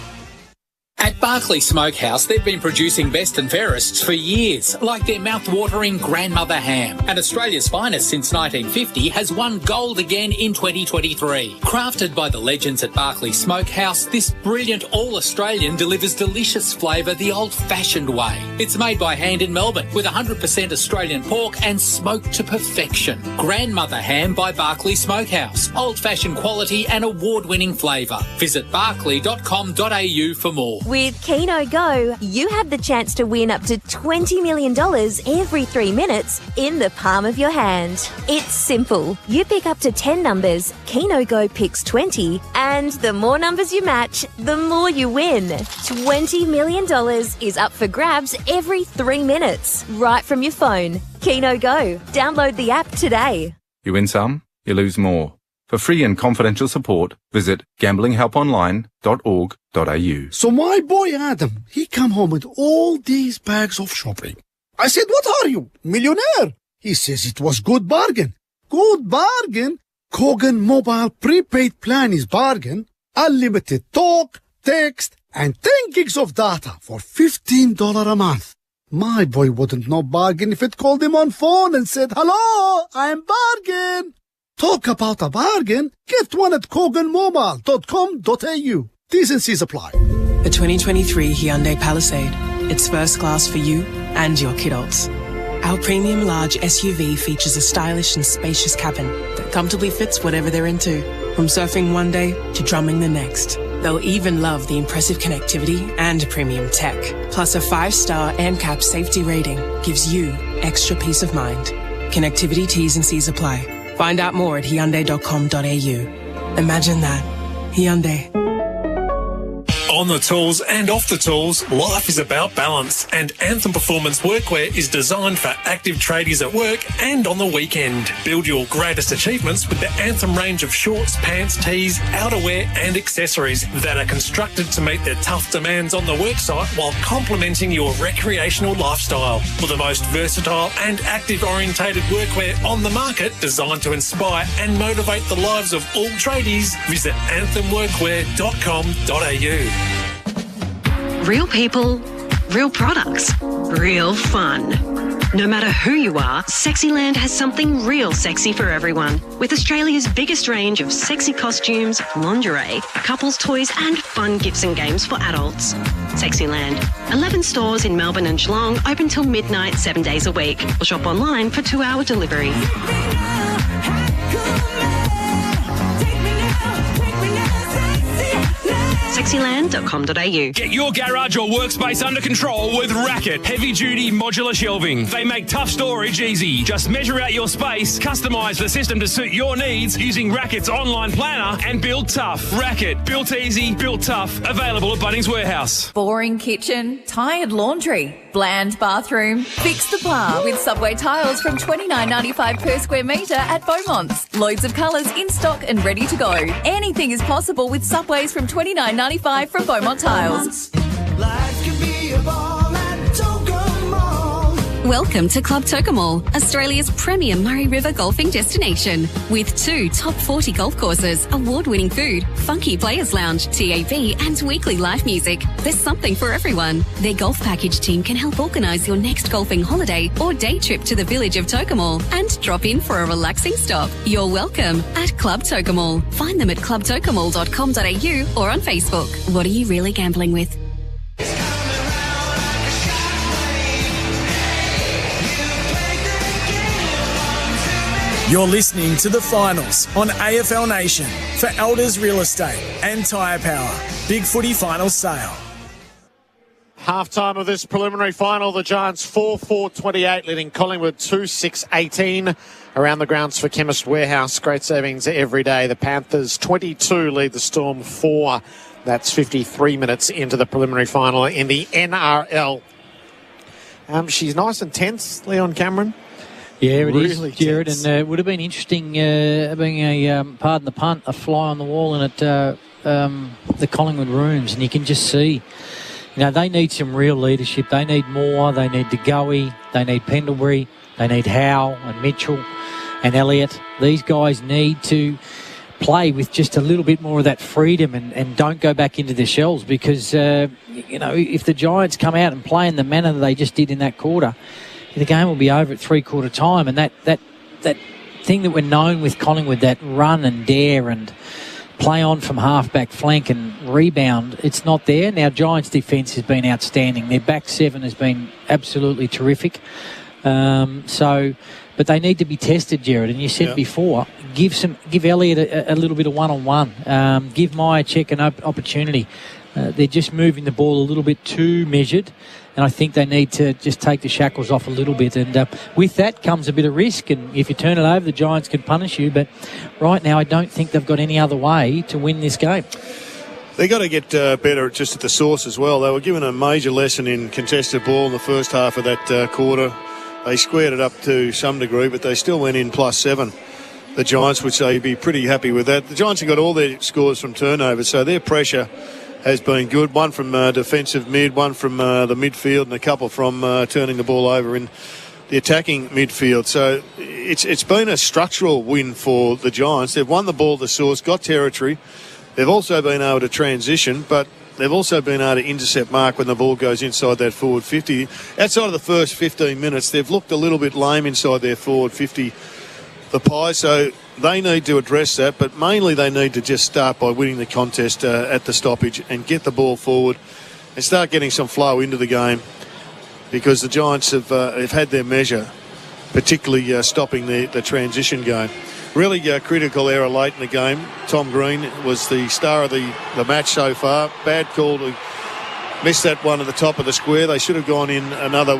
At Barclay Smokehouse, they've been producing best and fairest for years, like their mouth-watering grandmother ham. And Australia's finest since 1950 has won gold again in 2023. Crafted by the legends at Barclay Smokehouse, this brilliant all-Australian delivers delicious flavour the old-fashioned way. It's made by hand in Melbourne with 100% Australian pork and smoked to perfection. Grandmother ham by Barclay Smokehouse. Old-fashioned quality and award-winning flavour. Visit barclay.com.au for more. With Keno Go, you have the chance to win up to $20 million every 3 minutes in the palm of your hand. It's simple. You pick up to 10 numbers, Keno Go picks 20, and the more numbers you match, the more you win. $20 million is up for grabs every 3 minutes, right from your phone. Keno Go. Download the app today. You win some, you lose more. For free and confidential support, visit gamblinghelponline.org.au. So my boy Adam, he come home with all these bags of shopping. I said, what are you, millionaire? He says it was good bargain. Good bargain? Kogan Mobile prepaid plan is bargain. Unlimited talk, text, and 10 gigs of data for $15 a month. My boy wouldn't know bargain if it called him on phone and said, hello, I'm bargain. Talk about a bargain? Get one at koganmobile.com.au. T's and C's apply. The 2023 Hyundai Palisade. It's first class for you and your kiddos. Our premium large SUV features a stylish and spacious cabin that comfortably fits whatever they're into. From surfing one day to drumming the next. They'll even love the impressive connectivity and premium tech. Plus a 5-star NCAP safety rating gives you extra peace of mind. Connectivity T's and C's apply. Find out more at Hyundai.com.au. Imagine that. Hyundai. On the tools and off the tools, life is about balance, and Anthem Performance Workwear is designed for active tradies at work and on the weekend. Build your greatest achievements with the Anthem range of shorts, pants, tees, outerwear and accessories that are constructed to meet the tough demands on the worksite while complementing your recreational lifestyle. For the most versatile and active-orientated workwear on the market, designed to inspire and motivate the lives of all tradies, visit anthemworkwear.com.au. Real people, real products, real fun. No matter who you are, Sexyland has something real sexy for everyone. With Australia's biggest range of sexy costumes, lingerie, couples toys and fun gifts and games for adults. Sexyland. 11 stores in Melbourne and Geelong, open till midnight 7 days a week. Or shop online for 2-hour delivery. Sexyland.com.au. Get your garage or workspace under control with Racket heavy-duty modular shelving. They make tough storage easy. Just measure out your space, customise the system to suit your needs using Racket's online planner and build tough. Racket. Built easy, built tough. Available at Bunnings Warehouse. Boring kitchen, tired laundry, bland bathroom. Fix the par with Subway tiles from $29.95 per square metre at Beaumont's. Loads of colours in stock and ready to go. Anything is possible with Subways from $29.95 from Beaumont Tiles. Life can be a ball at Token Mall. Welcome to Club Tocumwal, Australia's premier Murray River golfing destination. With 2 top 40 golf courses, award-winning food, funky players lounge, TAB and weekly live music, there's something for everyone. Their golf package team can help organise your next golfing holiday or day trip to the village of Tocumwal and drop in for a relaxing stop. You're welcome at Club Tocumwal. Find them at clubtocumwal.com.au or on Facebook. What are you really gambling with? You're listening to the finals on AFL Nation for Elders Real Estate and Tyre Power. Big Footy Final Sale. Half-time of this preliminary final, the Giants 4-4-28, leading Collingwood 2-6-18. Around the grounds for Chemist Warehouse, great savings every day. The Panthers 22 lead the Storm 4. That's 53 minutes into the preliminary final in the NRL. She's nice and tense, Leon Cameron. Yeah, it really is, Jared, and it would have been interesting being a, pardon the punt, a fly on the wall and at the Collingwood rooms, and you can just see, they need some real leadership. They need more. They need DeGoey. They need Pendlebury. They need Howe and Mitchell and Elliott. These guys need to play with just a little bit more of that freedom and don't go back into their shells because, if the Giants come out and play in the manner that they just did in that quarter, the game will be over at three-quarter time, and that thing that we're known with Collingwood, that run and dare and play on from half-back flank and rebound, it's not there. Now, Giants' defence has been outstanding. Their back seven has been absolutely terrific. But they need to be tested, Jared. And you said before, give Elliott a little bit of one-on-one. Give Myercheck an opportunity. They're just moving the ball a little bit too measured. And I think they need to just take the shackles off a little bit. And with that comes a bit of risk. And if you turn it over, the Giants can punish you. But right now, I don't think they've got any other way to win this game. They've got to get better just at the source as well. They were given a major lesson in contested ball in the first half of that quarter. They squared it up to some degree, but they still went in +7. The Giants, which they'd be pretty happy with that. The Giants have got all their scores from turnovers, so their pressure has been good. One from defensive mid, one from the midfield, and a couple from turning the ball over in the attacking midfield. So it's been a structural win for the Giants. They've won the ball at the source, got territory. They've also been able to transition, but they've also been able to intercept mark when the ball goes inside that forward 50. Outside of the first 15 minutes, they've looked a little bit lame inside their forward 50, the Pies, so they need to address that, but mainly they need to just start by winning the contest at the stoppage and get the ball forward and start getting some flow into the game, because the Giants have had their measure, particularly stopping the transition game. Really critical error late in the game. Tom Green was the star of the match so far. Bad call to miss that one at the top of the square. They should have gone in another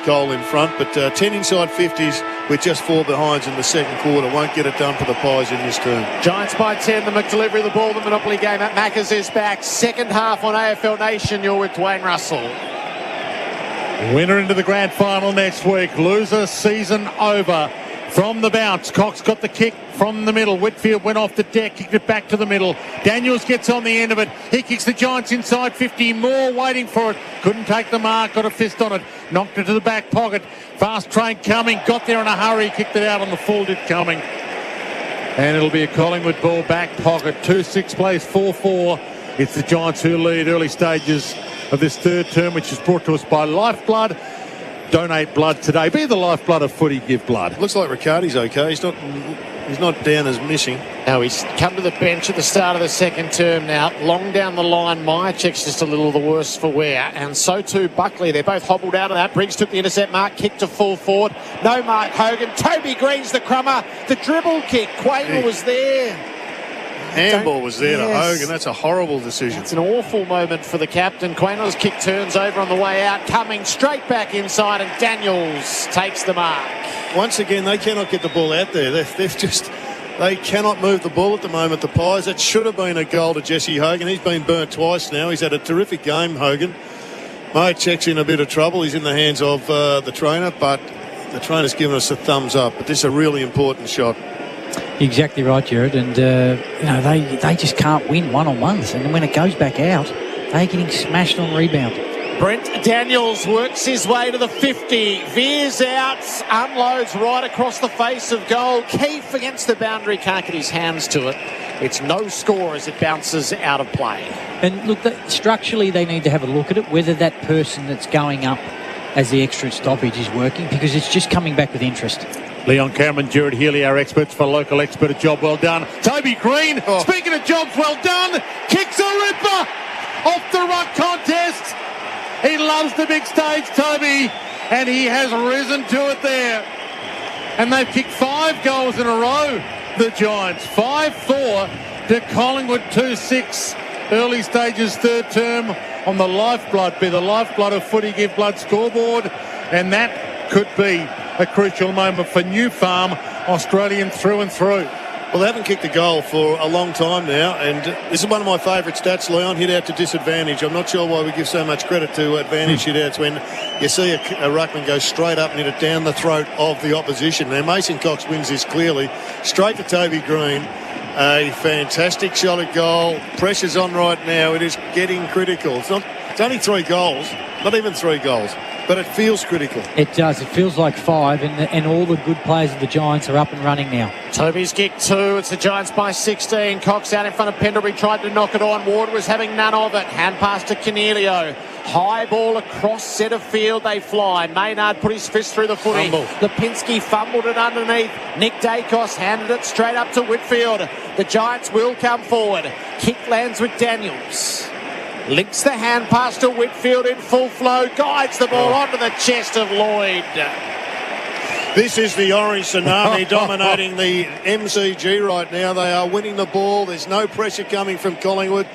goal in front, but 10 inside 50s with just 4 behinds in the second quarter won't get it done for the Pies in this term. Giants by 10, the McDelivery of the ball, the Monopoly game at Macca's is back. Second half on AFL Nation, you're with Dwayne Russell. Winner into the grand final next week. Loser, season over. From the bounce, Cox got the kick from the middle. Whitfield went off the deck, kicked it back to the middle. Daniels gets on the end of it. He kicks the Giants inside 50. Moore waiting for it. Couldn't take the mark, got a fist on it. Knocked it to the back pocket. Fast train coming. Got there in a hurry. Kicked it out on the full dip coming. And it'll be a Collingwood ball back pocket. 2-6 plays 4-4. It's the Giants who lead early stages of this third term, which is brought to us by Lifeblood. Donate blood today. Be the lifeblood of footy. Give blood. Looks like Riccardi's okay. He's not down as missing. Now he's come to the bench at the start of the second term now. Long down the line, Myercheck's just a little the worse for wear. And so too Buckley. They're both hobbled out of that. Briggs took the intercept mark, kicked to full forward. No Mark Hogan. Toby Green's the crummer. The dribble kick. Quayle was there. Handball was there to Hogan. That's a horrible decision. It's an awful moment for the captain. Quayle's kick turns over on the way out, coming straight back inside, and Daniels takes the mark. Once again, they cannot get the ball out there. They cannot move the ball at the moment, the Pies. That should have been a goal to Jesse Hogan. He's been burnt twice now. He's had a terrific game, Hogan. Myercheck's in a bit of trouble. He's in the hands of the trainer, but the trainer's given us a thumbs up. But this is a really important shot. Exactly right, Jared. And, they just can't win one-on-ones. And when it goes back out, they're getting smashed on rebound. Brent Daniels works his way to the 50, veers out, unloads right across the face of goal. Keefe against the boundary, can't get his hands to it. It's no score as it bounces out of play. And look, structurally they need to have a look at it, whether that person that's going up as the extra stoppage is working, because it's just coming back with interest. Leon Cameron, Jared Healy, our experts for local expert. A job well done. Toby Green, speaking of jobs well done, kicks a ripper off the ruck contest. He loves the big stage, Toby, and he has risen to it there. And they've kicked 5 goals in a row, the Giants. 5-4 to Collingwood 2-6. Early stages, third term on the lifeblood, be the lifeblood of footy, give blood scoreboard. And that could be a crucial moment for New Farm, Australian through and through. Well, they haven't kicked a goal for a long time now, and this is one of my favourite stats, Leon, hit out to disadvantage. I'm not sure why we give so much credit to advantage hit outs when you see a ruckman go straight up and hit it down the throat of the opposition. Now, Mason Cox wins this clearly, straight to Toby Green. A fantastic shot at goal. Pressure's on right now. It is getting critical. It's only 3 goals, not even 3 goals. But it feels critical. It does. It feels like 5, and all the good players of the Giants are up and running now. Toby's kick 2. It's the Giants by 16. Cox out in front of Pendlebury, tried to knock it on. Ward was having none of it. Hand pass to Cornelio. High ball across centre field. They fly. Maynard put his fist through the footy. Lipinski fumbled it underneath. Nick Dacos handed it straight up to Whitfield. The Giants will come forward. Kick lands with Daniels. Links the hand pass to Whitfield in full flow, guides the ball onto the chest of Lloyd. This is the orange tsunami dominating the MCG right now. They are winning the ball. There's no pressure coming from Collingwood,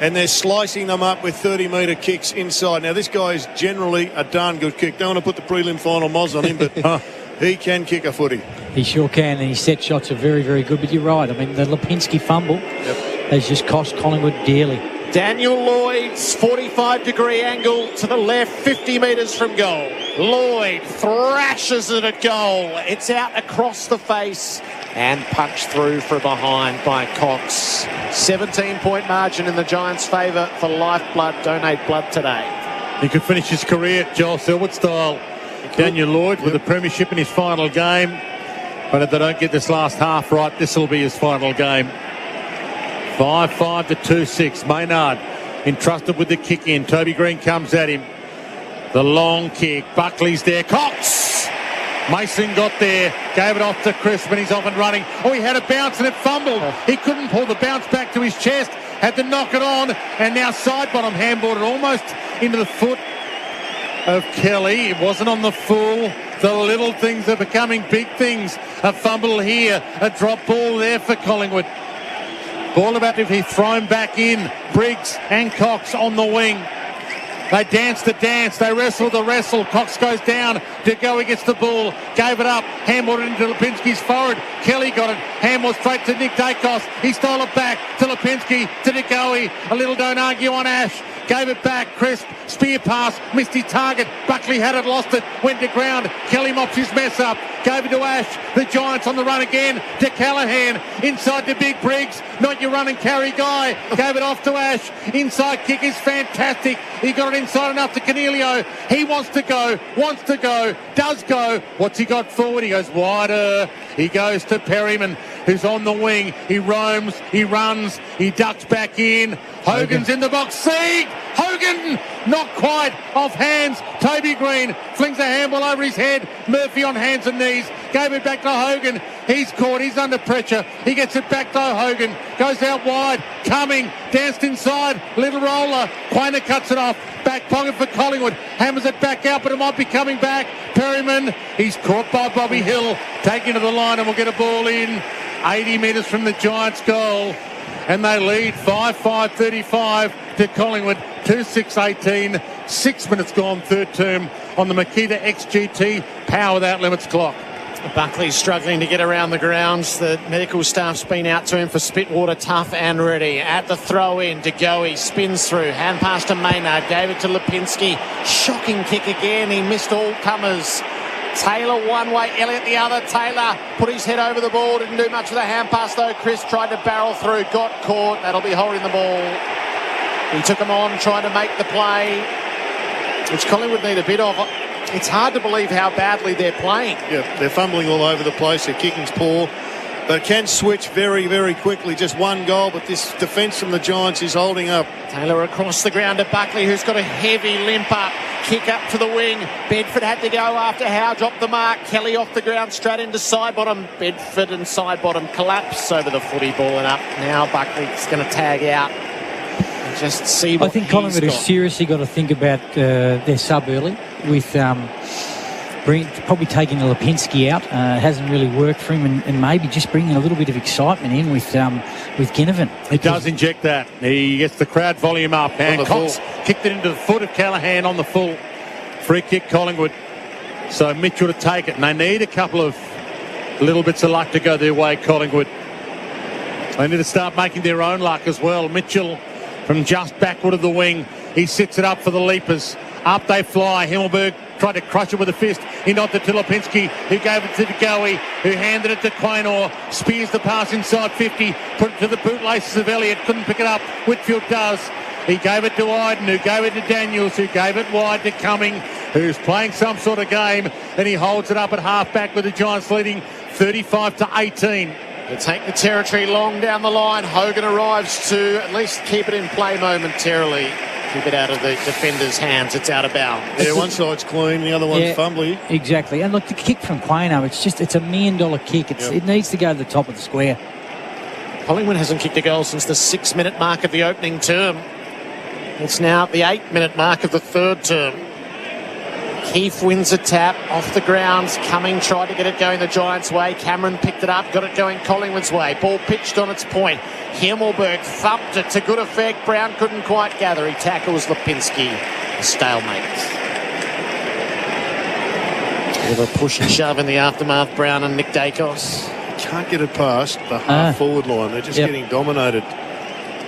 and they're slicing them up with 30-metre kicks inside. Now, this guy is generally a darn good kick. Don't want to put the prelim final moz on him, but he can kick a footy. He sure can, and his set shots are very, very good. But you're right. I mean, the Lipinski fumble has just cost Collingwood dearly. Daniel Lloyd's 45-degree angle to the left, 50 metres from goal. Lloyd thrashes it at goal. It's out across the face and punched through from behind by Cox. 17-point margin in the Giants' favour for Lifeblood. Donate blood today. He could finish his career Joel Selwood style. Daniel Lloyd with the premiership in his final game. But if they don't get this last half right, this will be his final game. 5-5 to 2-6. Maynard entrusted with the kick in. Toby Green comes at him. The long kick. Buckley's there. Cox! Mason got there. Gave it off to Crisp and he's off and running. Oh, he had a bounce and it fumbled. He couldn't pull the bounce back to his chest. Had to knock it on. And now side bottom handballed it almost into the foot of Kelly. It wasn't on the full. The little things are becoming big things. A fumble here. A drop ball there for Collingwood. Ball about to be thrown back in. Briggs and Cox on the wing. They dance the dance. They wrestle the wrestle. Cox goes down. De Goey gets the ball. Gave it up. Handballed it into Lipinski's forward. Kelly got it. Handball straight to Nick Dacos. He stole it back to Lipinski. To De Goey. A little don't argue on Ash. Gave it back. Crisp. Spear pass. Missed his target. Buckley had it. Lost it. Went to ground. Kelly mops his mess up. Gave it to Ash. The Giants on the run again. To Callaghan. Inside to Big Briggs. Not your run and carry guy. Gave it off to Ash. Inside kick is fantastic. He got it inside enough to Cornelio. He wants to go. Does go. What's he got forward? He goes wider. He goes to Perryman, who's on the wing. He roams. He runs. He ducks back in. Hogan's in the box. Sieg! Hogan! Not quite off hands. Toby Green flings a handball over his head. Murphy on hands and knees. Gave it back to Hogan. He's caught. He's under pressure. He gets it back to Hogan. Goes out wide. Coming. Danced inside. Little roller. Quainer cuts it off. Back pocket for Collingwood. Hammers it back out, but it might be coming back. Perryman. He's caught by Bobby Hill. Taken to the line and will get a ball in. 80 metres from the Giants' goal. And they lead 5-5-35 to Collingwood. 2-6-18. 6 minutes gone, third term on the Makita XGT Power Without Limits clock. Buckley's struggling to get around the grounds. The medical staff's been out to him for Spitwater, tough and ready. At the throw-in, De Goey spins through. Hand pass to Maynard, gave it to Lipinski. Shocking kick again. He missed all comers. Taylor one way, Elliott the other. Taylor put his head over the ball. Didn't do much with the hand pass though. Chris tried to barrel through. Got caught. That'll be holding the ball. He took him on, trying to make the play. which Collingwood need a bit of. It's hard to believe how badly they're playing. Yeah, they're fumbling all over the place. Their kicking's poor. But can switch very, very quickly. Just one goal, but this defence from the Giants is holding up. Taylor across the ground to Buckley, who's got a heavy limp up. Kick up to the wing. Bedford had to go after Howe, dropped the mark. Kelly off the ground, straight into side bottom. Bedford and side bottom collapse over the footy ball and up. Now Buckley's going to tag out and just see what I think Collingwood has seriously got to think about their sub early with probably taking Lipinski out. Hasn't really worked for him, and maybe just bringing a little bit of excitement in with Ginnivan. He does inject that. He gets the crowd volume up, and Cox kicked it into the foot of Callaghan on the full. Free kick, Collingwood. So Mitchell to take it, and they need a couple of little bits of luck to go their way, Collingwood. They need to start making their own luck as well. Mitchell from just backward of the wing. He sits it up for the Leapers. Up they fly. Himmelberg tried to crush it with a fist. He nodded to Lipinski, who gave it to DeGoey, who handed it to Quaynor. Spears the pass inside 50. Put it to the bootlaces of Elliott. Couldn't pick it up. Whitfield does. He gave it to Iden, who gave it to Daniels, who gave it wide to Cumming, who's playing some sort of game. And he holds it up at half-back with the Giants leading 35-18. They take the territory long down the line. Hogan arrives to at least keep it in play momentarily. Keep it out of the defender's hands. It's out of bounds. Yeah, one side's clean, the other one's fumbly. Exactly. And look, the kick from Quaynor, it's a $1 million kick. It needs to go to the top of the square. Collingwood hasn't kicked a goal since the 6-minute mark of the opening term. It's now at the 8-minute mark of the third term. Keefe wins a tap off the grounds. Cumming tried to get it going the Giants' way. Cameron picked it up, got it going Collingwood's way. Ball pitched on its point. Himmelberg thumped it to good effect. Brown couldn't quite gather. He tackles Lipinski. A stalemate. With a push and shove in the aftermath, Brown and Nick Dacos. Can't get it past the half-forward line. They're just getting dominated.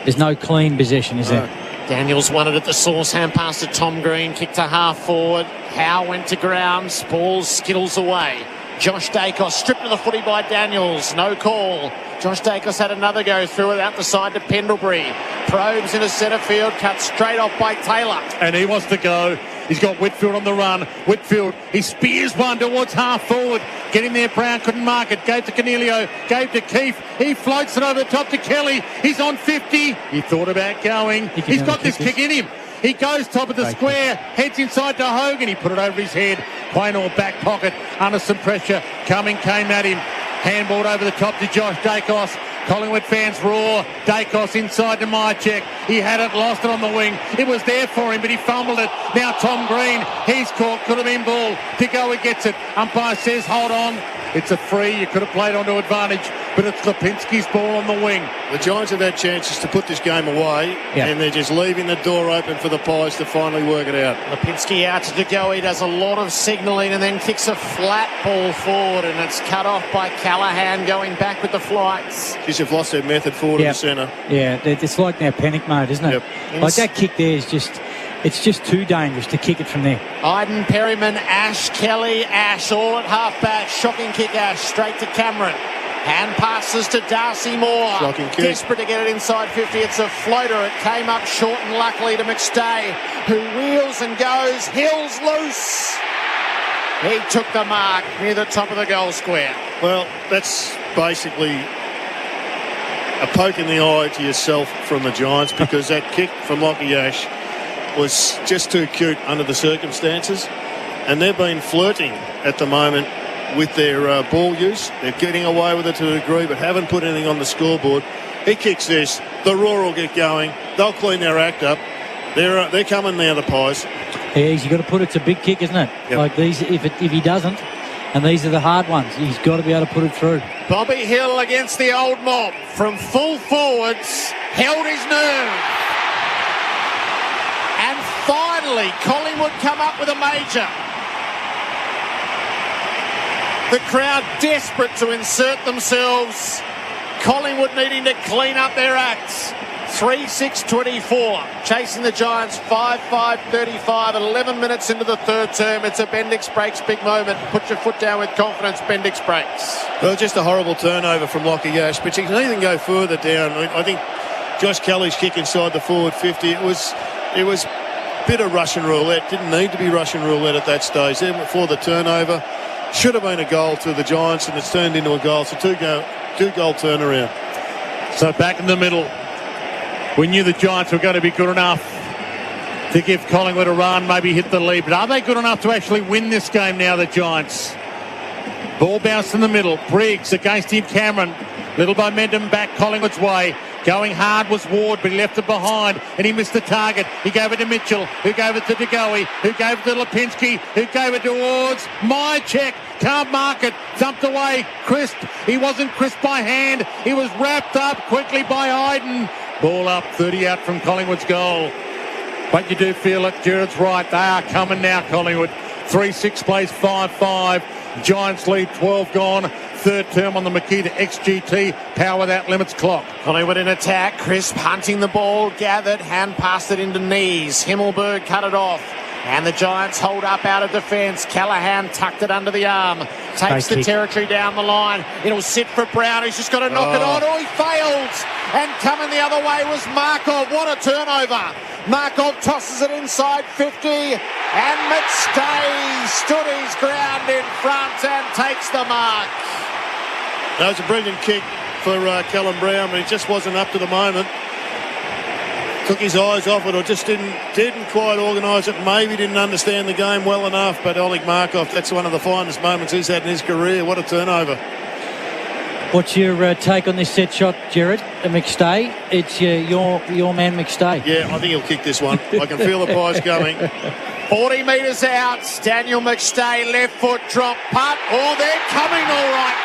There's no clean possession, is there? Daniels won it at the source, hand pass to Tom Green, kick to half forward. Howe went to ground, ball skittles away. Josh Dacos stripped to the footy by Daniels, no call. Josh Dacos had another go through it out the side to Pendlebury. Probes into centre field, cut straight off by Taylor. And he wants to go. He's got Whitfield on the run. Whitfield, he spears one towards half forward. Getting there, Brown couldn't mark it. Gave to Canelio, gave to Keefe. He floats it over the top to Kelly. He's on 50. He thought about going. He's got this kick in him. He goes top of the square, heads inside to Hogan. He put it over his head. Quaynor back pocket under some pressure. Cumming came at him. Handballed over the top to Josh Dacos. Collingwood fans roar. Dacos inside to Myercheck. He had it, lost it on the wing. It was there for him, but he fumbled it. Now Tom Green, he's caught, could have been ball. DeGoey gets it. Umpire says, hold on. It's a free. You could have played onto advantage, but it's Lipinski's ball on the wing. The Giants have had chances to put this game away, and they're just leaving the door open for the Pies to finally work it out. Lipinski out to DeGoey, does a lot of signalling and then kicks a flat ball forward, and it's cut off by Callaghan going back with the flights. Geez, they've lost their method forward in the centre. Yeah, it's like now panic mode, isn't it? Like that kick there is just... It's just too dangerous to kick it from there. Iden, Perryman, Ash, Kelly, Ash, all at half-back. Shocking kick, Ash, straight to Cameron. Hand passes to Darcy Moore. Shocking kick. Desperate to get it inside 50. It's a floater. It came up short and luckily to McStay, who wheels and goes. Hill's loose. He took the mark near the top of the goal square. Well, that's basically a poke in the eye to yourself from the Giants, because that kick from Lockie Ash was just too cute under the circumstances, and they've been flirting at the moment with their ball use. They're getting away with it to a degree, but haven't put anything on the scoreboard. He kicks this, the Roar will get going, they'll clean their act up. They're coming now, the Pies. Yeah, you've got to put it's a big kick, isn't it? Yep. Like these, if he doesn't, and these are the hard ones, he's got to be able to put it through. Bobby Hill against the old mob from full forwards, held his nerve. And finally, Collingwood come up with a major. The crowd desperate to insert themselves. Collingwood needing to clean up their acts. 3-6-24. Chasing the Giants 5-5-35. 11 minutes into the third term. It's a Bendix Breaks big moment. Put your foot down with confidence. Bendix Breaks. Well, just a horrible turnover from Lockie Ash, but you can even go further down. I think Josh Kelly's kick inside the forward 50. It was bit of Russian roulette. Didn't need to be Russian roulette at that stage. There before the turnover. Should have been a goal to the Giants, and it's turned into a goal. So two-goal turnaround. So back in the middle. We knew the Giants were going to be good enough to give Collingwood a run, maybe hit the lead. But are they good enough to actually win this game now, the Giants? Ball bounced in the middle. Briggs against him, Cameron. Little momentum back Collingwood's way. Going hard was Ward, but he left it behind, and he missed the target. He gave it to Mitchell, who gave it to DeGoey, who gave it to Lipinski, who gave it to Wards. Myercheck can't mark it. Dumped away. Crisp. He wasn't crisp by hand. He was wrapped up quickly by Hayden. Ball up, 30 out from Collingwood's goal. But you do feel it. Jared's right. They are coming now, Collingwood. 3-6 plays 5-5. Giants lead, 12 gone. Third term on the Makita XGT Power Without Limits clock. Collingwood in attack. Crisp hunting the ball. Gathered. Hand passed it into knees. Himmelberg cut it off. And the Giants hold up out of defence. Callahan tucked it under the arm. Takes the territory down the line. It'll sit for Brown. He's just got to knock it on. Oh, he fails. And coming the other way was Markov. What a turnover. Markov tosses it inside 50. And McStay stood his ground in front and takes the mark. That was a brilliant kick for Callum Brown, but he just wasn't up to the moment. Took his eyes off it, or just didn't quite organise it. Maybe didn't understand the game well enough. But Oleg Markov, that's one of the finest moments he's had in his career. What a turnover! What's your take on this set shot, Jared? McStay. It's your man, McStay. Yeah, I think he'll kick this one. I can feel the pies coming. 40 metres out. Daniel McStay, left foot drop putt. Oh, they're coming all right.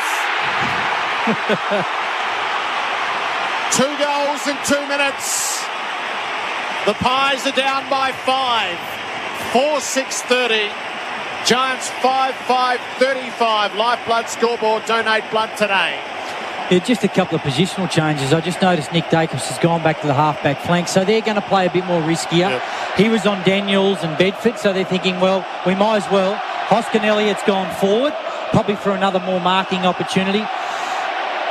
2 goals in 2 minutes. The Pies are down by 5. 4-6-30. Giants 5-5-35. Lifeblood scoreboard. Donate blood today. Yeah, just a couple of positional changes. I just noticed Nick Dacos has gone back to the half-back flank, so they're going to play a bit more riskier. Yep. He was on Daniels and Bedford, so they're thinking, well, we might as well. Hoskin Elliott's gone forward, probably for another more marking opportunity.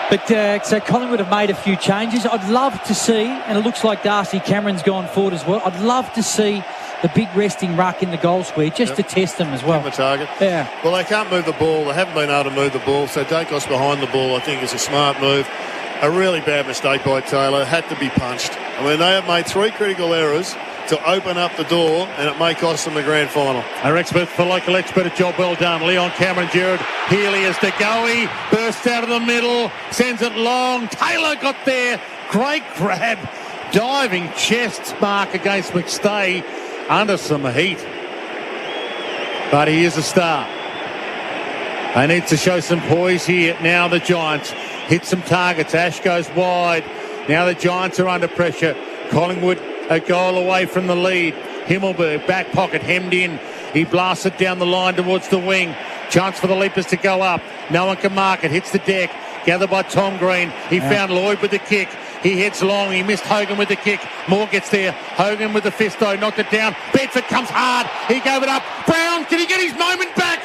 But so Collingwood have made a few changes. I'd love to see, and it looks like Darcy Cameron's gone forward as well. I'd love to see the big resting ruck in the goal square just to test them as well. The target. Yeah. Well, they can't move the ball. They haven't been able to move the ball. So Dacos behind the ball, I think, is a smart move. A really bad mistake by Taylor. Had to be punched. I mean, they have made 3 critical errors to open up the door, and it may cost them the grand final. Our expert for local expert, a job well done. Leon Cameron, Jared Healy as DeGoey bursts out of the middle, sends it long. Taylor got there. Great grab. Diving chest mark against McStay under some heat. But he is a star. They need to show some poise here. Now the Giants hit some targets. Ash goes wide. Now the Giants are under pressure. Collingwood a goal away from the lead. Himmelberg, back pocket, hemmed in. He blasts it down the line towards the wing. Chance for the Leapers to go up. No one can mark it. Hits the deck. Gathered by Tom Green. He found Lloyd with the kick. He heads long. He missed Hogan with the kick. Moore gets there. Hogan with the fisto. Knocked it down. Bedford comes hard. He gave it up. Brown, can he get his moment back?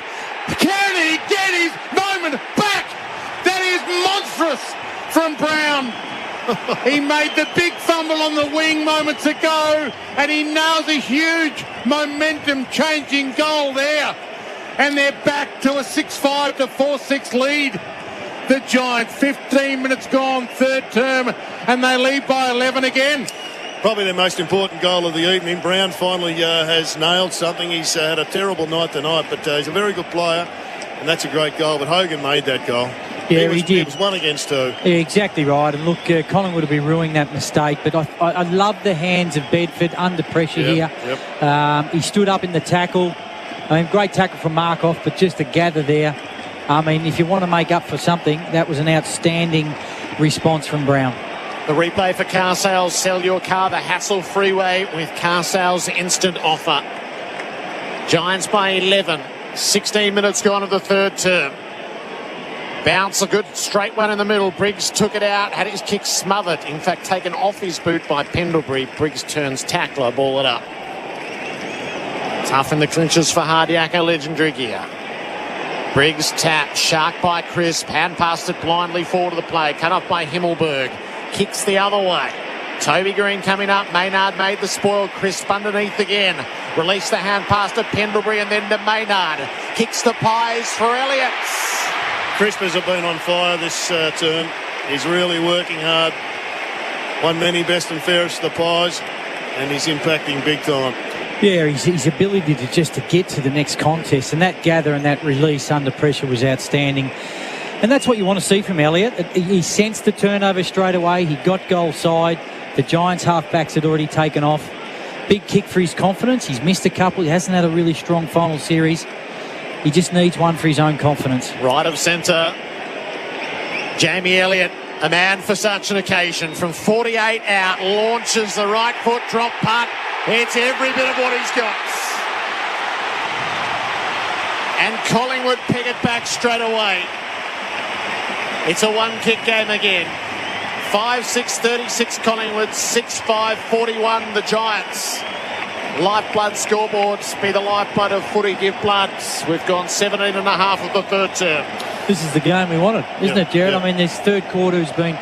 Can he get his moment back? That is monstrous from Brown. He made the big fumble on the wing moments ago, and he nails a huge momentum-changing goal there. And they're back to a 6-5 to 4-6 lead. The Giants, 15 minutes gone, third term, and they lead by 11 again. Probably the most important goal of the evening. Brown finally has nailed something. He's had a terrible night tonight, but he's a very good player, and that's a great goal. But Hogan made that goal. Yeah, he did. It was 1 against 2. Yeah, exactly right. And look, Collingwood have been ruining that mistake, but I love the hands of Bedford under pressure here. Yep. He stood up in the tackle. I mean, great tackle from Markov, but just to gather there. I mean, if you want to make up for something, that was an outstanding response from Brown. The replay for car sales. Sell your car the hassle freeway with car sales instant offer. Giants by 11. 16 minutes gone of the third term. Bounce, a good straight one in the middle. Briggs took it out, had his kick smothered. In fact, taken off his boot by Pendlebury. Briggs turns tackler, ball it up. Tough in the clinches for Hardiaka, legendary gear. Briggs tap, shark by Crisp. Hand passed it blindly forward to the play. Cut off by Himmelberg. Kicks the other way. Toby Green coming up. Maynard made the spoil. Crisp underneath again. Release the hand pass to Pendlebury and then to Maynard. Kicks the pies for Elliott. Crispers have been on fire this term. He's really working hard. Won many best and fairest of the pies, and he's impacting big time. Yeah, his ability to get to the next contest, and that gather and that release under pressure was outstanding. And that's what you want to see from Elliott. He sensed the turnover straight away. He got goal side. The Giants halfbacks had already taken off. Big kick for his confidence. He's missed a couple. He hasn't had a really strong final series. He just needs one for his own confidence. Right of centre, Jamie Elliott, a man for such an occasion. From 48 out, launches the right foot drop putt. It's every bit of what he's got. And Collingwood pick it back straight away. It's a one-kick game again. 5-6-36 Collingwood, 6-5, 41 the Giants. Lifeblood scoreboards, be the lifeblood of footy, give blood. We've gone 17 and a half of the third term. This is the game we wanted, isn't it, Jared? I mean, this third quarter has been,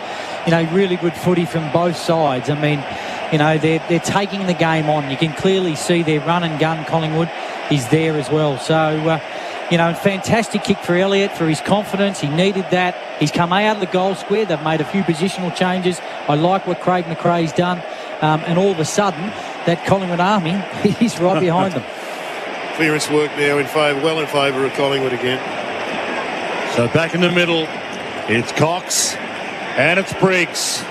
really good footy from both sides. I mean, they're taking the game on. You can clearly see their run and gun, Collingwood, is there as well. So, fantastic kick for Elliott, for his confidence. He needed that. He's come out of the goal square. They've made a few positional changes. I like what Craig McRae's done. And all of a sudden, that Collingwood army is right behind them. Clearance work now in favour of Collingwood again. So back in the middle, it's Cox and it's Briggs.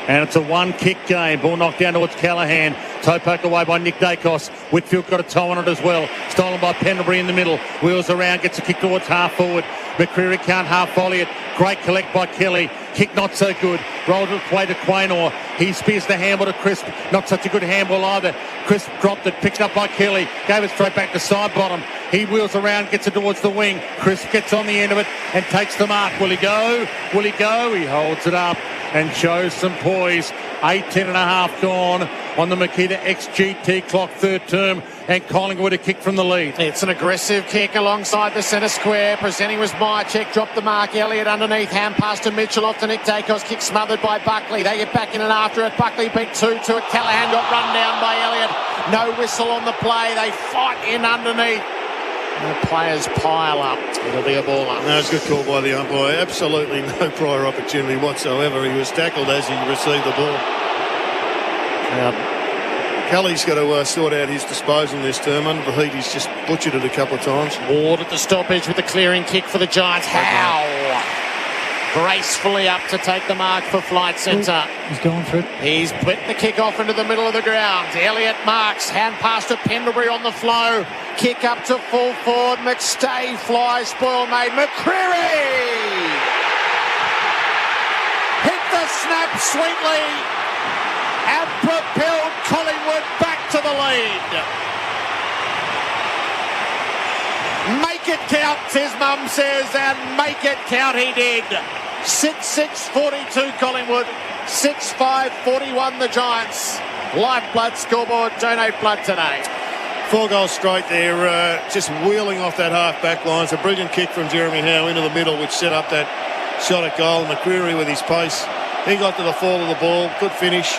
And it's a one-kick game. Ball knocked down towards Callaghan. Toe poked away by Nick Dacos. Whitfield got a toe on it as well. Stolen by Pendlebury in the middle. Wheels around, gets a kick towards half forward. McCreary can't half volley it. Great collect by Kelly. Kick not so good. Rolled its way to Quaynor. He spears the handball to Crisp. Not such a good handball either. Crisp dropped it, picked up by Kelly. Gave it straight back to side bottom. He wheels around, gets it towards the wing. Crisp gets on the end of it and takes the mark. Will he go? Will he go? He holds it up and shows some poise. 18 and a half gone on the Makita XGT clock, third term, and Collingwood a kick from the lead. It's an aggressive kick alongside the centre square. Presenting was Myercheck, dropped the mark. Elliott underneath, hand pass to Mitchell, off to Nick Dacos, kick smothered by Buckley. They get back in and after it. Buckley beat 2 to it. Callaghan got run down by Elliott. No whistle on the play. They fight in underneath. The players pile up. It'll be a baller. No, it's a good call by the umpire. Absolutely no prior opportunity whatsoever. He was tackled as he received the ball. Kelly's got to sort out his disposal this term. Under the heat, he's just butchered it a couple of times. Ward at the stoppage with the clearing kick for the Giants. Howe gracefully up to take the mark for Flight Centre. He's going for it. He's put the kick off into the middle of the ground. Elliott marks. Hand pass to Pendlebury on the flow. Kick up to full forward. McStay flies. Spoil made. McCreary hit the snap sweetly and propelled Collingwood back to the lead. Make it count, his mum says, and make it count he did. 6-6-42 Collingwood, 6-5-41 the Giants. Lifeblood scoreboard, donate blood today. 4 goals straight there, just wheeling off that half-back line. It's a brilliant kick from Jeremy Howe into the middle, which set up that shot at goal. McCreary with his pace, he got to the fall of the ball, good finish.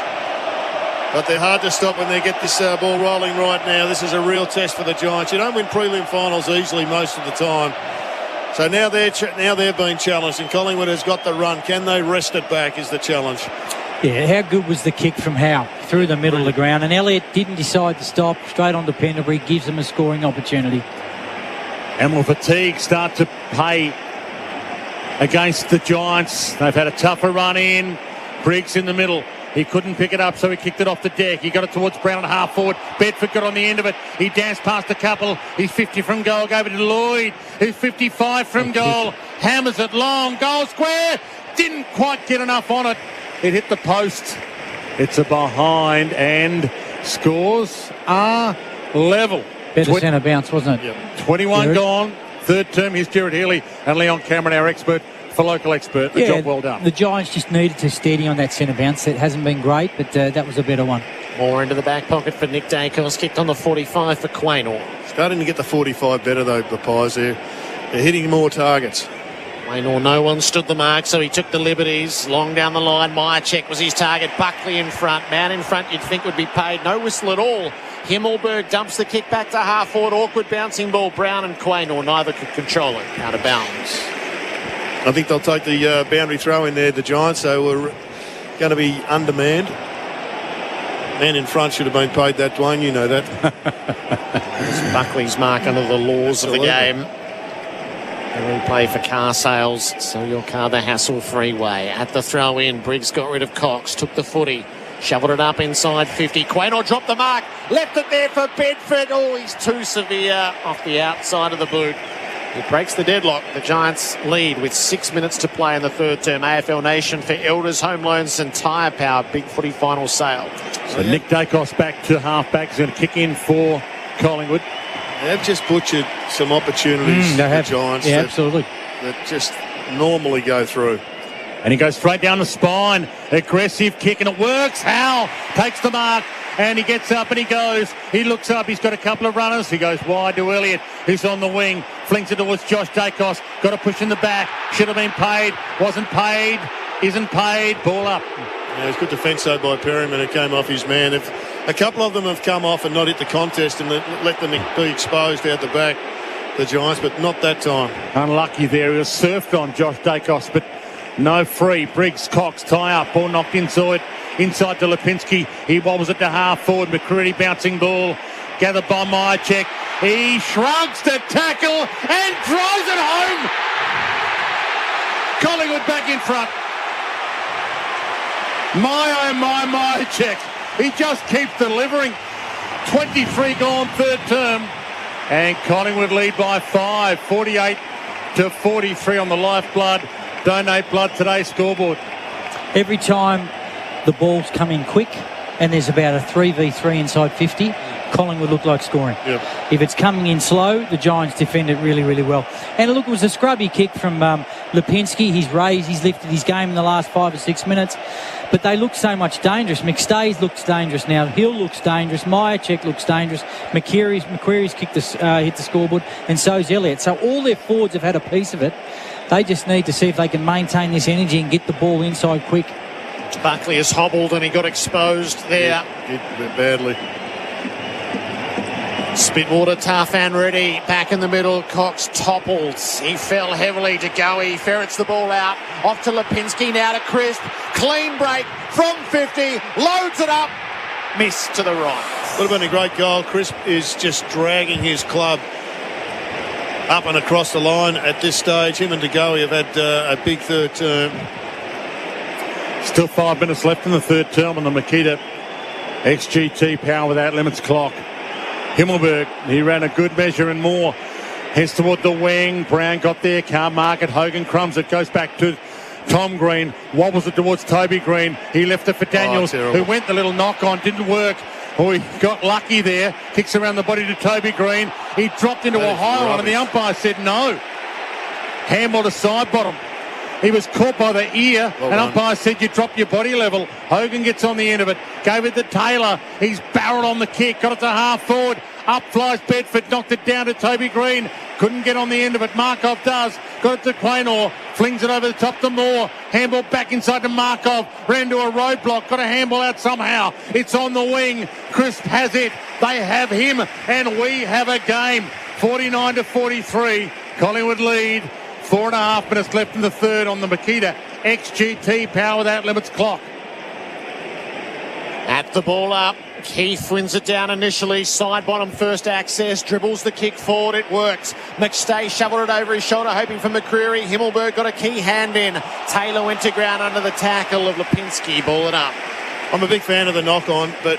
But they're hard to stop when they get this ball rolling right now. This is a real test for the Giants. You don't win prelim finals easily most of the time. So now they're being challenged, and Collingwood has got the run. Can they wrest it back is the challenge. Yeah, how good was the kick from Howe through the middle of the ground? And Elliott didn't decide to stop. Straight on to Pendlebury, gives them a scoring opportunity. And will fatigue start to pay against the Giants? They've had a tougher run in. Briggs in the middle. He couldn't pick it up, so he kicked it off the deck. He got it towards Brown and half forward. Bedford got on the end of it. He danced past a couple. He's 50 from goal. Gave it to Lloyd, who's 55 from goal. Hammers it long. Goal square. Didn't quite get enough on it. It hit the post. It's a behind, and scores are level. Better centre bounce, wasn't it? Yep. 21 Jared. Gone. Third term. Here's Jared Healy and Leon Cameron, our expert. For local expert, the job well done. The Giants just needed to steady on that centre bounce. It hasn't been great, but that was a better one. More into the back pocket for Nick Dacos. Kicked on the 45 for Quaynor. Starting to get the 45 better, though, the Pies there. They're hitting more targets. Quaynor, no one stood the mark, so he took the liberties. Long down the line, Myercheck was his target. Buckley in front. Man in front you'd think would be paid. No whistle at all. Himmelberg dumps the kick back to half forward. Awkward bouncing ball. Brown and Quaynor, neither could control it. Out of bounds. I think they'll take the boundary throw in there, the Giants, so we're going to be undermanned. Man in front should have been paid that, Dwayne, you know that. It's Buckley's mark under the laws of the game. A replay for car sales. Sell your car the hassle-free way. At the throw-in, Briggs got rid of Cox, took the footy, shoveled it up inside 50. Quaynor dropped the mark, left it there for Bedford. Oh, he's too severe off the outside of the boot. It breaks the deadlock. The Giants lead with 6 minutes to play in the third term. AFL Nation for Elders, Home Loans and Tyre Power. Big footy final sale. So Nick Dacos back to half-back. He's going to kick in for Collingwood. They've just butchered some opportunities, the Giants. Yeah, absolutely. That just normally go through. And he goes straight down the spine. Aggressive kick, and it works. Howe takes the mark, and he gets up and he goes. He looks up. He's got a couple of runners. He goes wide to Elliott, who's on the wing. Flings it towards Josh Dacos. Got a push in the back. Should have been paid. Wasn't paid. Isn't paid. Ball up. Yeah, it's good defence, though, by Perryman. It came off his man. A couple of them have come off and not hit the contest and let them be exposed out the back, the Giants, but not that time. Unlucky there. He was surfed on, Josh Dacos, but no free. Briggs, Cox, tie up. Ball knocked inside to Lipinski. He wobbles it to half forward. McCready bouncing ball. Gathered by Myercheck. He shrugs to tackle and throws it home. Collingwood back in front. Myercheck. He just keeps delivering. 23 gone third term. And Collingwood lead by 5. 48-43 on the Lifeblood. Donate Blood Today scoreboard. Every time the balls come in quick and there's about a 3v3 inside 50, Collingwood look like scoring. Yep. If it's coming in slow, the Giants defend it really, really well. And look, it was a scrubby kick from Lipinski. He's lifted his game in the last 5 or 6 minutes. But they look so much dangerous. McStay's looks dangerous now. Hill looks dangerous. Myercheck looks dangerous. McQuarrie's hit the scoreboard, and so's Elliott. So all their forwards have had a piece of it. They just need to see if they can maintain this energy and get the ball inside quick. Buckley is hobbled and he got exposed there. Hit badly. Spitwater, tough and ready. Back in the middle, Cox topples. He fell heavily to go. He ferrets the ball out. Off to Lipinski, now to Crisp. Clean break from 50. Loads it up. Miss to the right. Would have been a great goal. Crisp is just dragging his club up and across the line at this stage. Him and DeGoey have had a big third term. Still 5 minutes left in the third term on the Makita XGT Power Without Limits clock. Himmelberg, he ran a good measure and more. Heads toward the wing. Brown got there, can't mark it. Hogan crumbs it, goes back to Tom Green, wobbles it towards Toby Green. He left it for Daniels, who went the little knock on, didn't work. Oh, he got lucky there. Kicks around the body to Toby Green. He dropped into a high one, and the umpire said no. Handball to side bottom. He was caught by the ear, and umpire said you drop your body level. Hogan gets on the end of it, gave it to Taylor. He's barreled on the kick, got it to half forward. Up flies Bedford, knocked it down to Toby Green. Couldn't get on the end of it. Markov does. Got it to Quaynor. Flings it over the top to Moore. Handball back inside to Markov. Ran to a roadblock. Got a handball out somehow. It's on the wing. Crisp has it. They have him. And we have a game. 49-43. Collingwood lead. 4.5 minutes left in the third on the Makita XGT Power Without Limits clock. At the ball up. Keith wins it down initially. Side bottom first access. Dribbles the kick forward. It works. McStay shoveled it over his shoulder, hoping for McCreary. Himmelberg got a key hand in. Taylor went to ground under the tackle of Lipinski. Ball it up. I'm a big fan of the knock-on, but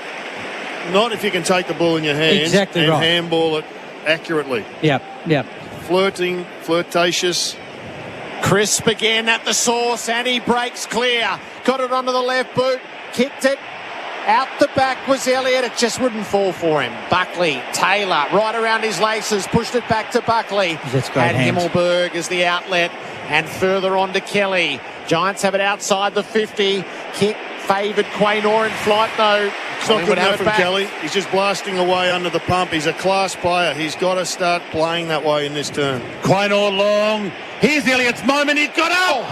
not if you can take the ball in your hands and handball it accurately. Yep. Flirtatious. Crisp again at the source, and he breaks clear. Got it onto the left boot. Kicked it. Out the back was Elliott. It just wouldn't fall for him. Buckley, Taylor, right around his laces, pushed it back to Buckley. That's great. And Himmelberg is the outlet, and further on to Kelly. Giants have it outside the 50. Kick favoured Quaynor in flight though. It's not good enough from Kelly. He's just blasting away under the pump. He's a class player. He's got to start playing that way in this turn. Quaynor long. Here's Elliott's moment. He's got up.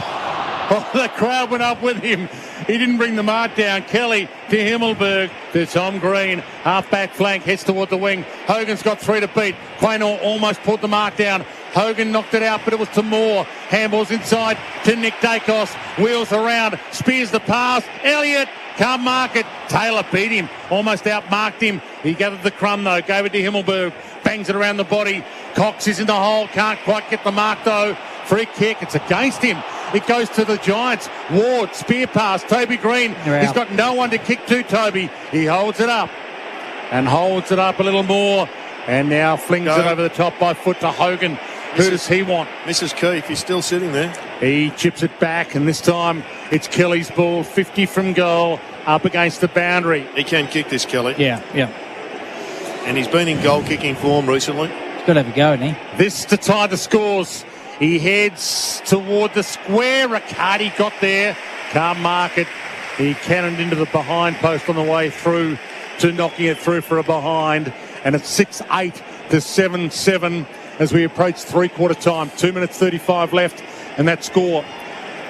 Oh, the crowd went up with him. He didn't bring the mark down. Kelly to Himmelberg to Tom Green. Half-back flank, heads toward the wing. Hogan's got 3 to beat. Quaynor almost pulled the mark down. Hogan knocked it out, but it was to Moore. Handballs inside to Nick Dacos. Wheels around, spears the pass. Elliott can't mark it. Taylor beat him, almost outmarked him. He gave it the crumb, though. Gave it to Himmelberg. Bangs it around the body. Cox is in the hole. Can't quite get the mark, though. Free kick. It's against him. It goes to the Giants. Ward, spear pass. Toby Green. He's got no one to kick to, Toby. He holds it up and holds it up a little more. And now flings it over the top by foot to Hogan. Who does he want? Mrs. Keefe. He's still sitting there. He chips it back, and this time it's Kelly's ball. 50 from goal, up against the boundary. He can kick this, Kelly. Yeah. And he's been in goal-kicking form recently. He's got to have a go, hasn't he? This to tie the scores. He heads toward the square. Riccardi got there. Can't mark it. He cannoned into the behind post on the way through to knocking it through for a behind. And it's 6-8 to 7-7 as we approach three-quarter time. 2 minutes 35 left. And that score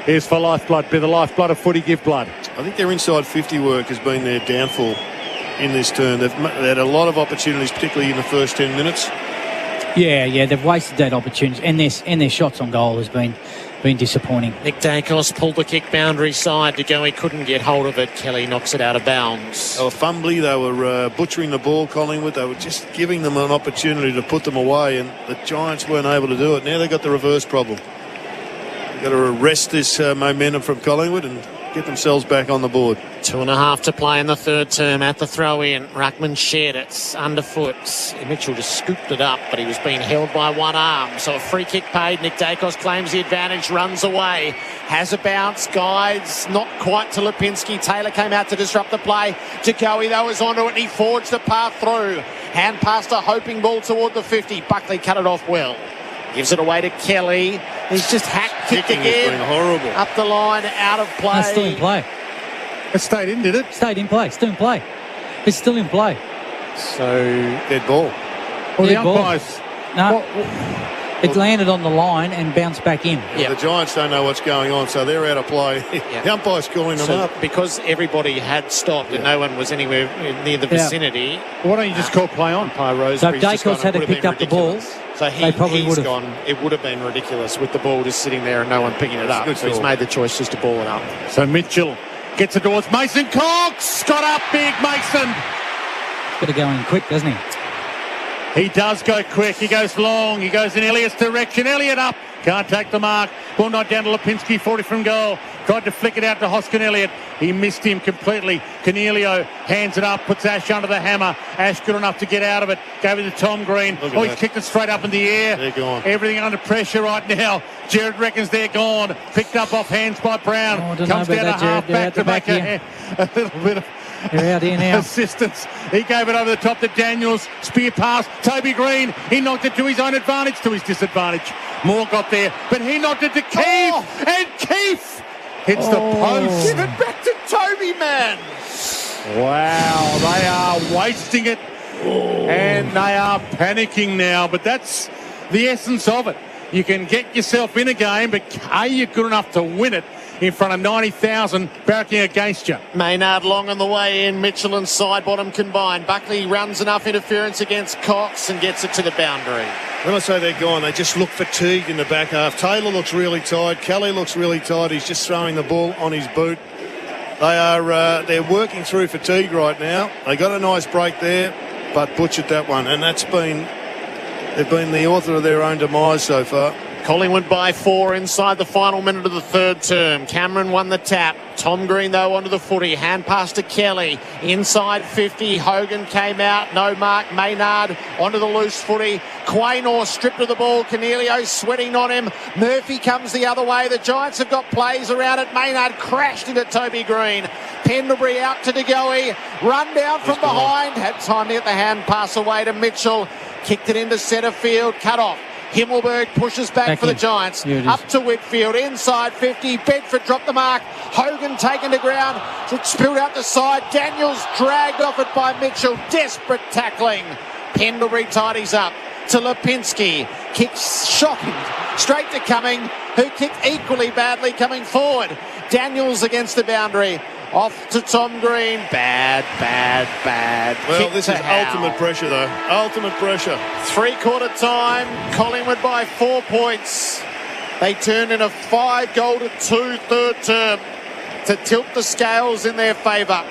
is for Lifeblood. Be the lifeblood of footy, give blood. I think their inside 50 work has been their downfall in this turn. They've had a lot of opportunities, particularly in the first 10 minutes. Yeah, they've wasted that opportunity, and their shots on goal has been disappointing. Nick Dacos pulled the kick boundary side to go. He couldn't get hold of it. Kelly knocks it out of bounds. They were fumbly. They were butchering the ball, Collingwood. They were just giving them an opportunity to put them away, and the Giants weren't able to do it. Now they've got the reverse problem. They've got to arrest this momentum from Collingwood and get themselves back on the board. 2.5 to play in the third term at the throw-in. Ruckman shared it underfoot. Mitchell just scooped it up, but he was being held by one arm. So a free kick paid. Nick Dacos claims the advantage, runs away. Has a bounce, guides, not quite to Lipinski. Taylor came out to disrupt the play. Jacoby, though, is onto it, and he forged a path through. Hand passed a hoping ball toward the 50. Buckley cut it off well. Gives it away to Kelly. He's just kicked again. It's been horrible. Up the line, out of play. It's still in play. It stayed in, did it? Stayed in play. Still in play. It's still in play. So, dead ball. Well, the umpires. No. It landed on the line and bounced back in. Well, the Giants don't know what's going on, so they're out of play. The umpire's calling them up. Because everybody had stopped and no one was anywhere near the vicinity. Why don't you just call play on? So if Dacos had picked up the ball, so they probably would have gone. It would have been ridiculous with the ball just sitting there and no one picking it up. So he's made the choice just to ball it up. So Mitchell gets it towards Mason Cox. Got up big, Mason. Got to go in quick, doesn't he? He does go quick. He goes long. He goes in Elliott's direction. Elliott up. Can't take the mark. Ball not down to Lipinski. 40 from goal. Tried to flick it out to Hoskin Elliott. He missed him completely. Cornelio hands it up. Puts Ash under the hammer. Ash good enough to get out of it. Gave it to Tom Green. He's kicked it straight up in the air. They're gone. Everything under pressure right now. Jared reckons they're gone. Picked up off hands by Brown. Comes down to half back to make a little bit of They're out here now. assistance. He gave it over the top to Daniels. Spear pass. Toby Green. He knocked it to his own advantage, to his disadvantage. Moore got there, but he knocked it to Keefe. And Keefe hits the post. Give it back to Toby, man. Wow, they are wasting it. And they are panicking now. But that's the essence of it. You can get yourself in a game, but are you good enough to win it in front of 90,000 barracking against you? Maynard long on the way in. Mitchell and Sidebottom combined. Buckley runs enough interference against Cox and gets it to the boundary. When I say they're gone, they just look fatigued in the back half. Taylor looks really tired. Kelly looks really tired. He's just throwing the ball on his boot. They're working through fatigue right now. They got a nice break there, but butchered that one. And they've been the author of their own demise so far. Collingwood by 4 inside the final minute of the third term. Cameron won the tap. Tom Green, though, onto the footy. Hand pass to Kelly. Inside 50. Hogan came out. No mark. Maynard onto the loose footy. Quaynor stripped of the ball. Cornelio sweating on him. Murphy comes the other way. The Giants have got plays around it. Maynard crashed into Toby Green. Pendlebury out to DeGoey. Run down from behind. Had time to get the hand pass away to Mitchell. Kicked it into centre field. Cut off. Himmelberg pushes back for the Giants. Up to Whitfield, inside 50. Bedford dropped the mark. Hogan taken to ground. It spilled out the side. Daniels dragged off it by Mitchell. Desperate tackling. Pendlebury tidies up to Lipinski. Kicks shocking. Straight to Cumming, who kicked equally badly coming forward. Daniels against the boundary. Off to Tom Green. Bad. Well, Kick this to is Howe. ultimate pressure, though. Ultimate pressure. 3/4 time. Collingwood by 4 points. They turn in a 5-goal to 2 third term to tilt the scales in their favour.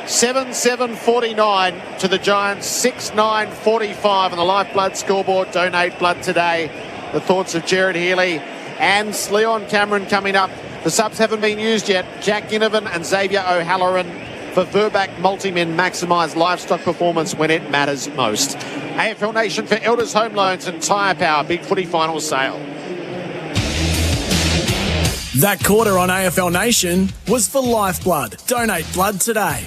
7-7-49 to the Giants. 6-9-45 on the Lifeblood scoreboard. Donate blood today. The thoughts of Jared Healy and Leon Cameron coming up. The subs haven't been used yet. Jack Ginnivan and Xavier O'Halloran for Verback Multimin. Maximise livestock performance when it matters most. AFL Nation for Elders Home Loans and Tyre Power. Big footy final sale. That quarter on AFL Nation was for Lifeblood. Donate blood today.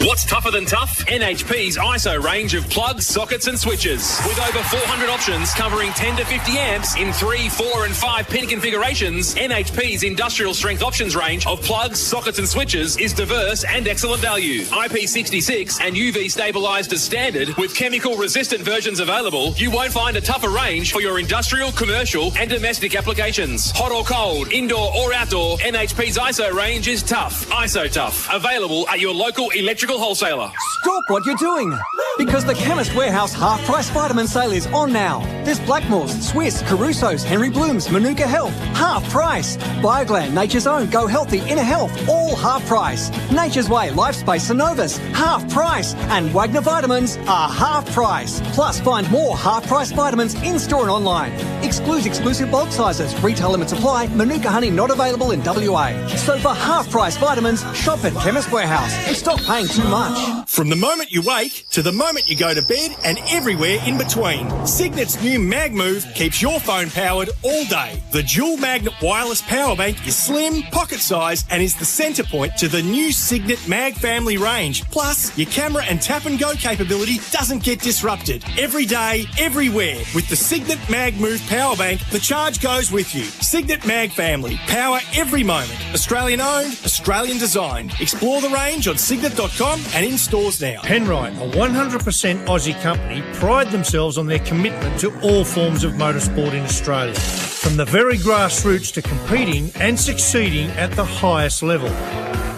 What's tougher than tough? NHP's ISO range of plugs, sockets and switches. With over 400 options covering 10 to 50 amps in 3, 4 and 5 pin configurations, NHP's industrial strength options range of plugs, sockets and switches is diverse and excellent value. IP66 and UV stabilised as standard with chemical resistant versions available, you won't find a tougher range for your industrial, commercial and domestic applications. Hot or cold, indoor or outdoor, NHP's ISO range is tough. ISO Tough. Available at your local electrical wholesaler. Stop what you're doing, because the Chemist Warehouse half-price vitamin sale is on now. There's Blackmore's, Swiss, Caruso's, Henry Bloom's, Manuka Health, half price. Bioglan, Nature's Own, Go Healthy, Inner Health, all half price. Nature's Way, Lifespace, Synovus, half price. And Wagner Vitamins are half price. Plus, find more half-price vitamins in-store and online. Excludes exclusive bulk sizes. Retail limits apply. Manuka Honey not available in WA. So for half-price vitamins, shop at Chemist Warehouse and stop paying too much. From the moment you wake to the moment you go to bed and everywhere in between, Signet's new Mag Move keeps your phone powered all day. The dual magnet wireless power bank is slim, pocket-sized and is the centre point to the new Signet Mag family range. Plus, your camera and tap and go capability doesn't get disrupted. Every day, everywhere. With the Signet Mag Move power bank, the charge goes with you. Signet Mag family. Power every moment. Australian owned, Australian designed. Explore the range on signet.com and in stores now. Penrite, a 100% Aussie company, pride themselves on their commitment to all forms of motorsport in Australia. From the very grassroots to competing and succeeding at the highest level.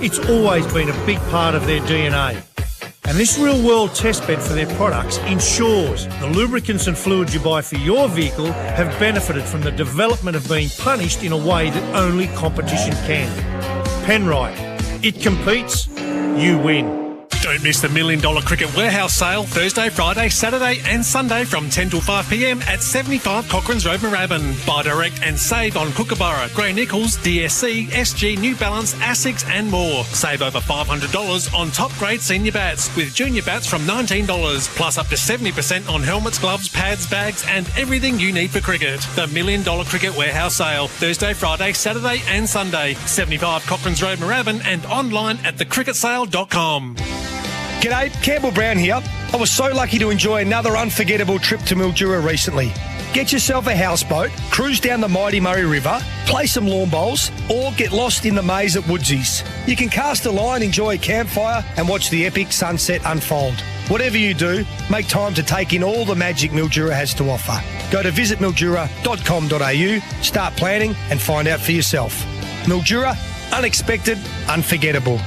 It's always been a big part of their DNA. And this real-world testbed for their products ensures the lubricants and fluids you buy for your vehicle have benefited from the development of being punished in a way that only competition can. Penrite, it competes, you win. Don't miss the $1 Million Cricket Warehouse sale Thursday, Friday, Saturday and Sunday from 10 till 5 p.m. at 75 Cochrane's Road, Moorabbin. Buy direct and save on Kookaburra, Grey Nichols, DSC, SG, New Balance, Asics and more. Save over $500 on top grade senior bats with junior bats from $19, plus up to 70% on helmets, gloves, pads, bags and everything you need for cricket. The $1 Million Cricket Warehouse sale Thursday, Friday, Saturday and Sunday. 75 Cochrane's Road, Moorabbin and online at thecricketsale.com. G'day, Campbell Brown here. I was so lucky to enjoy another unforgettable trip to Mildura recently. Get yourself a houseboat, cruise down the mighty Murray River, play some lawn bowls, or get lost in the maze at Woodsies. You can cast a line, enjoy a campfire, and watch the epic sunset unfold. Whatever you do, make time to take in all the magic Mildura has to offer. Go to visitmildura.com.au, start planning, and find out for yourself. Mildura, unexpected, unforgettable.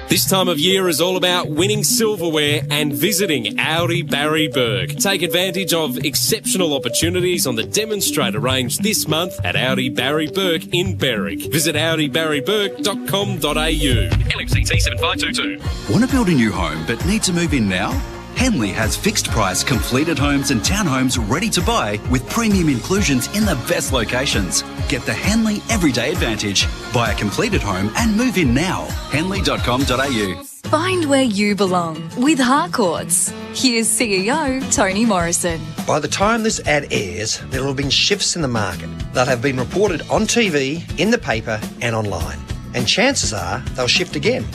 This time of year is all about winning silverware and visiting Audi Barry Berg. Take advantage of exceptional opportunities on the demonstrator range this month at Audi Barry Berg in Berwick. Visit audibarryberg.com.au. LXCT 7522. Want to build a new home but need to move in now? Henley has fixed price completed homes and townhomes ready to buy with premium inclusions in the best locations. Get the Henley Everyday Advantage. Buy a completed home and move in now. Henley.com.au. Find where you belong with Harcourts. Here's CEO Tony Morrison. By the time this ad airs, there will have been shifts in the market that have been reported on TV, in the paper and online. And chances are they'll shift again.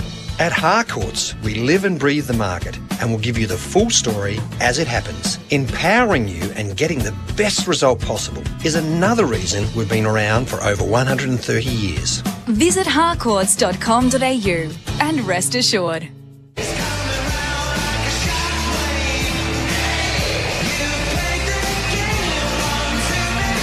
At Harcourts, we live and breathe the market and will give you the full story as it happens. Empowering you and getting the best result possible is another reason we've been around for over 130 years. Visit harcourts.com.au and rest assured.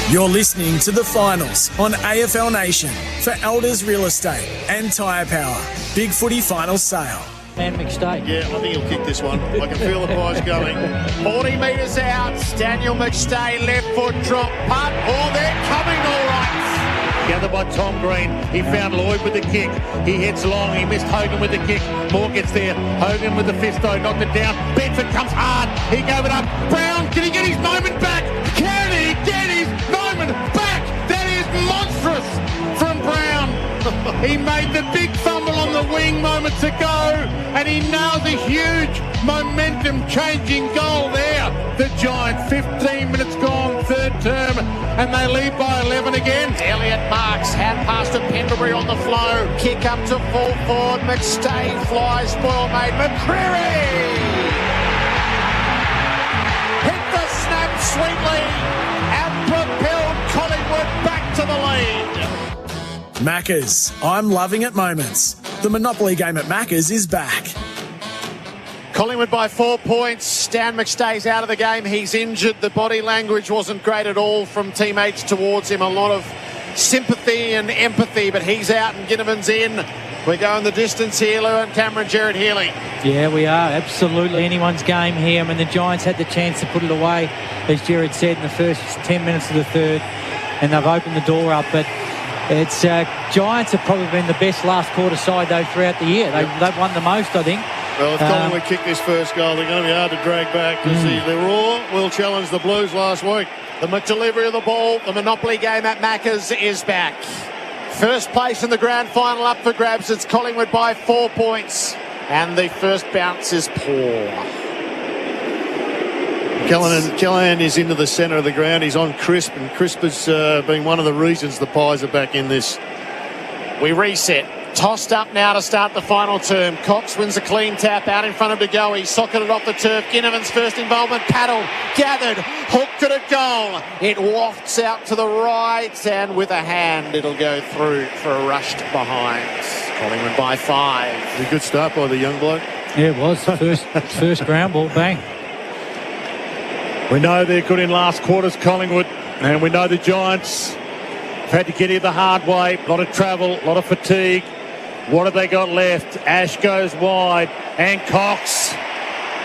You're listening to The Finals on AFL Nation for Elders Real Estate and Tyre Power. Big Footy Finals Sale. And McStay. Yeah, I think he'll kick this one. I can feel the pies going. 40 metres out. Daniel McStay, left foot drop punt. Oh, they're coming all right. Gathered by Tom Green. He found Lloyd with the kick. He hits long. He missed Hogan with the kick. Moore gets there. Hogan with the fisto. Knocked it down. Bedford comes hard. He gave it up. Brown, can he get his moment back? Can he get his moment back? That is monstrous from Brown. He made the big fumble on the wing moments ago, and he nails a huge momentum-changing goal there. The Giants, 15 minutes gone, third term, and they lead by 11 again. Elliott marks, hand pass to Pendlebury on the flow, kick up to full forward, McStay flies, spoil made, McCreary! Hit the snap sweetly, and propelled Collingwood back to the lead. Maccas, I'm loving it moments. The Monopoly game at Maccas is back. Collingwood by 4 points. Stan McStay's out of the game. He's injured. The body language wasn't great at all from teammates towards him. A lot of sympathy and empathy, but he's out and Ginnivan's in. We're going the distance here, Lou and Cameron, Jared Healy. Yeah, we are. Absolutely anyone's game here. I mean, the Giants had the chance to put it away, as Jared said, in the first 10 minutes of the third, and they've opened the door up. But it's Giants have probably been the best last quarter side, though, throughout the year. They've won the most, I think. Well, if Collingwood kick this first goal, they're going to be hard to drag back because the Raw will challenge the Blues last week. The delivery of the ball, the Monopoly game at Maccas is back. First place in the grand final up for grabs. It's Collingwood by 4 points. And the first bounce is poor. Callahan is into the centre of the ground. He's on Crisp, and Crisp has been one of the reasons the Pies are back in this. We reset. Tossed up now to start the final term. Cox wins a clean tap out in front of De Goey. Socketed off the turf. Ginnivan's first involvement. Paddled, gathered, hooked at a goal. It wafts out to the right, and with a hand it'll go through for a rushed behind. Collingwood by 5. A good start by the young bloke. Yeah, it was. First ground ball, bang. We know they're good in last quarters, Collingwood, and we know the Giants have had to get here the hard way. A lot of travel, a lot of fatigue. What have they got left? Ash goes wide, and Cox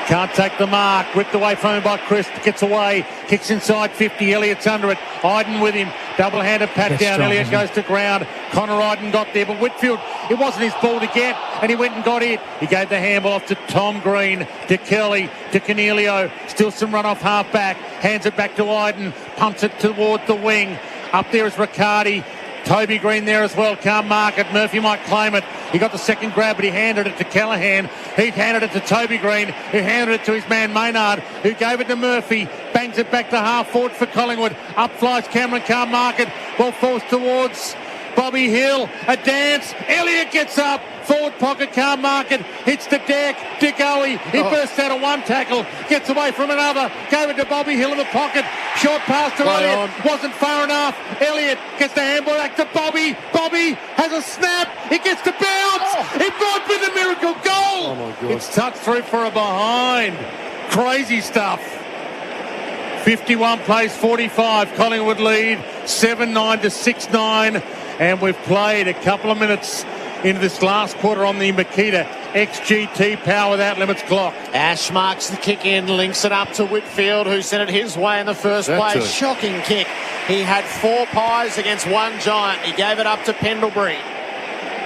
can't take the mark. Ripped away from him by Chris. Gets away. Kicks inside 50. Elliott's under it. Iden with him. Double-handed pat down. Strong, Elliott goes to ground. Connor Iden got there, but Whitfield, it wasn't his ball to get, and he went and got it. He gave the handball off to Tom Green, to Kelly, to Cornelio. Still some run off half-back. Hands it back to Iden. Pumps it toward the wing. Up there is Riccardi. Toby Green there as well. Can't mark it. Murphy might claim it. He got the second grab, but he handed it to Callaghan. He handed it to Toby Green, who handed it to his man Maynard, who gave it to Murphy. Bangs it back to half forward for Collingwood. Up flies Cameron. Can't mark it. Ball falls towards Bobby Hill. A dance. Elliott gets up. Forward pocket, can't mark it. Hits the deck. De Goey. He bursts out of one tackle. Gets away from another. Gave it to Bobby Hill in the pocket. Short pass to Elliott. Wasn't far enough. Elliott gets the handball back to Bobby. Bobby has a snap. It gets to bounce. It might be the miracle goal. Oh my God. It's tucked through for a behind. Crazy stuff. 51 plays 45. Collingwood lead 7-9 to 6-9. And we've played a couple of minutes into this last quarter on the Makita XGT Power Without Limits clock. Ash marks the kick in, links it up to Whitfield, who sent it his way in the first place. Shocking kick. He had 4 Pies against 1 Giant. He gave it up to Pendlebury.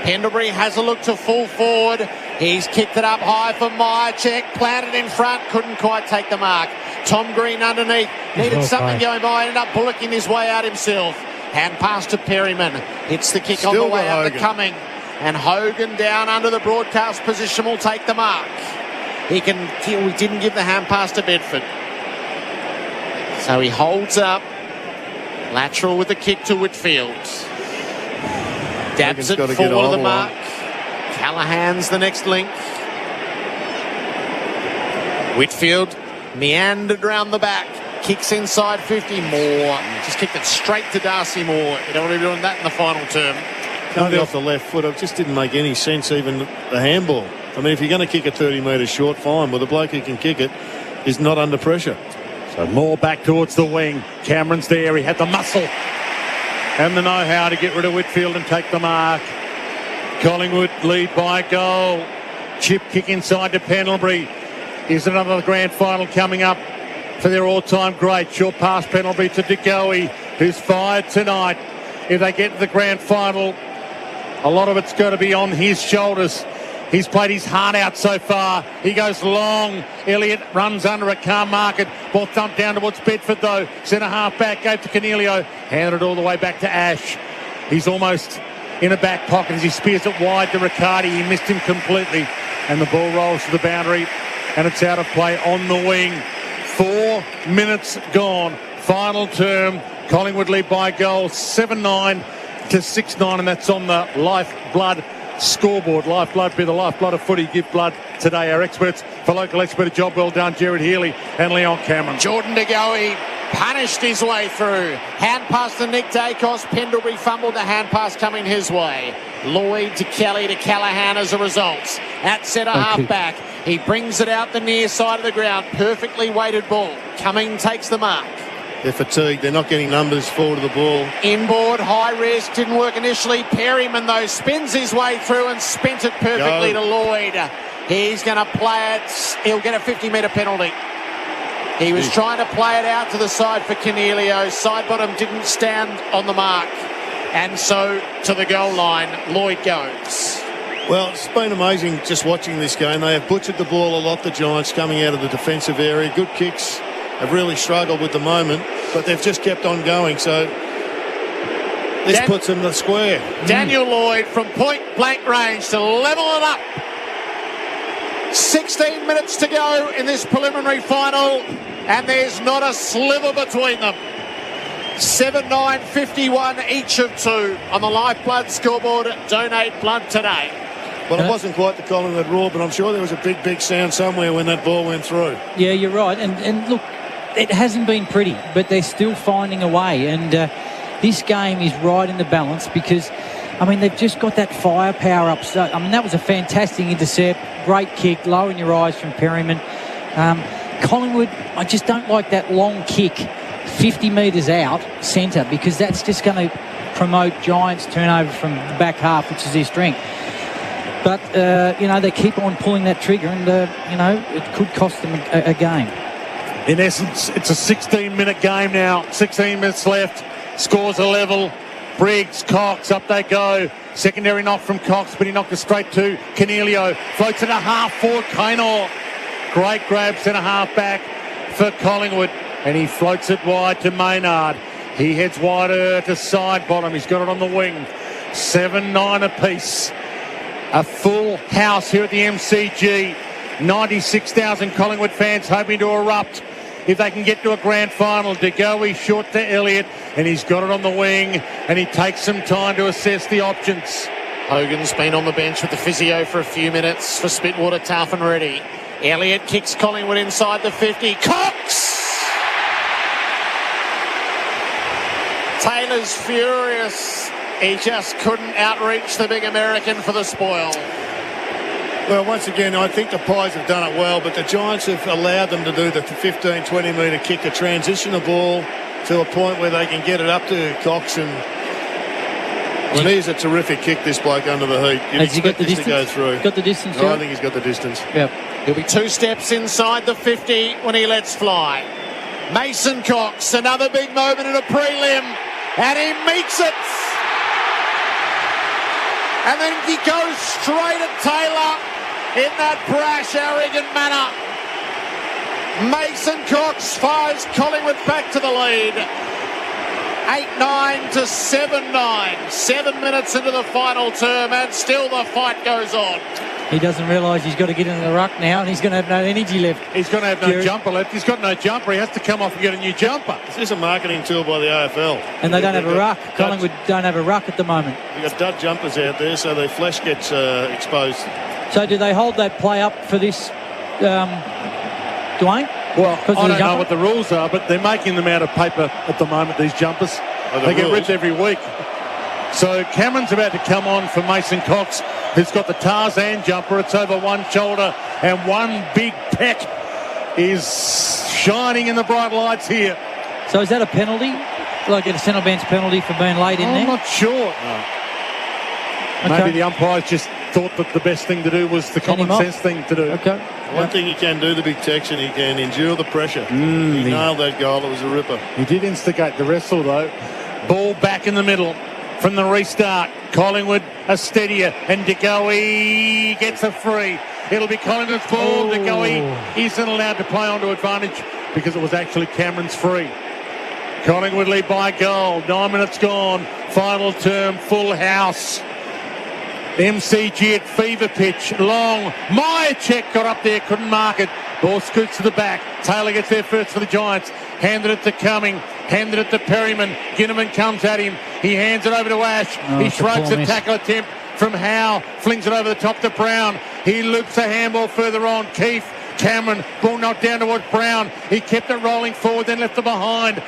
Pendlebury has a look to full forward. He's kicked it up high for Myercheck. Planted in front. Couldn't quite take the mark. Tom Green underneath. Needed something going by. Ended up bullocking his way out himself. Hand pass to Perryman. Hits the kick on the way up the coming. And Hogan down under the broadcast position will take the mark. We didn't give the hand pass to Bedford. So he holds up. Lateral with the kick to Whitfield. Dabs it forward of the mark. Callahan's the next link. Whitfield meandered round the back. Kicks inside 50. Moore just kicked it straight to Darcy Moore. You don't want to be doing that in the final term. Coming off the left foot, it just didn't make any sense, even the handball. I mean, if you're going to kick it 30 metres short, fine. Well, the bloke who can kick it is not under pressure. So Moore back towards the wing. Cameron's there. He had the muscle and the know-how to get rid of Whitfield and take the mark. Collingwood lead by a goal. Chip kick inside to Pendlebury. Is another grand final coming up for their all-time great. Short pass Pendlebury to De Goey, who's fired tonight. If they get to the grand final, a lot of it's going to be on his shoulders. He's played his heart out so far. He goes long. Elliott runs under it, can't mark it. Ball thumped down towards Bedford though. Centre half back, gave to Cornelio. Handed it all the way back to Ash. He's almost in a back pocket as he spears it wide to Riccardi. He missed him completely. And the ball rolls to the boundary. And it's out of play on the wing. 4 minutes gone. Final term. Collingwood lead by a goal. 7-9 to 6-9. And that's on the Lifeblood scoreboard. Lifeblood be the lifeblood of footy. Give blood today. Our experts for local expert, a job well done, Gerard Healy and Leon Cameron. Jordan De Goey punished his way through. Hand pass to Nick Dacos. Pendlebury fumbled, the hand pass coming his way. Lloyd to Kelly to Callahan as a result. At centre half back. He brings it out the near side of the ground. Perfectly weighted ball. Cumming takes the mark. They're fatigued. They're not getting numbers forward of the ball. Inboard, high risk, didn't work initially. Perryman, though, spins his way through and spent it perfectly to Lloyd. He's going to play it. He'll get a 50-metre penalty. He was trying to play it out to the side for Cornelio. Side bottom didn't stand on the mark. And so to the goal line, Lloyd goes. Well, it's been amazing just watching this game. They have butchered the ball a lot, the Giants, coming out of the defensive area. Good kicks. Have really struggled with the moment, but they've just kept on going. So this puts them the square. Daniel Lloyd from point blank range to level it up. 16 minutes to go in this preliminary final, and there's not a sliver between them. 7-9-51 each of two on the Lifeblood scoreboard. Donate blood today. Well, it wasn't quite the Collingwood roar, but I'm sure there was a big, big sound somewhere when that ball went through. Yeah, you're right. And look, it hasn't been pretty, but they're still finding a way. And this game is right in the balance because, I mean, they've just got that firepower up. So, I mean, that was a fantastic intercept. Great kick, low in your eyes from Perryman. Collingwood, I just don't like that long kick 50 metres out centre because that's just going to promote Giants' turnover from the back half, which is their strength. But, they keep on pulling that trigger and, it could cost them a game. In essence, it's a 16-minute game now. 16 minutes left. Scores a level. Briggs, Cox, up they go. Secondary knock from Cox, but he knocked it straight to Cornelio. Floats it a half forward, Kainor. Great grab, centre half back for Collingwood. And he floats it wide to Maynard. He heads wider to side bottom. He's got it on the wing. 7-9 apiece. A full house here at the MCG. 96,000 Collingwood fans hoping to erupt if they can get to a grand final. De Goey short to Elliott, and he's got it on the wing, and he takes some time to assess the options. Hogan's been on the bench with the physio for a few minutes for Spitwater, tough and ready. Elliott kicks Collingwood inside the 50. Cox! Taylor's furious. He just couldn't outreach the big American for the spoil. Well, once again, I think the Pies have done it well, but the Giants have allowed them to do the 15, 20-metre kick, to transition the ball to a point where they can get it up to Cox. And well, here's a terrific kick, this bloke under the heat. You'd expect this to go through. Got the distance, I think he's got the distance. Yep. He'll be 2 steps inside the 50 when he lets fly. Mason Cox, another big moment in a prelim, and he meets it. And then he goes straight at Taylor in that brash, arrogant manner. Mason Cox fires Collingwood back to the lead. 8-9 to 7-9. 7 minutes into the final term, and still the fight goes on. He doesn't realise he's got to get into the ruck now, and he's going to have no energy left. He's going to have no jumper left. He's got no jumper. He has to come off and get a new jumper. This is a marketing tool by the AFL. And they don't have a ruck. Collingwood don't have a ruck at the moment. We've got dud jumpers out there, so their flesh gets exposed. So do they hold that play up for this, Dwayne? Well, I don't know what the rules are, but they're making them out of paper at the moment, these jumpers. They get ripped every week. So Cameron's about to come on for Mason Cox, who's got the Tarzan jumper. It's over one shoulder, and one big peck is shining in the bright lights here. So is that a penalty? Like a centre bench penalty for being late in there? I'm not sure. No. Okay. Maybe the umpires just thought that the best thing to do was the common sense thing to do. Okay. One thing he can do, the big Texan, he can endure the pressure. He nailed that goal. It was a ripper. He did instigate the wrestle, though. Ball back in the middle from the restart. Collingwood a steadier, and De Goey gets a free. It'll be Collingwood's ball. De Goey isn't allowed to play onto advantage because it was actually Cameron's free. Collingwood lead by a goal. 9 minutes gone. Final term, full house. MCG at fever pitch. Long. Myercheck got up there, couldn't mark it. Ball scoots to the back. Taylor gets there first for the Giants. Handed it to Cumming. Handed it to Perryman. Ginnivan comes at him. He hands it over to Ash. He shrugs a tackle attempt from Howe. Flings it over the top to Brown. He loops a handball further on. Keefe. Cameron. Ball knocked down towards Brown. He kept it rolling forward, then left it behind.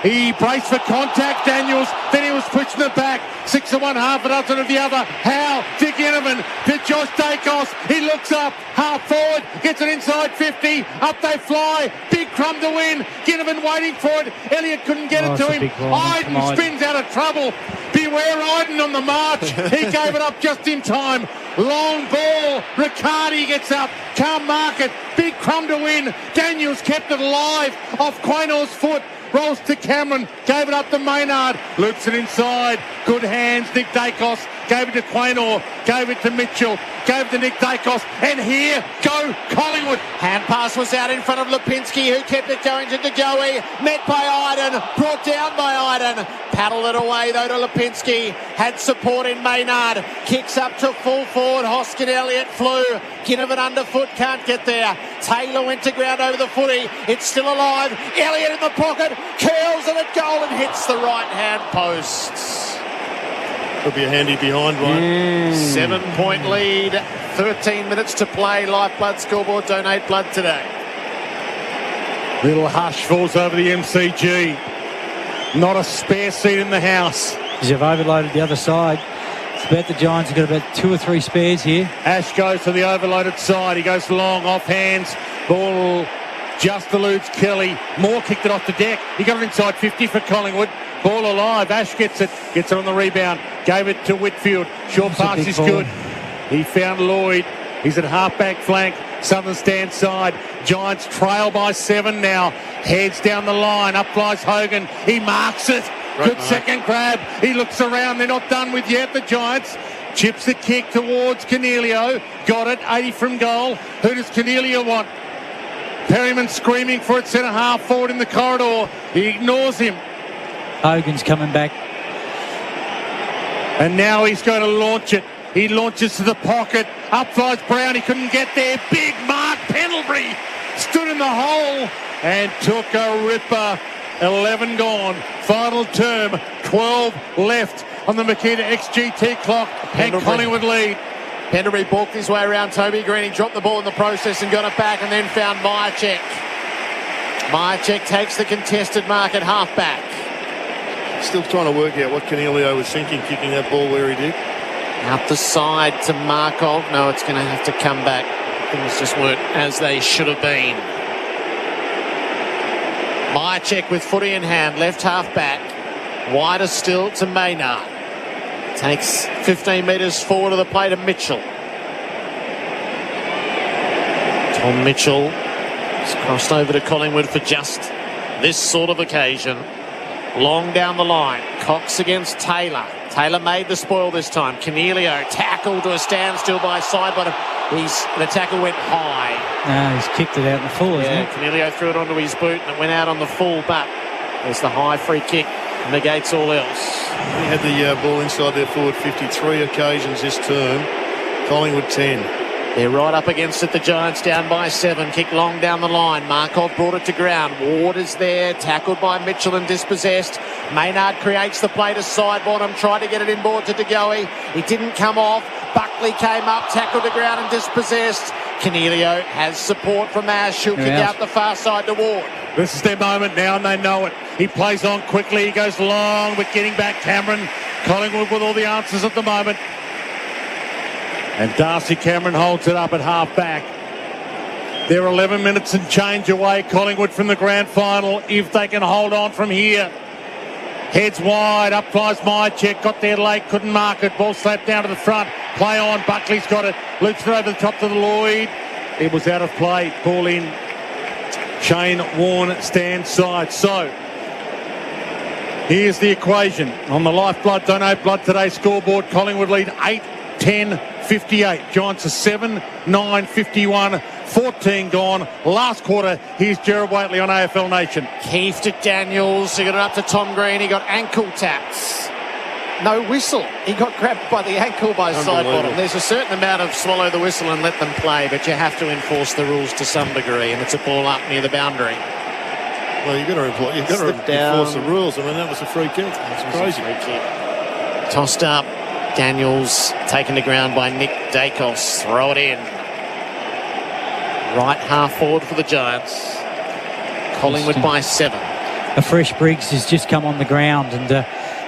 He braced for contact, Daniels. Then he was pushed in the back. 6 of one, half a dozen of the other. Howe to Ginnivan to Josh Dacos. He looks up, half forward, gets it inside 50. Up they fly. Big crumb to win. Ginnivan waiting for it. Elliott couldn't get it to him. Iden spins out of trouble. Beware Iden on the march. He gave it up just in time. Long ball. Riccardi gets up. Can't mark it. Big crumb to win. Daniels kept it alive off Quaynor's foot. Rolls to Cameron, gave it up to Maynard, loops it inside, good hands, Nick Dacos, gave it to Quaynor, gave it to Mitchell, gave it to Nick Dacos, and here go Collingwood. Hand pass was out in front of Lipinski, who kept it going to De Goey, met by Iden, brought down by Iden, paddled it away though to Lipinski, had support in Maynard, kicks up to full forward, Hoskin Elliott flew, Ginnivan underfoot, can't get there, Taylor went to ground over the footy, it's still alive, Elliott in the pocket, curls it at goal and hits the right hand posts. Could be a handy behind one. 7 point lead, 13 minutes to play. Lifeblood scoreboard, donate blood today. Little hush falls over the MCG. Not a spare seat in the house. They've overloaded the other side. It's about the Giants have got about 2 or 3 spares here. Ash goes to the overloaded side. He goes long, off hands. Ball just eludes Kelly. Moore kicked it off the deck. He got it inside 50 for Collingwood. Ball alive. Ash gets it on the rebound. Gave it to Whitfield. Short pass is good. He found Lloyd. He's at half-back flank. Southern stand side. Giants trail by 7 now. Heads down the line. Up flies Hogan. He marks it. Good second grab. He looks around. They're not done with yet, the Giants. Chips the kick towards Cornelio. Got it. 80 from goal. Who does Cornelio want? Perryman screaming for it. Centre half forward in the corridor. He ignores him. Hogan's coming back. And now he's going to launch it. He launches to the pocket. Up flies Brown. He couldn't get there. Big Mark Pendlebury stood in the hole and took a ripper. 11 gone. Final term. 12 left on the Makita XGT clock. And Collingwood lead. Pendlebury balked his way around Toby Green. He dropped the ball in the process and got it back and then found Myercheck. Myercheck takes the contested mark at half-back. Still trying to work out what Cornelio was thinking, kicking that ball where he did. Out the side to Markov. No, it's going to have to come back. Things just weren't as they should have been. Myercheck with footy in hand, left half back. Wider still to Maynard. Takes 15 metres forward of the play to Mitchell. Tom Mitchell has crossed over to Collingwood for just this sort of occasion. Long down the line. Cox against Taylor. Taylor made the spoil this time. Cornelio tackled to a standstill by side, but the tackle went high. No, he's kicked it out in the full, isn't it? Cornelio threw it onto his boot and it went out on the full, but there's the high free kick. Negates all else. He had the ball inside their forward 53 occasions this term. Collingwood 10. They're right up against it, the Giants down by 7. Kick long down the line. Markov brought it to ground. Ward is there, tackled by Mitchell and dispossessed. Maynard creates the play to side bottom, tried to get it inboard to De Goey. He didn't come off. Buckley came up, tackled to ground and dispossessed. Cornelio has support from Ash. He'll kick out the far side to Ward. This is their moment now, and they know it. He plays on quickly. He goes long, but getting back Cameron. Collingwood with all the answers at the moment. And Darcy Cameron holds it up at half back. They're 11 minutes and change away, Collingwood, from the grand final, if they can hold on from here. Heads wide, up flies Myercheck, got there late, couldn't mark it. Ball slapped down to the front. Play on, Buckley's got it. Loops it over the top to the Lloyd. It was out of play. Ball in. Shane Warne stands side. So, here's the equation. On the Lifeblood Donate Blood Today scoreboard, Collingwood lead 8-10-58. Giants are 7-9-51. 14 gone. Last quarter, here's Gerard Whateley on AFL Nation. Keith to Daniels. He got it up to Tom Green. He got ankle taps. No whistle. He got grabbed by the ankle by side bottom. There's a certain amount of swallow the whistle and let them play, but you have to enforce the rules to some degree, and it's a ball up near the boundary. Well, you've got to enforce the rules. I mean, that was a free kick. That's crazy. Free kick. Tossed up. Daniels taken to ground by Nick Dacos. Throw it in. Right half forward for the Giants. Collingwood by 7. A fresh Briggs has just come on the ground, and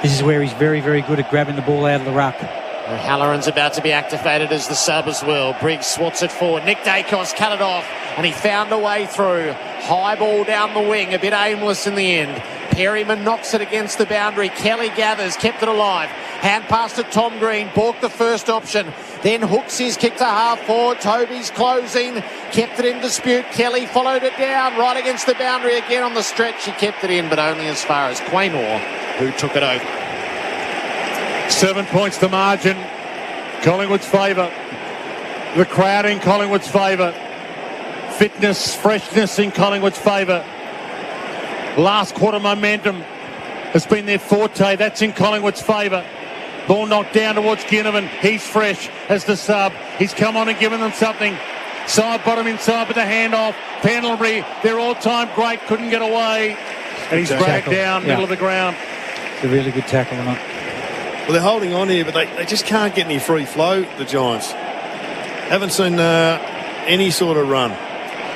this is where he's very, very good at grabbing the ball out of the ruck. Halloran's about to be activated as the sub as well. Briggs swats it forward. Nick Dacos cut it off, and he found a way through. High ball down the wing, a bit aimless in the end. Perryman knocks it against the boundary. Kelly gathers, kept it alive. Hand pass to Tom Green, balked the first option. Then hooks his kick to half forward. Toby's closing, kept it in dispute. Kelly followed it down, right against the boundary again on the stretch. He kept it in, but only as far as Quaynor, who took it over. 7 points to margin. Collingwood's favour. The crowd in Collingwood's favour. Fitness, freshness in Collingwood's favour. Last quarter momentum has been their forte. That's in Collingwood's favour. Ball knocked down towards Ginnivan. He's fresh as the sub. He's come on and given them something. Side bottom inside with the handoff. Pendlebury, their all-time great, couldn't get away. And he's dragged down, middle of the ground. It's a really good tackle, isn't it? Well, they're holding on here, but they just can't get any free flow, the Giants. Haven't seen any sort of run.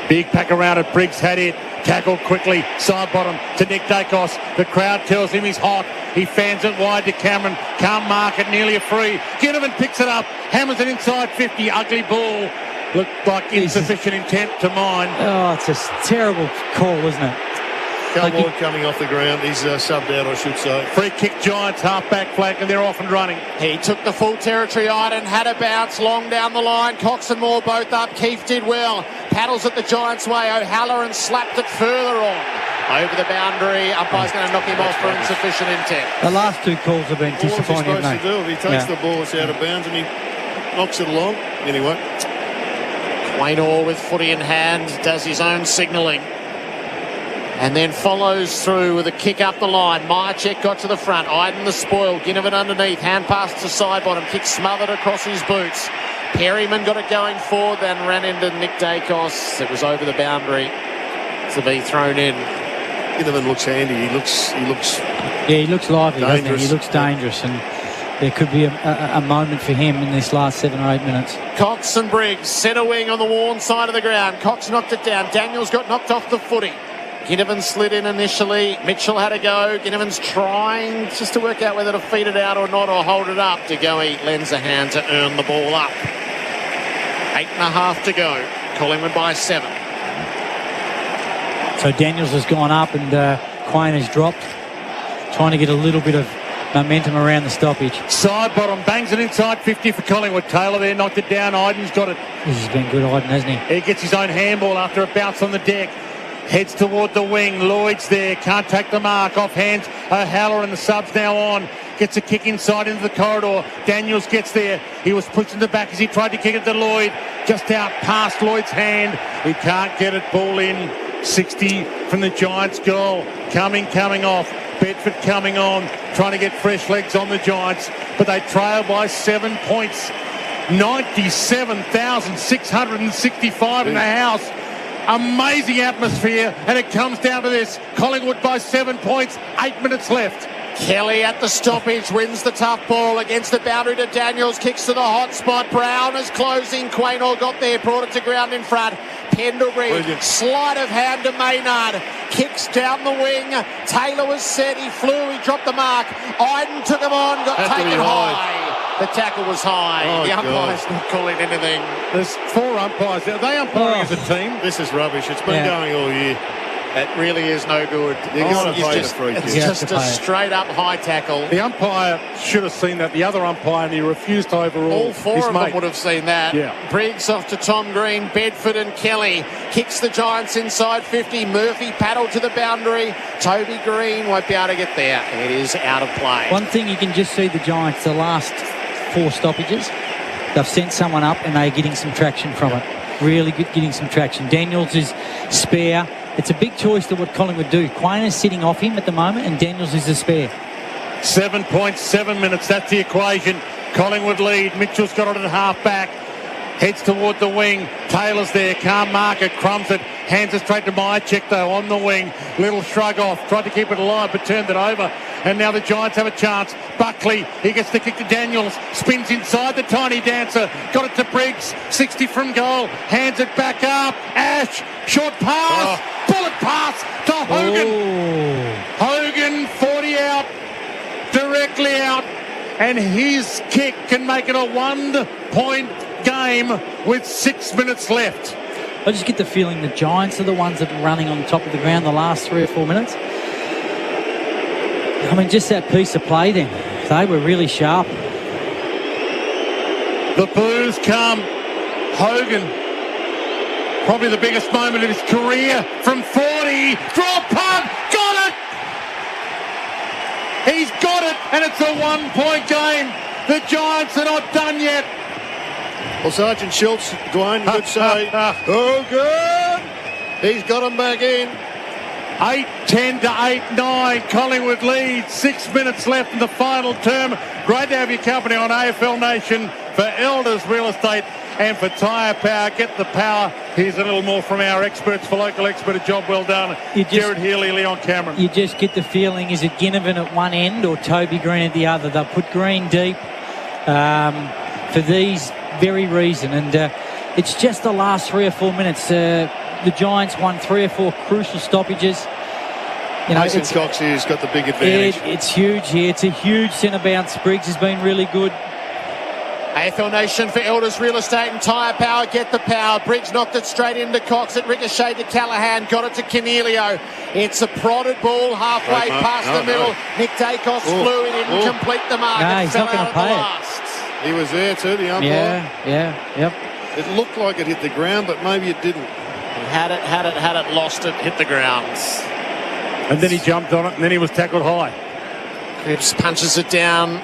Big pack around it. Briggs had it. Tackled quickly. Side bottom to Nick Dacos. The crowd tells him he's hot. He fans it wide to Cameron. Can't mark it. Nearly a free. Ginnivan picks it up. Hammers it inside 50. Ugly ball. Looked like insufficient intent to mine. Oh, it's a terrible call, isn't it? Collingwood coming off the ground. He's subbed out, I should say. Free kick Giants, half-back flank, and they're off and running. He took the full territory on and had a bounce long down the line. Cox and Moore both up. Keefe did well. Paddles it the Giants' way. O'Halloran slapped it further on. Over the boundary. Umpire's going to knock him off for insufficient intent. The last two calls have been disappointing, haven't they? He takes the ball, it's out of bounds, and he knocks it along. Anyway. Quaynor with footy in hand does his own signalling. And then follows through with a kick up the line. Myercheck got to the front. Iden the spoil. Ginnivan underneath. Hand pass to side bottom. Kick smothered across his boots. Perryman got it going forward, then ran into Nick Dacos. It was over the boundary to be thrown in. Ginnivan looks handy. He looks he looks lively, dangerous. doesn't he? He looks dangerous, and there could be a moment for him in this last 7 or 8 minutes. Cox and Briggs, centre wing on the worn side of the ground. Cox knocked it down. Daniels got knocked off the footy. Ginnivan slid in initially. Mitchell had a go. Ginnivan's trying just to work out whether to feed it out or not, or hold it up. De Goey lends a hand to earn the ball up. 8.5 to go. Collingwood by 7. So Daniels has gone up and Quain has dropped. Trying to get a little bit of momentum around the stoppage. Side bottom, bangs it inside 50 for Collingwood. Taylor there knocked it down. Iden's got it. This has been good, Iden, hasn't he? He gets his own handball after a bounce on the deck. Heads toward the wing. Lloyd's there. Can't take the mark. Off hands. O'Halloran, the sub's now on. Gets a kick inside into the corridor. Daniels gets there. He was pushed in the back as he tried to kick it to Lloyd. Just out past Lloyd's hand. He can't get it. Ball in. 60 from the Giants goal. Coming off. Bedford coming on. Trying to get fresh legs on the Giants. But they trail by 7 points. 97,665 in the house. Amazing atmosphere, and it comes down to this. Collingwood by 7 points, 8 minutes left. Kelly at the stoppage wins the tough ball against the boundary to Daniels, kicks to the hot spot. Brown is closing. Quaynor got there, brought it to ground in front. Pendlebury, sleight of hand to Maynard, kicks down the wing. Taylor was set, he flew, he dropped the mark. Iden took him on, got taken high. The tackle was high. The umpire's not calling anything. There's 4 umpires. Are they umpiring as a team? This is rubbish. It's been going all year. It really is no good. It's just a straight up high tackle. The umpire should have seen that. The other umpire, and he refused to overrule. All 4 of them would have seen that. Yeah. Briggs off to Tom Green, Bedford and Kelly. Kicks the Giants inside 50. Murphy paddled to the boundary. Toby Green won't be able to get there. It is out of play. One thing you can just see the Giants, the last 4 stoppages, they've sent someone up and they're getting some traction from it. Really good, getting some traction. Daniels is spare. It's a big choice to what Collingwood do. Quaynor's sitting off him at the moment, and Daniels is a spare. 7.7 minutes, that's the equation. Collingwood lead. Mitchell's got it at half back. Heads toward the wing. Taylor's there, can't mark it, crumbs it. Hands it straight to Myercheck though, on the wing. Little shrug off, tried to keep it alive but turned it over. And now the Giants have a chance. Buckley, he gets the kick to Daniels. Spins inside the tiny dancer. Got it to Briggs, 60 from goal. Hands it back up. Ash, short pass. Bullet pass to Hogan. Hogan, 40 out. Directly out. And his kick can make it a 1-point game with 6 minutes left. I just get the feeling the Giants are the ones that are running on top of the ground the last 3 or 4 minutes. I mean, just that piece of play then. They were really sharp. The boos come. Hogan, probably the biggest moment of his career, from 40. Draw punt. Got it! He's got it, and it's a 1-point game. The Giants are not done yet. Well, Sergeant Schultz, Dwayne, good say. Oh, good. He's got him back in. 8-10 to 8-9. Collingwood leads. 6 minutes left in the final term. Great to have your company on AFL Nation for Elders Real Estate and for Tyre Power. Get the power. Here's a little more from our experts. For local expert, a job well done. Jared Healy, Leon Cameron. You just get the feeling, is it Ginnivan at one end or Toby Green at the other? They'll put Green deep for these very reason. And it's just the last 3 or 4 minutes. The Giants won 3 or 4 crucial stoppages. You know, Mason Cox has got the big advantage. It's huge here. It's a huge centre bounce. Briggs has been really good. AFL Nation for Elders Real Estate and Tyre Power. Get the power. Briggs knocked it straight into Cox. It ricocheted to Callahan. Got it to Cornelio. It's a prodded ball halfway past the middle. Nick Dacos flew. He didn't complete the mark. No, he's not going to pay it. He was there too, the umpire. Yep. It looked like it hit the ground, but maybe it didn't. Had it, lost it, hit the ground. And then he jumped on it, and then he was tackled high. Cripps punches it down.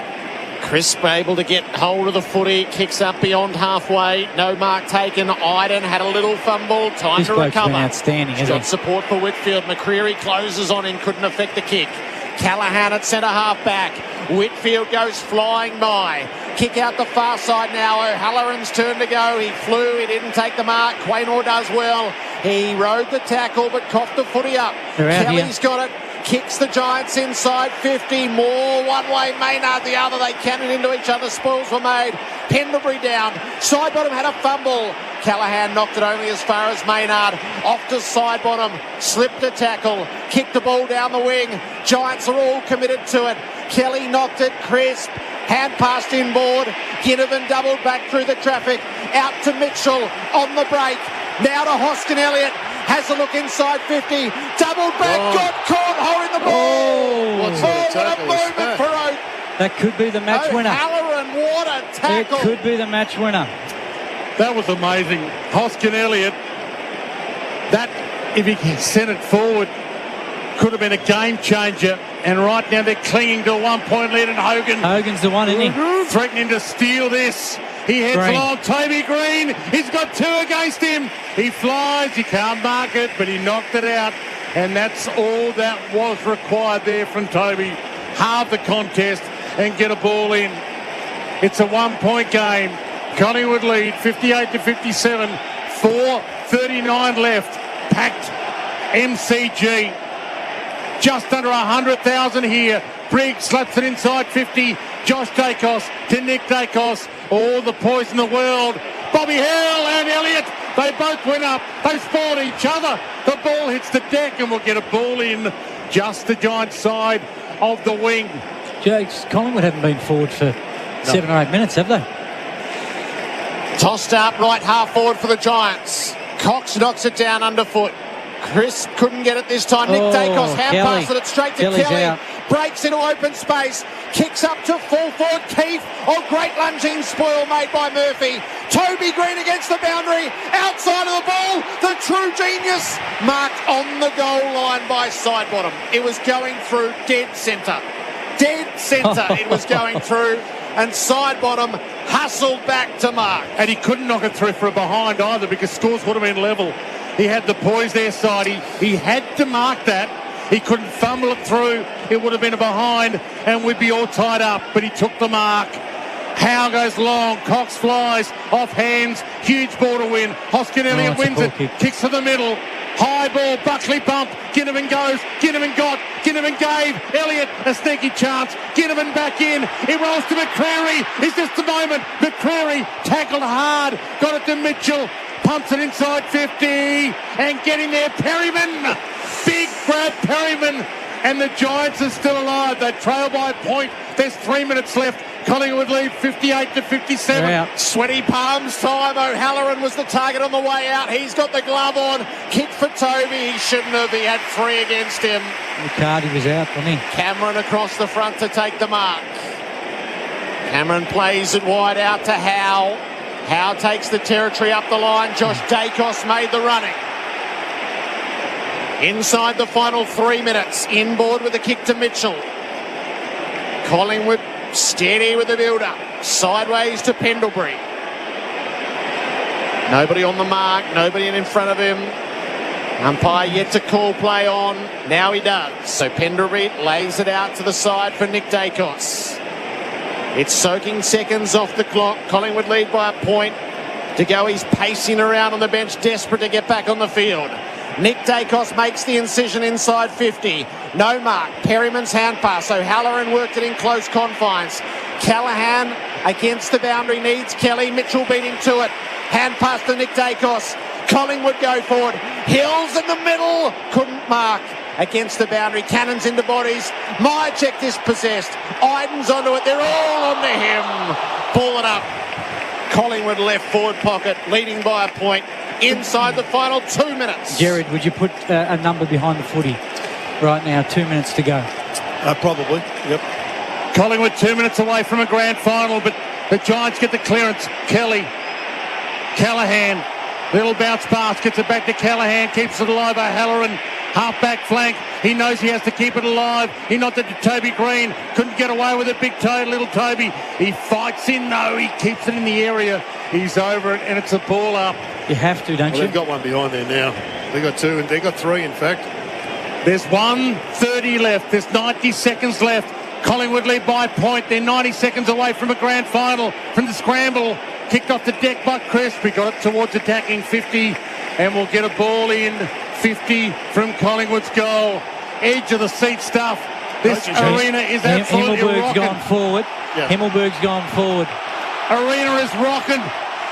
Crisp able to get hold of the footy, kicks up beyond halfway. No mark taken. Iden had a little fumble. Time to recover. Been outstanding, He's got support for Whitfield. McCreary closes on him, couldn't affect the kick. Callahan at centre half back. Whitfield goes flying by. Kick out the far side now. O'Halloran's turn to go. He flew. He didn't take the mark. Quaynor does well. He rode the tackle but coughed the footy up. Kelly's got it. Kicks the Giants inside 50. More one way, Maynard the other. They cannon into each other. Spoils were made. Pendlebury down. Side bottom had a fumble. Callahan knocked it only as far as Maynard. Off to side bottom. Slipped a tackle. Kicked the ball down the wing. Giants are all committed to it. Kelly knocked it crisp. Hand passed inboard. Ginnivan doubled back through the traffic. Out to Mitchell on the break. Now to Hoskin Elliott. Has a look inside 50. Doubled back. Got caught holding the ball. What a moment for Oak. That could be the match winner. O'Halloran, what a tackle. It could be the match winner. That was amazing. Hoskin Elliott, that, if he can send it forward, could have been a game changer. And right now they're clinging to a 1-point lead, and Hogan's the one, isn't he? Threatening to steal this. He heads along. Toby Green, he's got 2 against him. He flies, he can't mark it, but he knocked it out. And that's all that was required there from Toby. Halve the contest and get a ball in. It's a 1-point game. Collingwood lead 58-57. 4:39 left. Packed MCG. Just under 100,000 here. Briggs slaps it inside 50. Josh Dacos to Nick Dacos. All the poise in the world. Bobby Hill and Elliott. They both went up. They spoiled each other. The ball hits the deck and we'll get a ball in just the Giants side of the wing. Jakes, Collingwood haven't been forward for 7 or 8 minutes, have they? Tossed up right half forward for the Giants. Cox knocks it down underfoot. Chris couldn't get it this time. Nick Dacos hand passes it straight to Kelly. Out. Breaks into open space. Kicks up to full forward. Keith. Oh, great lunging spoil made by Murphy. Toby Green against the boundary. Outside of the ball. The true genius. Marked on the goal line by Sidebottom. It was going through dead centre. Dead centre it was going through. And Sidebottom hustled back to mark. And he couldn't knock it through for a behind either because scores would have been level. He had the poise there, Sidey. He had to mark that. He couldn't fumble it through. It would have been a behind and we'd be all tied up. But he took the mark. Howe goes long. Cox flies off hands. Huge ball to win. Hoskin Elliott wins it. Kicks to the middle. High ball. Buckley bump. Ginnivan goes. Ginnivan got. Ginnivan gave. Elliott a sneaky chance. Ginnivan back in. It rolls to McCreary. It's just a moment. McCreary tackled hard. Got it to Mitchell. Pumps it inside 50 and getting there, Perryman. Big Brad Perryman. And the Giants are still alive. They trail by a point. There's 3 minutes left. Collingwood lead 58-57. Sweaty palms time. O'Halloran was the target on the way out. He's got the glove on. Kick for Toby. He shouldn't have. He had 3 against him. McCarty was out, wasn't he? Cameron across the front to take the mark. Cameron plays it wide out to Howe. Howe takes the territory up the line. Josh Dacos made the running. Inside the final 3 minutes. Inboard with a kick to Mitchell. Collingwood steady with the build-up. Sideways to Pendlebury. Nobody on the mark. Nobody in front of him. Umpire yet to call play on. Now he does. So Pendlebury lays it out to the side for Nick Dacos. It's soaking seconds off the clock. Collingwood lead by a point. To go, he's pacing around on the bench, desperate to get back on the field. Nick Dacos makes the incision inside 50. No mark. Perryman's hand pass. O'Halloran worked it in close confines. Callaghan against the boundary needs Kelly. Mitchell beat him to it. Hand pass to Nick Dacos. Collingwood go forward. Hills in the middle. Couldn't mark. Against the boundary. Cannons into bodies. Myercheck dispossessed. Iden's onto it. They're all onto him. Ball it up. Collingwood left forward pocket. Leading by a point. Inside the final 2 minutes. Jared, would you put a number behind the footy right now? 2 minutes to go. Probably, yep. Collingwood 2 minutes away from a grand final, but the Giants get the clearance. Kelly. Callaghan. Little bounce pass. Gets it back to Callaghan. Keeps it alive. O'Halloran. Half-back flank. He knows he has to keep it alive. He knocked it to Toby Green. Couldn't get away with it. Big toe, little Toby. He fights in. No, he keeps it in the area. He's over it, and it's a ball up. You have to, don't you? They've got one behind there now. They've got 2, and they've got 3, in fact. There's 1:30 left. There's 90 seconds left. Collingwood lead by a point. They're 90 seconds away from a grand final. From the scramble. Kicked off the deck by Crisp. We got it towards attacking 50, and we'll get a ball in. 50 from Collingwood's goal. Edge of the seat stuff. This arena is absolutely Himmelberg's rocking. gone forward. Yeah. Himmelberg's gone forward. Arena is rocking.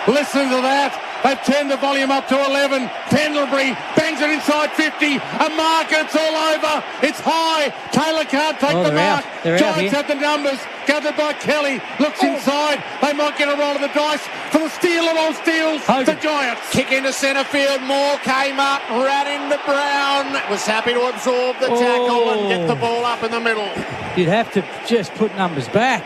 Listen to that. They've turned the volume up to 11. Pendlebury bangs it inside 50. A mark, and it's all over. It's high. Taylor can't take the mark. Giants have the numbers. Gathered by Kelly. Looks inside. They might get a roll of the dice for the steal of all steals. The Giants. Kick into centre field. Moore came up. Ran into Brown. Was happy to absorb the tackle and get the ball up in the middle. You'd have to just put numbers back.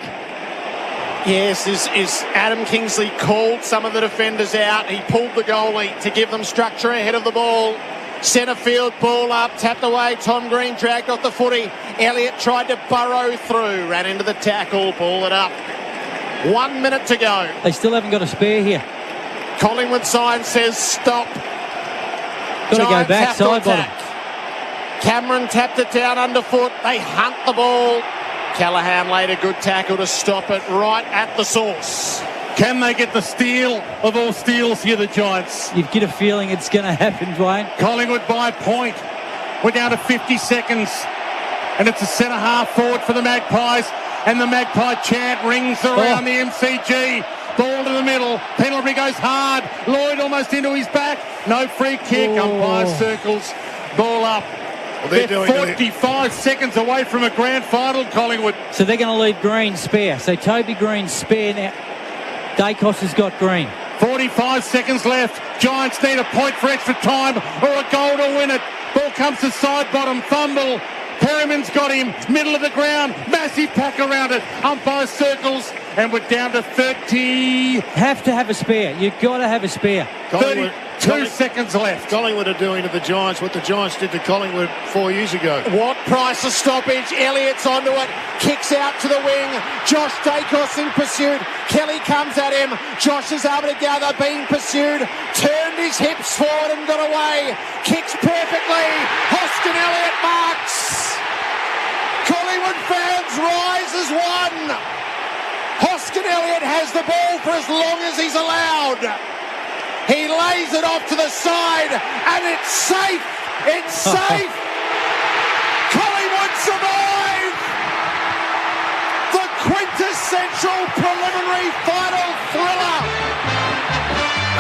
Yes, is Adam Kingsley called some of the defenders out. He pulled the goalie to give them structure ahead of the ball. Centre field, ball up, tapped away. Tom Green dragged off the footy. Elliott tried to burrow through, ran into the tackle, ball it up. 1 minute to go. They still haven't got a spare here. Collingwood sign says stop. Got to go back, side bottom. Cameron tapped it down underfoot. They hunt the ball. Callaghan laid a good tackle to stop it right at the source. Can they get the steal of all steals here, the Giants? You get a feeling it's going to happen, Dwayne. Collingwood by a point. We're down to 50 seconds. And it's a centre-half forward for the Magpies. And the Magpie chant rings around the MCG. Ball to the middle. Penalty goes hard. Lloyd almost into his back. No free kick. Umpire circles. Ball up. They're 45 seconds away from a grand final, Collingwood. So they're going to leave Green spare. So Toby Green's spare now. Dacos has got Green. 45 seconds left. Giants need a point for extra time or a goal to win it. Ball comes to side bottom. Fumble. Perryman's got him. Middle of the ground. Massive pack around it. Umpire circles. And we're down to 30. Have to have a spare. You've got to have a spare. 32 seconds left. Collingwood are doing to the Giants what the Giants did to Collingwood 4 years ago. What price of stoppage? Elliott's onto it. Kicks out to the wing. Josh Dacos in pursuit. Kelly comes at him. Josh is able to gather, being pursued. Turned his hips forward and got away. Kicks perfectly. Hoskin Elliott marks. Collingwood fans rise as one. Hoskin Elliott has the ball for as long as he's allowed. He lays it off to the side, and it's safe. It's safe. Collingwood survive. The quintessential preliminary final thriller.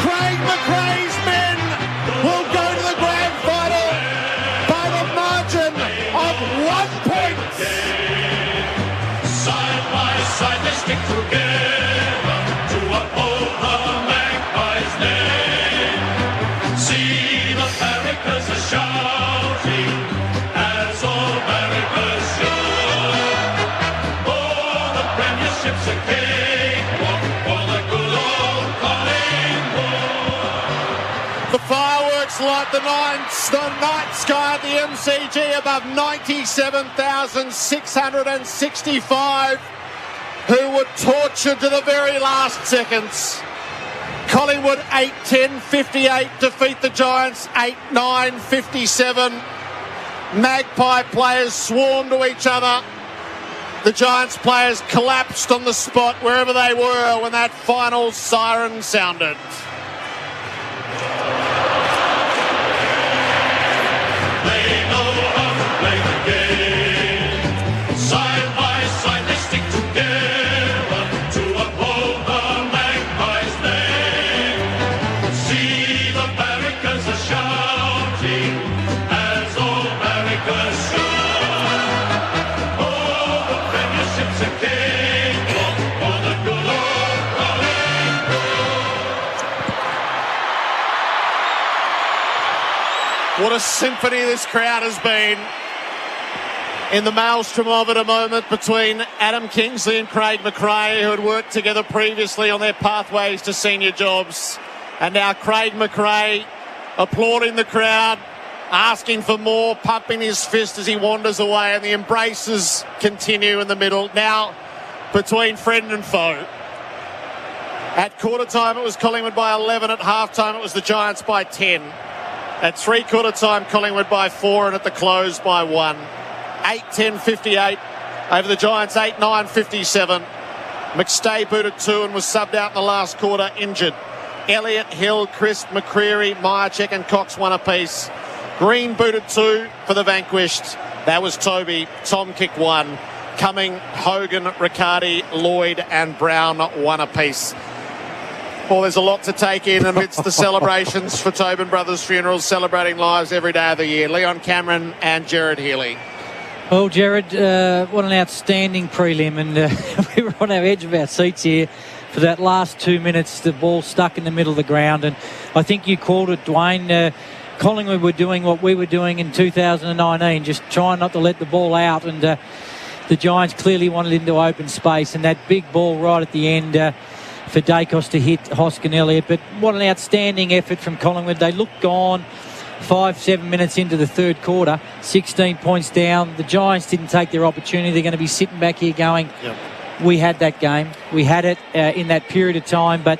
Craig McRae's men will go to the grand final by the margin of 1 point. Side by side they stick together to uphold the Magpies' name. See the barricades are shouting as all barricades should. Oh, the premiership's a cakewalk for the good old Collingwood. The fireworks light the night sky at the MCG above 97,665 who were tortured to the very last seconds. Collingwood 8-10-58 defeat the Giants 8-9-57. Magpie players swarmed to each other. The Giants players collapsed on the spot wherever they were when that final siren sounded. What a symphony this crowd has been. In the maelstrom of it, a moment between Adam Kingsley and Craig McRae, who had worked together previously on their pathways to senior jobs. And now Craig McRae applauding the crowd, asking for more, pumping his fist as he wanders away, and the embraces continue in the middle. Now between friend and foe. At quarter time it was Collingwood by 11, at half time it was the Giants by 10. At three-quarter time, Collingwood by 4, and at the close by 1. 8-10-58 over the Giants, 8-9-57. McStay booted 2 and was subbed out in the last quarter, injured. Elliott, Hill, Crisp, McCreary, Myercheck and Cox 1 apiece. Green booted 2 for the vanquished. That was Toby. Tom kicked 1. Cumming, Hogan, Riccardi, Lloyd and Brown 1 apiece. Well, there's a lot to take in amidst the celebrations for Tobin Brothers Funerals, celebrating lives every day of the year. Leon Cameron and Jared Healy. Well, Jared, what an outstanding prelim, and we were on our edge of our seats here for that last 2 minutes. The ball stuck in the middle of the ground, and I think you called it, Dwayne. Collingwood were doing what we were doing in 2019, just trying not to let the ball out, and the Giants clearly wanted into open space, and that big ball right at the end for Dacos to hit Hoskin Elliott. But what an outstanding effort from Collingwood. They looked gone 5-7 minutes into the third quarter, 16 points down. The Giants didn't take their opportunity. They're going to be sitting back here going, we had that game. We had it in that period of time, but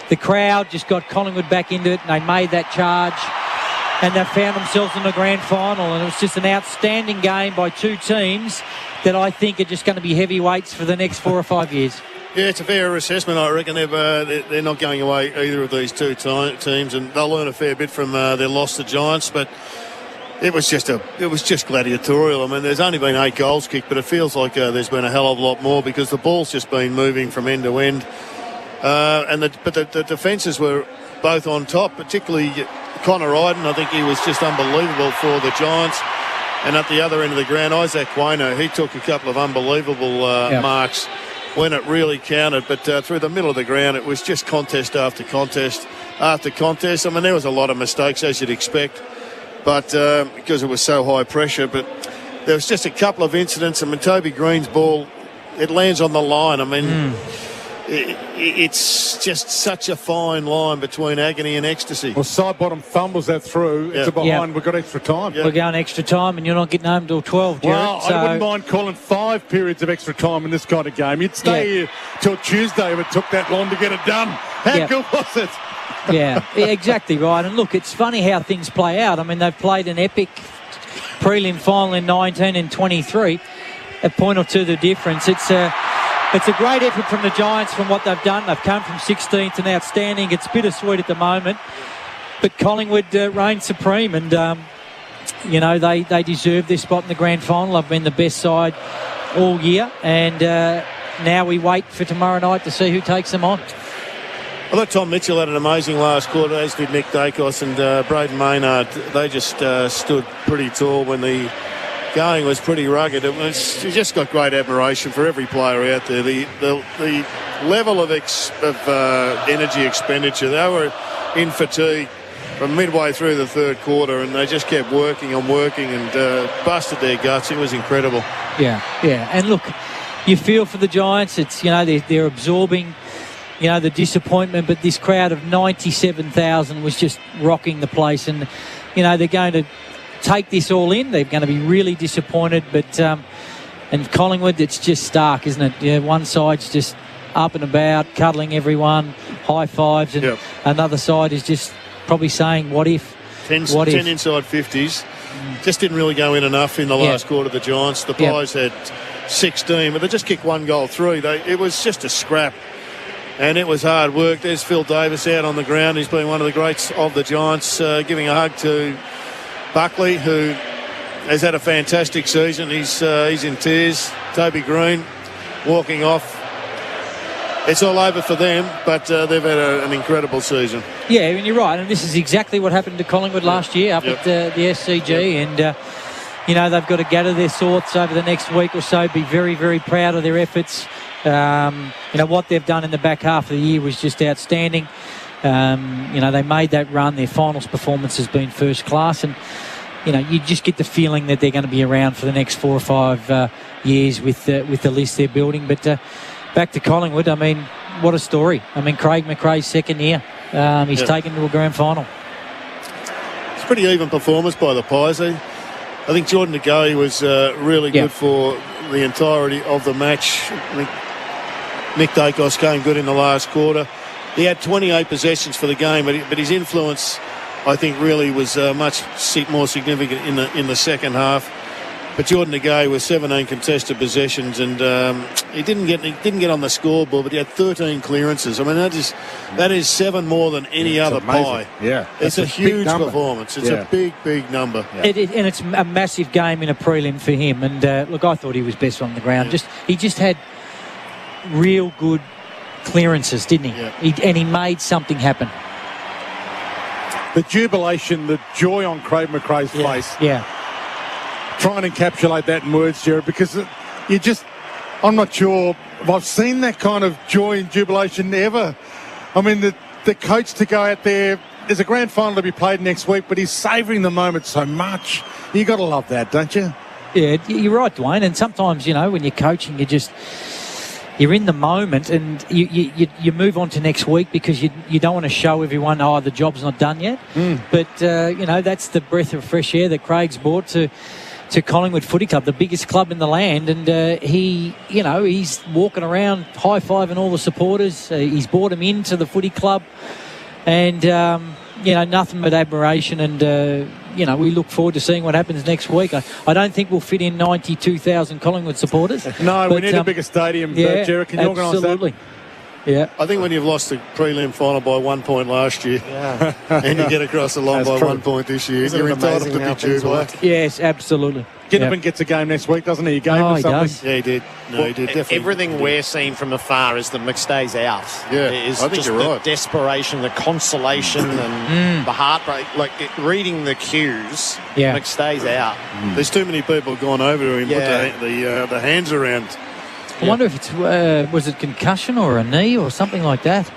the crowd just got Collingwood back into it, and they made that charge, and they found themselves in the grand final. And it was just an outstanding game by two teams that I think are just going to be heavyweights for the next 4 or 5 years. Yeah, it's a fair assessment. I reckon they're not going away, either of these two teams, and they'll learn a fair bit from their loss to Giants. But it was just gladiatorial. I mean, there's only been 8 goals kicked, but it feels like there's been a hell of a lot more because the ball's just been moving from end to end. But the defences were both on top, particularly Connor Iden. I think he was just unbelievable for the Giants. And at the other end of the ground, Isaac Quainer, he took a couple of unbelievable marks when it really counted. But through the middle of the ground, it was just contest after contest after contest. I mean, there was a lot of mistakes, as you'd expect, but because it was so high pressure. But there was just a couple of incidents. I mean, Toby Green's ball, it lands on the line. I mean, it's just such a fine line between agony and ecstasy. Well, side bottom fumbles that through. It's a behind. We've got extra time. We're going extra time, and you're not getting home till 12, Jared. Well, I wouldn't mind calling 5 periods of extra time in this kind of game. You'd stay here till Tuesday if it took that long to get it done. How good was it? Yeah, exactly right. And look, it's funny how things play out. I mean, they've played an epic prelim final in 19 and 23. A point or two the difference. It's a great effort from the Giants from what they've done. They've come from 16th and outstanding. It's bittersweet at the moment. But Collingwood reign supreme, and, they deserve their spot in the grand final. They've been the best side all year, and now we wait for tomorrow night to see who takes them on. I thought Tom Mitchell had an amazing last quarter, as did Nick Dacos and Braden Maynard. They just stood pretty tall when the going was pretty rugged. You just got great admiration for every player out there. The level of energy expenditure, they were in fatigue from midway through the third quarter, and they just kept working and busted their guts. It was incredible. Yeah. And look, you feel for the Giants. It's, they're absorbing, the disappointment, but this crowd of 97,000 was just rocking the place, and, they're going to take this all in. They're going to be really disappointed, but and Collingwood, it's just stark, isn't it? Yeah, one side's just up and about, cuddling everyone, high fives, and another side is just probably saying, what if? 10 inside 50s. Just didn't really go in enough in the last quarter of the Giants. The Pies had 16, but they just kicked 1 goal through. It was just a scrap, and it was hard work. There's Phil Davis out on the ground. He's been one of the greats of the Giants, giving a hug to Buckley, who has had a fantastic season. He's in tears. Toby Green walking off. It's all over for them, but they've had an incredible season. Yeah, and you're right. And this is exactly what happened to Collingwood last year up at the SCG. And, they've got to gather their thoughts over the next week or so, be very, very proud of their efforts. What they've done in the back half of the year was just outstanding. They made that run. Their finals performance has been first class, and you just get the feeling that they're going to be around for the next 4 or 5 years with the list they're building. But back to Collingwood, I mean, what a story. I mean, Craig McRae's second year, he's taken to a grand final. It's a pretty even performance by the Pies. I think Jordan De Goey was really good for the entirety of the match. I think Nick Dacos came good in the last quarter. He had 28 possessions for the game, but his influence, I think, really was much more significant in the second half. But Jordan De Goey was 17 contested possessions, and he didn't get on the scoreboard, but he had 13 clearances. I mean, that is 7 more than any other Pie. Yeah, it's a huge performance. It's a big number. Yeah. And it's a massive game in a prelim for him. And look, I thought he was best on the ground. He just had real good clearances, didn't he? Yeah. He made something happen. The jubilation, the joy on Craig McRae's face. Yeah. Try and encapsulate that in words, Jared, because I'm not sure if I've seen that kind of joy and jubilation ever. I mean, the coach to go out there, there's a grand final to be played next week, but he's savouring the moment so much. You got to love that, don't you? Yeah, you're right, Dwayne. And sometimes, when you're coaching, you're in the moment, and you move on to next week because you don't want to show everyone, the job's not done yet. But, that's the breath of fresh air that Craig's brought to Collingwood Footy Club, the biggest club in the land. And he's walking around high-fiving all the supporters. He's brought them into the footy club. And, nothing but admiration and, we look forward to seeing what happens next week. I don't think we'll fit in 92,000 Collingwood supporters. No, we need a bigger stadium, Jared. Can you organise that? Absolutely. Yeah. I think when you've lost the prelim final by 1 point last year and you get across the line by 1 point this year, you're entitled to be jubilant. Yes, absolutely. Ginnivan gets a game next week, doesn't he? He gave him something. Does. Yeah, he did. No, he did, definitely. Everything we're seeing from afar is that McStay's out. Yeah, It's I think just you're the right. desperation, the consolation and the heartbreak. Reading the cues, McStay's out. There's too many people gone over to him, put the hands around. I wonder if it's was it concussion or a knee or something like that.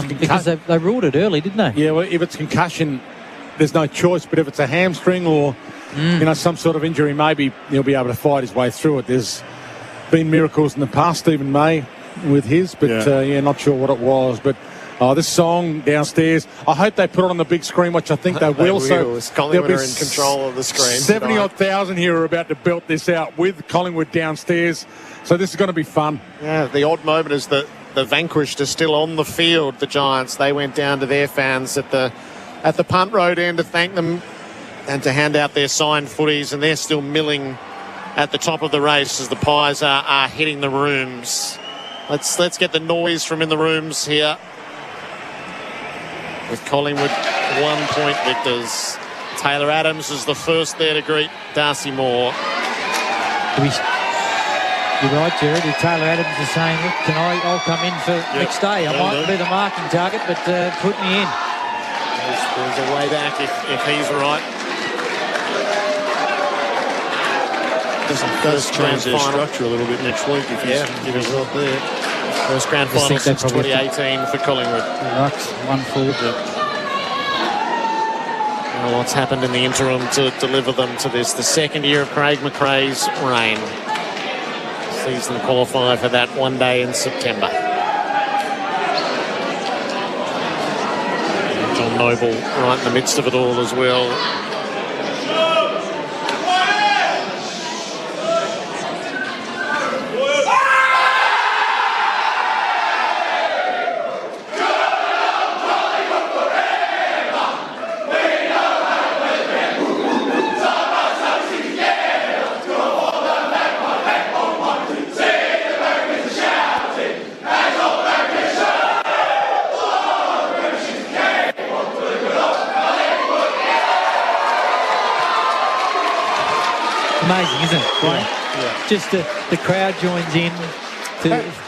Because they ruled it early, didn't they? Yeah, well, if it's concussion, there's no choice. But if it's a hamstring or some sort of injury, maybe he'll be able to fight his way through it. There's been miracles in the past, Stephen May with his, but not sure what it was. But this song downstairs, I hope they put it on the big screen, which I think they will. So Collingwood are in control of the screen. 70,000 here are about to belt this out with Collingwood downstairs. So this is going to be fun. Yeah, the odd moment is that the vanquished are still on the field, the Giants. They went down to their fans at the punt road end to thank them and to hand out their signed footies, and they're still milling at the top of the race as the Pies are hitting the rooms. Let's get the noise from in the rooms here. With Collingwood 1 point victors. Taylor Adams is the first there to greet Darcy Moore. You're right, Jared. Taylor Adams is saying, look, I'll come in for next day. I might be the marking target, but put me in. There's a way back if he's right. Does change their structure a little bit next week if he's not there. First grand final since 2018 for Collingwood. Rucks, 1-4. Well, what's happened in the interim to deliver them to this? The second year of Craig McRae's reign. Sees them qualify for that one day in September. John Noble right in the midst of it all as well. Amazing, isn't it? Yeah. Just the crowd joins in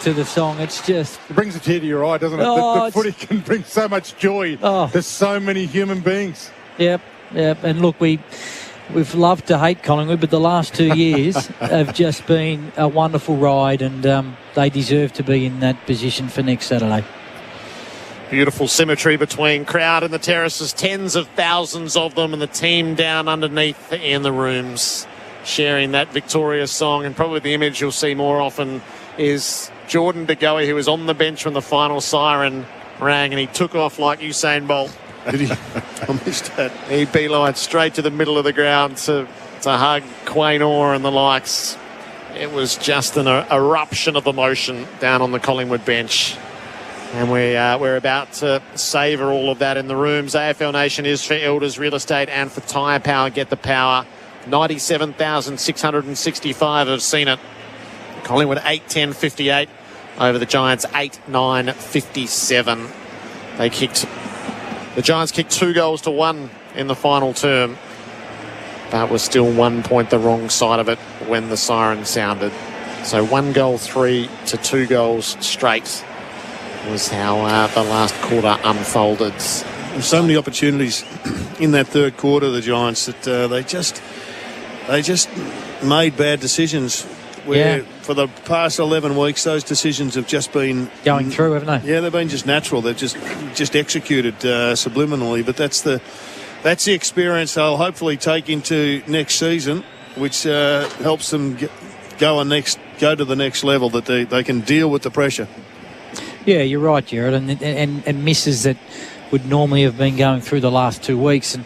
to the song. It's just... It brings a tear to your eye, doesn't it? The footy can bring so much joy to so many human beings. Yep. And look, we've loved to hate Collingwood, but the last 2 years have just been a wonderful ride, and they deserve to be in that position for next Saturday. Beautiful symmetry between crowd and the terraces, tens of thousands of them, and the team down underneath in the rooms sharing that victorious song. And probably the image you'll see more often is Jordan De Goey, who was on the bench when the final siren rang, and he took off like Usain Bolt. Did he? I missed that. He beelined straight to the middle of the ground to hug Quain Orr and the likes. It was just an eruption of emotion down on the Collingwood bench. And we're about to savour all of that in the rooms. AFL Nation is for Elders Real Estate and for Tyre Power. Get the power. 97,665 have seen it. Collingwood 8-10-58 over the Giants 8-9-57. The Giants kicked 2-1 in the final term, but was still 1 point the wrong side of it when the siren sounded. So 1 goal 3 to 2 goals straight was how the last quarter unfolded. And so many opportunities in that third quarter, the Giants, that they just made bad decisions. Where for the past 11 weeks, those decisions have just been going through, haven't they? Yeah, they've been just natural. They've just executed subliminally. But that's the experience they'll hopefully take into next season, which helps them go to the next level, that they can deal with the pressure. Yeah, you're right, Jared, and misses that would normally have been going through the last 2 weeks, and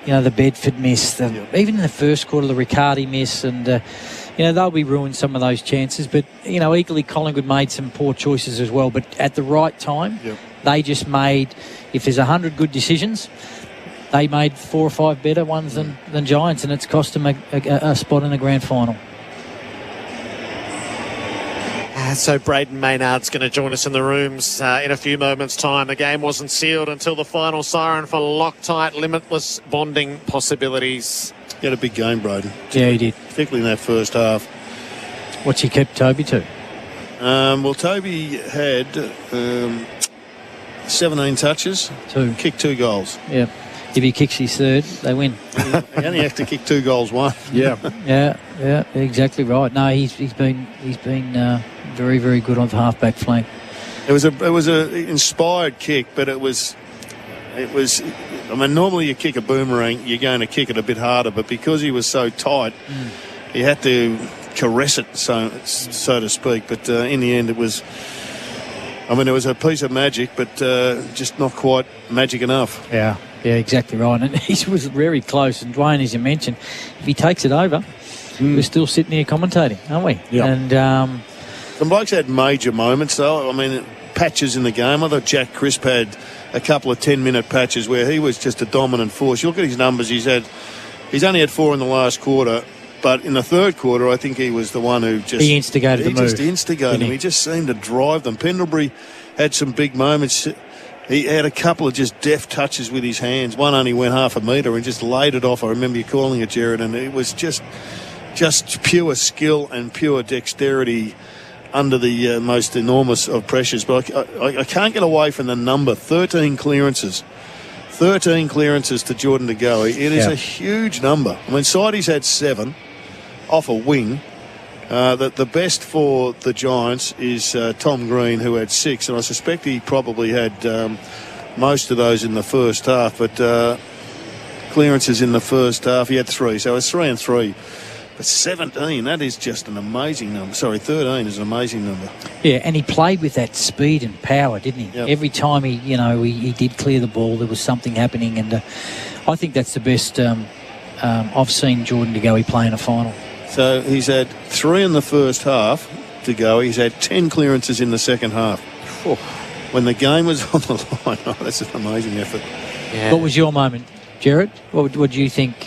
the Bedford miss, even in the first quarter, the Riccardi miss, and they'll be ruined some of those chances. But equally, Collingwood made some poor choices as well. But at the right time, they just made. If there's 100 good decisions, they made 4 or 5 better ones than Giants, and it's cost them a spot in the grand final. So Braden Maynard's going to join us in the rooms in a few moments' time. The game wasn't sealed until the final siren for Loctite. Limitless bonding possibilities. He had a big game, Braden. Yeah, he did. Particularly in that first half. What's he kept Toby to? Well, Toby had 17 touches. 2. Kicked 2 goals. Yeah. If he kicks his third, they win. He only has to kick 2 goals, 1. Yeah, exactly right. No, he's been very, very good on the half-back flank. It was a inspired kick, but it was. I mean, normally you kick a boomerang, you're going to kick it a bit harder, but because he was so tight, he had to caress it, so to speak. But in the end, it was a piece of magic, but just not quite magic enough. Yeah, exactly right. And he was very close. And Dwayne, as you mentioned, if he takes it over, we're still sitting here commentating, aren't we? Yeah. And some blokes had major moments, though. I mean, patches in the game. I thought Jack Crisp had a couple of 10-minute patches where he was just a dominant force. You look at his numbers. He's only had 4 in the last quarter, but in the third quarter, I think he was the one who just... He instigated the move. He just instigated them. He just seemed to drive them. Pendlebury had some big moments. He had a couple of just deft touches with his hands. One only went half a metre and just laid it off. I remember you calling it, Jared, and it was just pure skill and pure dexterity under the most enormous of pressures. But I can't get away from the number, 13 clearances. 13 clearances to Jordan De Goey. It is a huge number. I mean, Sidey's had 7 off a wing. The best for the Giants is Tom Green, who had 6, and I suspect he probably had most of those in the first half, but clearances in the first half, he had 3, so it was 3 and 3. But 17, that is just an amazing number. Sorry, 13 is an amazing number. Yeah, and he played with that speed and power, didn't he? Yep. Every time he did clear the ball, there was something happening, and I think that's the best I've seen Jordan De Goey play in a final. So he's had 3 in the first half to go. He's had 10 clearances in the second half. When the game was on the line, that's an amazing effort. Yeah. What was your moment, Jared? What do you think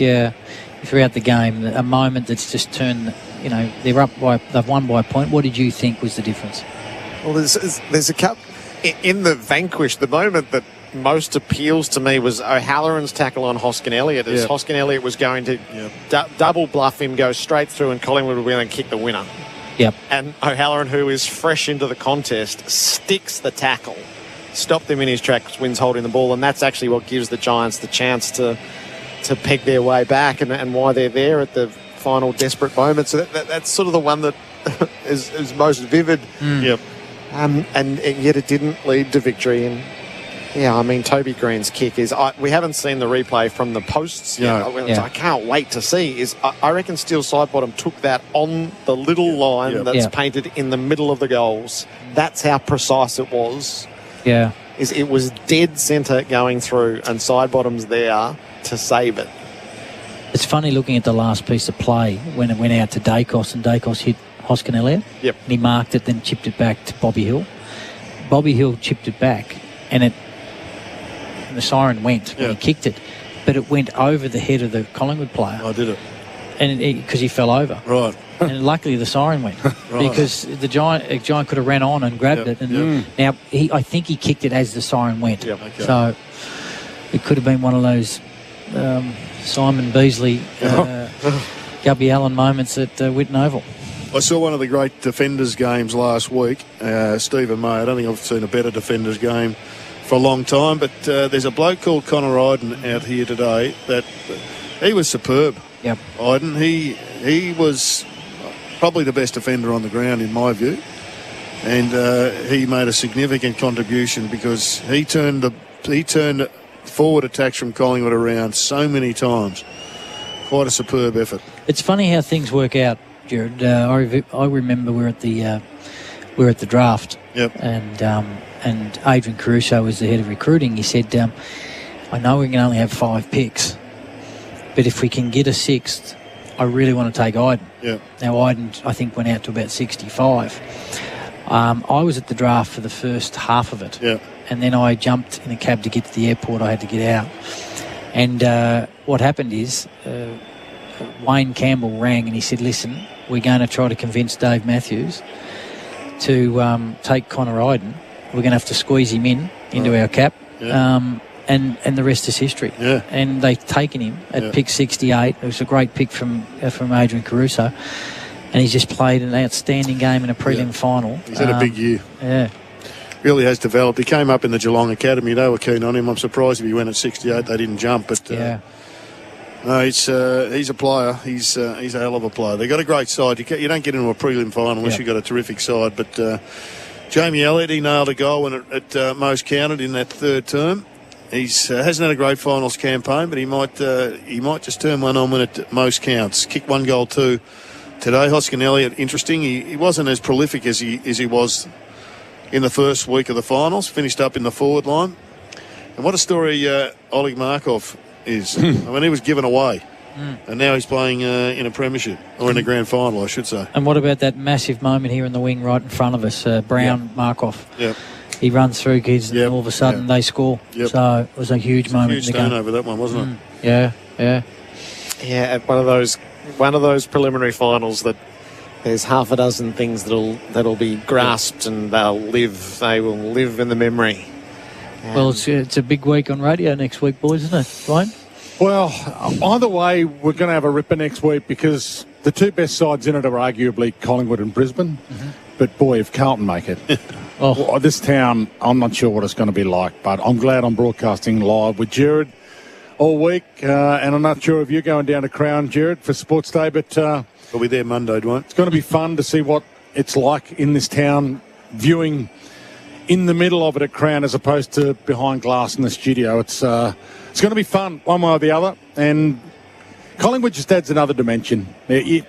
throughout the game? A moment that's just turned, they've won by a point. What did you think was the difference? Well, there's a couple in the vanquish. The moment that most appeals to me was O'Halloran's tackle on Hoskin Elliott, as Hoskin Elliott was going to double bluff him, go straight through, and Collingwood would going to kick the winner. Yep. And O'Halloran, who is fresh into the contest, sticks the tackle, stopped him in his tracks, wins holding the ball, and that's actually what gives the Giants the chance to peg their way back and why they're there at the final desperate moment. So that's sort of the one that is most vivid. Yep. And yet it didn't lead to victory. And yeah, I mean, Toby Green's kick is... we haven't seen the replay from the posts yet. I can't wait to see. I reckon Steele Sidebottom took that on the little line that's painted in the middle of the goals. That's how precise it was. Yeah. It was dead centre going through, and Sidebottom's there to save it. It's funny looking at the last piece of play when it went out to Dacos, and Dacos hit Hoskin Elliott. Yep. And he marked it, then chipped it back to Bobby Hill. Bobby Hill chipped it back, and the siren went when he kicked it, but it went over the head of the Collingwood player. I did it. And because he fell over. Right. And luckily the siren went because the Giant could have ran on and grabbed it. And now I think he kicked it as the siren went. Yep. Okay. So it could have been one of those Simon Beasley, Gubby Allen moments at Whitten Oval. I saw one of the great defenders games last week, Stephen May. I don't think I've seen a better defenders game for a long time, but there's a bloke called Connor Iden out here today that he was superb. Yep. Iden, he was probably the best defender on the ground in my view, and he made a significant contribution because he turned forward attacks from Collingwood around so many times. Quite a superb effort. It's funny how things work out, Jared. I remember we were at the draft. Yep. And Adrian Caruso was the head of recruiting. He said, I know we can only have 5 picks, but if we can get a 6th, I really want to take Iden. Yeah. Now, Iden, I think, went out to about 65. I was at the draft for the first half of it. Yeah. And then I jumped in a cab to get to the airport. I had to get out. And what happened is Wayne Campbell rang and he said, listen, we're going to try to convince Dave Matthews to take Connor Iden. We're going to have to squeeze him into our cap. Yeah. And the rest is history. Yeah. And they've taken him at pick 68. It was a great pick from Adrian Caruso. And he's just played an outstanding game in a prelim final. He's had a big year. Yeah. Really has developed. He came up in the Geelong Academy. They were keen on him. I'm surprised if he went at 68. They didn't jump. But no, he's a player. He's a hell of a player. They've got a great side. You don't get into a prelim final unless you've got a terrific side. But Jamie Elliott, he nailed a goal when it most counted in that third term. He hasn't had a great finals campaign, but he might just turn one on when it most counts. Kick 1 goal too today. Hoskin Elliott, interesting. He wasn't as prolific as he was in the first week of the finals. Finished up in the forward line. And what a story Oleg Markov is. I mean, he was given away. And now he's playing in a premiership, or in a grand final, I should say. And what about that massive moment here in the wing right in front of us, Brown Markov? Yeah. He runs through kids and all of a sudden they score. Yep. So it was a huge moment. Huge turnover, that one, wasn't it? Yeah. Yeah, one of those preliminary finals that there's half a dozen things that'll be grasped and they will live in the memory. Well, it's a big week on radio next week, boys, isn't it, Dwayne? Well, either way, we're going to have a ripper next week because the two best sides in it are arguably Collingwood and Brisbane. Mm-hmm. But, boy, if Carlton make it, this town, I'm not sure what it's going to be like. But I'm glad I'm broadcasting live with Jared all week. And I'm not sure if you're going down to Crown, Jared, for Sports Day. But we'll be there Monday, Dwayne. It's going to be fun to see what it's like in this town, viewing in the middle of it at Crown as opposed to behind glass in the studio. It's going to be fun one way or the other. And Collingwood just adds another dimension. You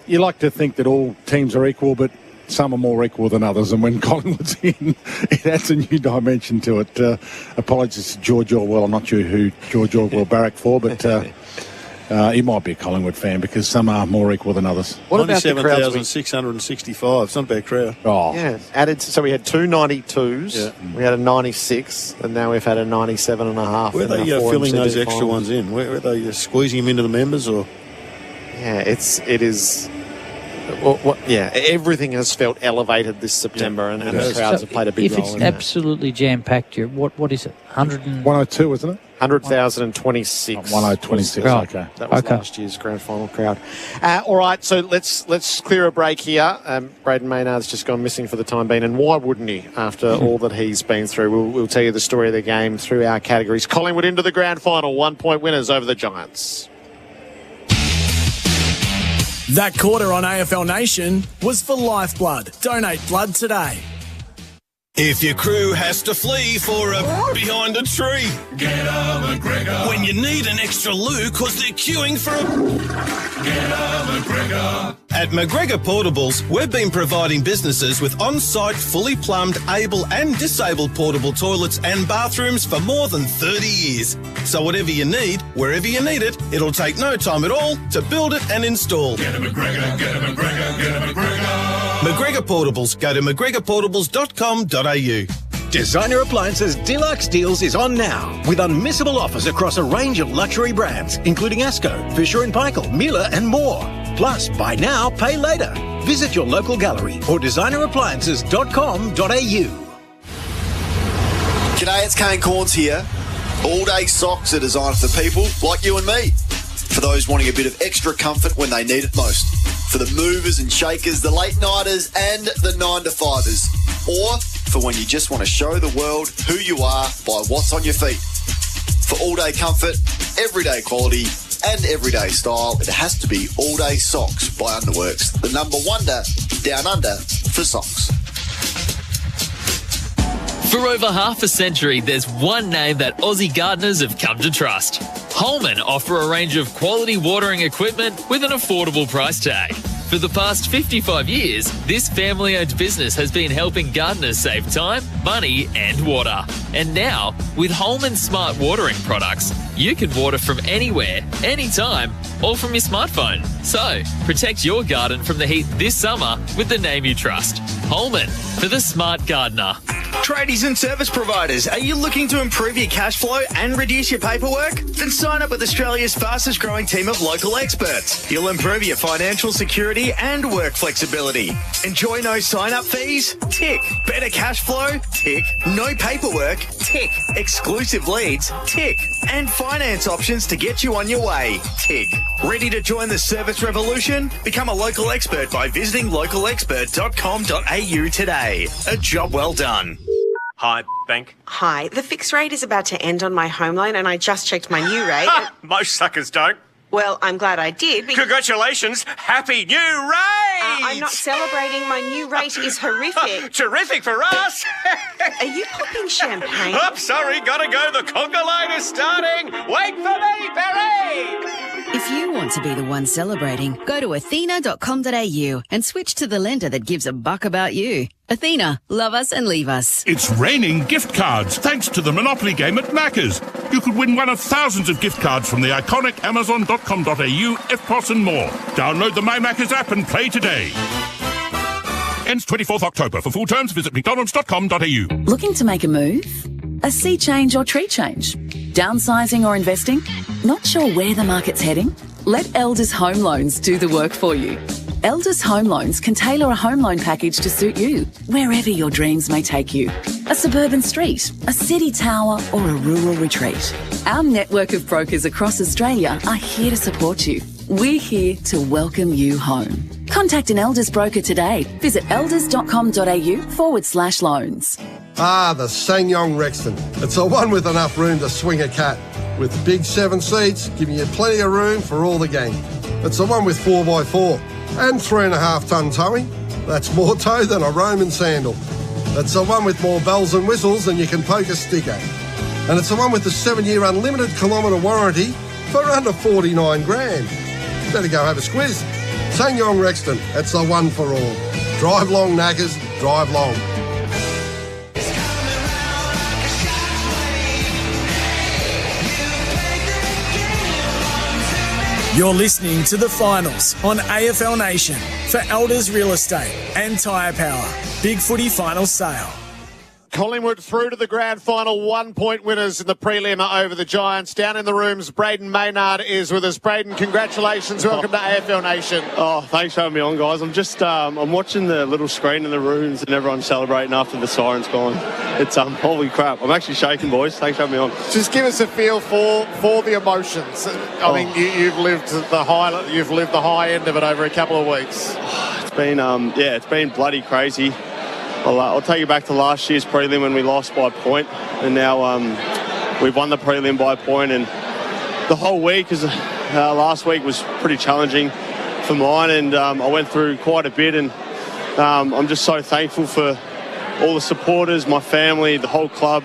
like to think that all teams are equal, but some are more equal than others. And when Collingwood's in, it adds a new dimension to it. Apologies to George Orwell. I'm not sure who George Orwell barracked for, but he might be a Collingwood fan because some are more equal than others. What about the crowds? 97,665. It's not a bad crowd. Oh. Yeah, added. So we had 2 92s, we had a 96, and now we've had a 97.5. Where are they filling those extra ones in? Where are they squeezing them into the members? Or yeah, it is. Everything has felt elevated this September, and the crowds have played a big role. If it's absolutely jam-packed here, what is it? 102, isn't it? 100,026. 126, right. okay. That was last year's grand final crowd. All right, so let's clear a break here. Braden Maynard's just gone missing for the time being, and why wouldn't he after all that he's been through? We'll tell you the story of the game through our categories. Collingwood into the grand final, 1-point winners over the Giants. That quarter on AFL Nation was for Lifeblood. Donate blood today. If your crew has to flee for a behind a tree, get a McGregor. When you need an extra loo because they're queuing for a get a McGregor. At McGregor Portables, we've been providing businesses with on-site, fully plumbed, able and disabled portable toilets and bathrooms for more than 30 years. So whatever you need, wherever you need it, it'll take no time at all to build it and install. Get a McGregor, get a McGregor, get a McGregor. McGregor Portables. Go to mcgregorportables.com.au. Designer Appliances Deluxe Deals is on now with unmissable offers across a range of luxury brands, including Asco, Fisher & Paykel, Miele and more. Plus, buy now, pay later. Visit your local gallery or designerappliances.com.au. G'day, it's Kane Corns here. All-day socks are designed for people like you and me. For those wanting a bit of extra comfort when they need it most. For the movers and shakers, the late-nighters and the 9-to-5ers. Or for when you just want to show the world who you are by what's on your feet. For all-day comfort, everyday quality and everyday style, it has to be All-Day Socks by Underworks. The number wonder down under for socks. For over half a century, there's one name that Aussie gardeners have come to trust. Holman offer a range of quality watering equipment with an affordable price tag. For the past 55 years, this family-owned business has been helping gardeners save time, money and water. And now, with Holman Smart Watering products, you can water from anywhere, anytime, all from your smartphone. So, protect your garden from the heat this summer with the name you trust. Holman, for the smart gardener. Tradies and service providers, are you looking to improve your cash flow and reduce your paperwork? Then sign up with Australia's fastest growing team of local experts. You'll improve your financial security and work flexibility. Enjoy no sign-up fees? Tick. Better cash flow? Tick. No paperwork? Tick. Exclusive leads? Tick. And finance options to get you on your way? Tick. Ready to join the service revolution? Become a local expert by visiting localexpert.com.au today. A job well done. Hi, bank. Hi, the fixed rate is about to end on my home loan and I just checked my new rate. Most suckers don't. Well, I'm glad I did. Congratulations! Happy new rate! I'm not celebrating. My new rate is horrific. Terrific for us! Are you popping champagne? Oh, sorry, gotta go. The conga line is starting. Wait for me, Barry! If you want to be the one celebrating, go to athena.com.au and switch to the lender that gives a buck about you. Athena, love us and leave us. It's raining gift cards thanks to the Monopoly game at Macca's. You could win one of thousands of gift cards from the iconic Amazon.com.au, FPOS and more. Download the My Macca's app and play today. Ends 24th October. For full terms, visit mcdonalds.com.au. Looking to make a move? A sea change or tree change? Downsizing or investing? Not sure where the market's heading? Let Elders Home Loans do the work for you. Elders Home Loans can tailor a home loan package to suit you, wherever your dreams may take you. A suburban street, a city tower, or a rural retreat. Our network of brokers across Australia are here to support you. We're here to welcome you home. Contact an Elders broker today. Visit elders.com.au/loans. Ah, the Sanyong Rexton. It's the one with enough room to swing a cat. With big 7 seats, giving you plenty of room for all the gang. It's the one with 4x4 and 3.5 tonne towing. That's more tow than a Roman sandal. It's the one with more bells and whistles than you can poke a stick at. And it's the one with the 7-year unlimited kilometre warranty for under 49 grand. Better go have a squiz. Sanyong Rexton, it's the one for all. Drive long, knackers, drive long. You're listening to the finals on AFL Nation for Elders Real Estate and Tyre Power. Big Footy Final Sale. Collingwood through to the grand final, 1-point winners in the prelim over the Giants. Down in the rooms, Braden Maynard is with us. Braden, congratulations. Welcome to AFL Nation. Oh, thanks for having me on, guys. I'm just, I'm watching the little screen in the rooms and everyone's celebrating after the siren's gone. It's, holy crap. I'm actually shaking, boys. Thanks for having me on. Just give us a feel for the emotions. I mean, you've lived the high end of it over a couple of weeks. It's been, it's been bloody crazy. I'll take you back to last year's prelim when we lost by a point, and now we've won the prelim by a point, and the whole week last week was pretty challenging for mine, and I went through quite a bit, and I'm just so thankful for all the supporters, my family, the whole club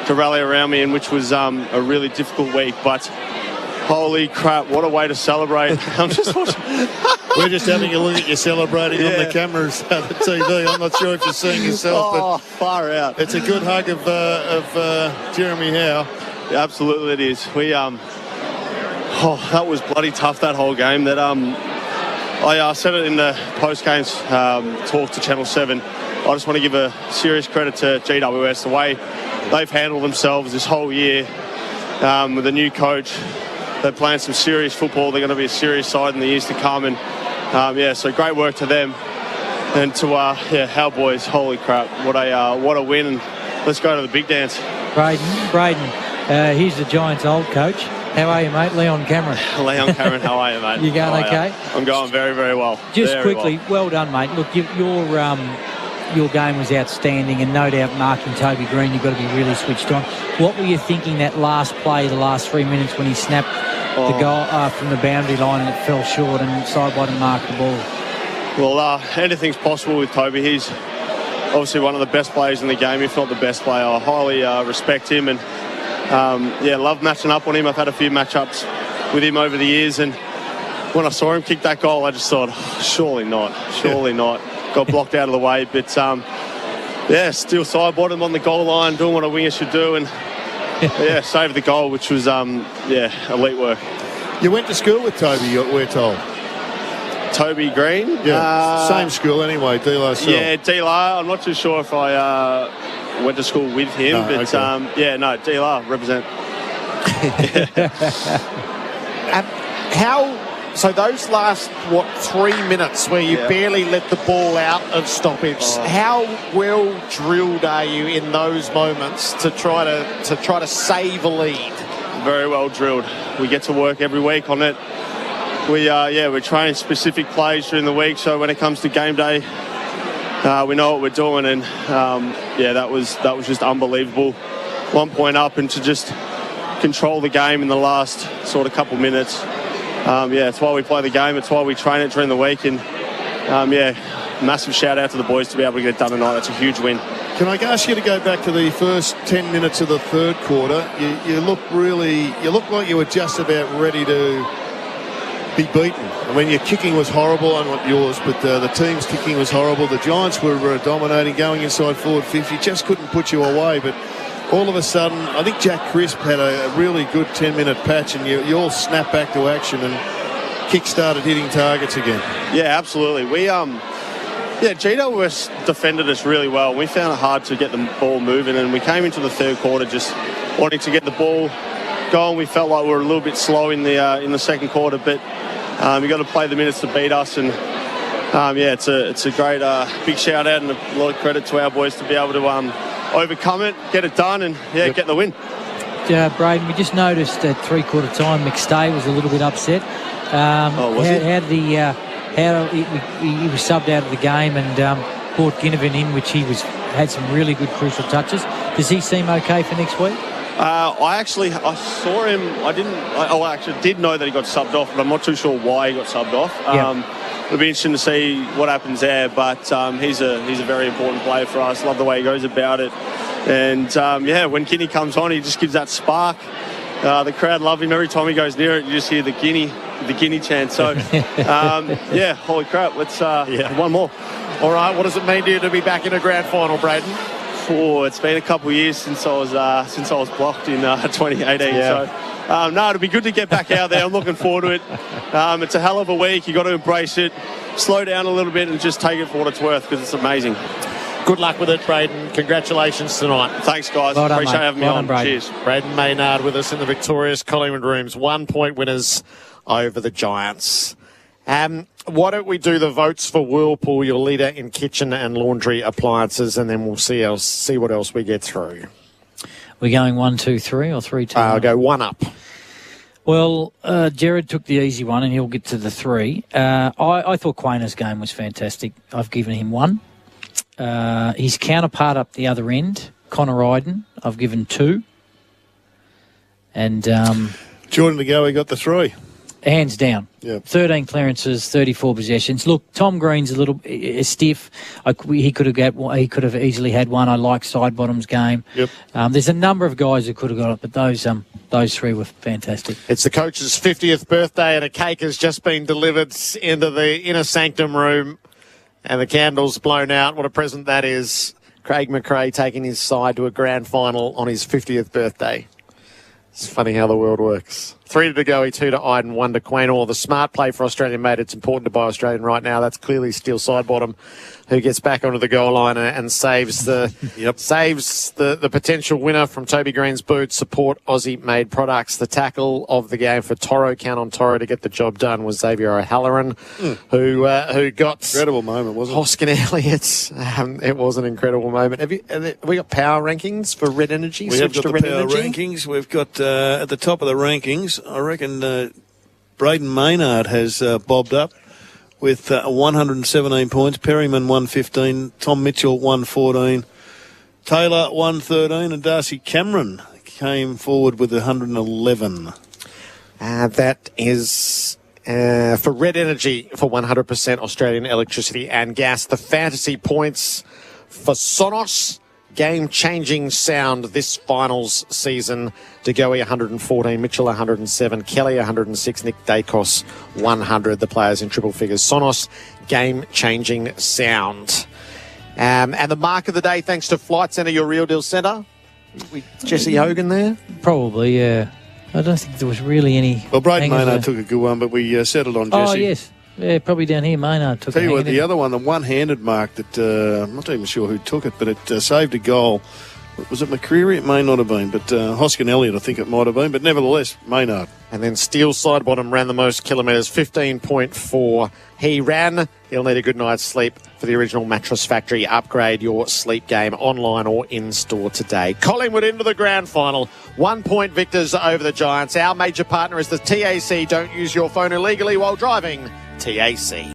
to rally around me, and which was a really difficult week, but holy crap, what a way to celebrate. I'm just watching. We're just having a look at you celebrating on the cameras at the TV. I'm not sure if you're seeing yourself, but far out. It's a good hug of Jeremy Howe. Yeah, absolutely it is. We that was bloody tough, that whole game. That I said it in the post-game talk to Channel 7. I just want to give a serious credit to GWS, the way they've handled themselves this whole year with a new coach. They're playing some serious football. They're going to be a serious side in the years to come, and so great work to them and to our boys. Holy crap, what a win! And let's go to the big dance. Braden, here's the Giants' old coach. How are you, mate? Leon Cameron. Leon Cameron, how are you, mate? You going okay? I'm going very, very well. Just very quickly, well done, mate. Look, your game was outstanding, and no doubt marking Toby Green, you've got to be really switched on. What were you thinking that last play, the last 3 minutes when he snapped the goal from the boundary line and it fell short and sidewide marked the ball? Well, anything's possible with Toby. He's obviously one of the best players in the game, if not the best player. I highly respect him, and love matching up on him. I've had a few matchups with him over the years, and when I saw him kick that goal, I just thought, surely not. Got blocked out of the way, but still sideboarded him on the goal line, doing what a winger should do, and saved the goal, which was elite work. You went to school with Toby, we're told. Toby Green? Yeah, same school anyway, D-Lar. Yeah, D-Lar. I'm not too sure if I went to school with him. No, but, DLR, represent. So those last, 3 minutes where you barely let the ball out of stoppage, how well drilled are you in those moments to try to save a lead? Very well drilled. We get to work every week on it. We're training specific plays during the week, so when it comes to game day, we know what we're doing, and that was just unbelievable. 1 point up, and to just control the game in the last sort of couple minutes. It's why we play the game. It's why we train it during the week, and massive shout out to the boys to be able to get it done tonight. That's a huge win. Can I ask you to go back to the first 10 minutes of the third quarter? You look like you were just about ready to be beaten. I mean, your kicking was horrible, not yours, but the team's kicking was horrible. The Giants were dominating, going inside forward 50, just couldn't put you away. But all of a sudden, I think Jack Crisp had a really good 10-minute patch, and you all snapped back to action and kick started hitting targets again. Yeah, absolutely. We GWS defended us really well. We found it hard to get the ball moving, and we came into the third quarter just wanting to get the ball going. We felt like we were a little bit slow in the second quarter, but you got to play the minutes to beat us, and it's a great big shout out and a lot of credit to our boys to be able to overcome it, get it done, and get the win. Braden, we just noticed at three-quarter time McStay was a little bit upset. He was subbed out of the game and brought Ginnivan in, which had some really good crucial touches. Does he seem okay for next week? I saw him. I did know that he got subbed off, but I'm not too sure why he got subbed off. It'll be interesting to see what happens there, but he's a very important player for us. Love the way he goes about it, and when Kinney comes on, he just gives that spark. The crowd love him. Every time he goes near it, you just hear the Guinea chant. So holy crap, let's one more. All right, what does it mean to you to be back in a grand final, Braden? It's been a couple of years since I was blocked in 2018. So it'll be good to get back out there. I'm looking forward to it. It's a hell of a week. You got to embrace it, slow down a little bit, and just take it for what it's worth, because it's amazing. Good luck with it, Braden. Congratulations tonight. Thanks, guys. Well done, Appreciate mate. having me Well on. done, Braden. Cheers. Braden Maynard with us in the victorious Collingwood rooms. 1 point winners over the Giants. Why don't we do the votes for Whirlpool, your leader in kitchen and laundry appliances, and then we'll see what else we get through. We're going 1, 2, 3 or 3, 2? I'll go one up. Well, Jared took the easy one, and he'll get to the 3. I thought Quayner's game was fantastic. I've given him 1. His counterpart up the other end, Connor Iden, I've given 2. And Jordan De Goey got the 3. Hands down. Yep. 13 clearances, 34 possessions. Look, Tom Green's a little stiff. He could have easily had 1. I like Sidebottom's game. Yep. There's a number of guys who could have got it, but those 3 were fantastic. It's the coach's 50th birthday, and a cake has just been delivered into the inner sanctum room, and the candles blown out. What a present that is. Craig McRae taking his side to a grand final on his 50th birthday. It's funny how the world works. 3 to De Goey, 2 to Iden, 1 to Quaynor. The smart play for Australian mate. It's important to buy Australian right now. That's clearly Steele Sidebottom, who gets back onto the goal line and saves the potential winner from Toby Green's boot. Support Aussie-made products. The tackle of the game for Toro, count on Toro to get the job done, was Xavier O'Halloran, who got incredible moment, wasn't it? Hoskin Elliott. It was an incredible moment. Have we got power rankings for Red Energy? We have got the power rankings. We've got at the top of the rankings, I reckon Braden Maynard has bobbed up with 117 points. Perryman 115, Tom Mitchell 114, Taylor 113, and Darcy Cameron came forward with 111. That is for Red Energy for 100% Australian electricity and gas. The fantasy points for Sonos. Game-changing sound this finals season. De Goey 114, Mitchell 107, Kelly 106, Nick Dacos 100. The players in triple figures. Sonos, game-changing sound. And the mark of the day, thanks to Flight Centre, your Real Deal Centre. Jesse Hogan there? Probably, yeah. I don't think there was really any... Well, Braden Maynard took a good one, but we settled on Jesse. Oh, yes. Yeah, probably down here, Maynard took it. Tell you what, the other one, the one-handed mark that I'm not even sure who took it, but it saved a goal. Was it McCreary? It may not have been, but Hoskin Elliott, I think it might have been, but nevertheless, Maynard. And then Steele Sidebottom ran the most kilometres, 15.4. He ran. He'll need a good night's sleep for the original Mattress Factory. Upgrade your sleep game online or in-store today. Collingwood into the grand final. 1 point victors over the Giants. Our major partner is the TAC. Don't use your phone illegally while driving. TAC.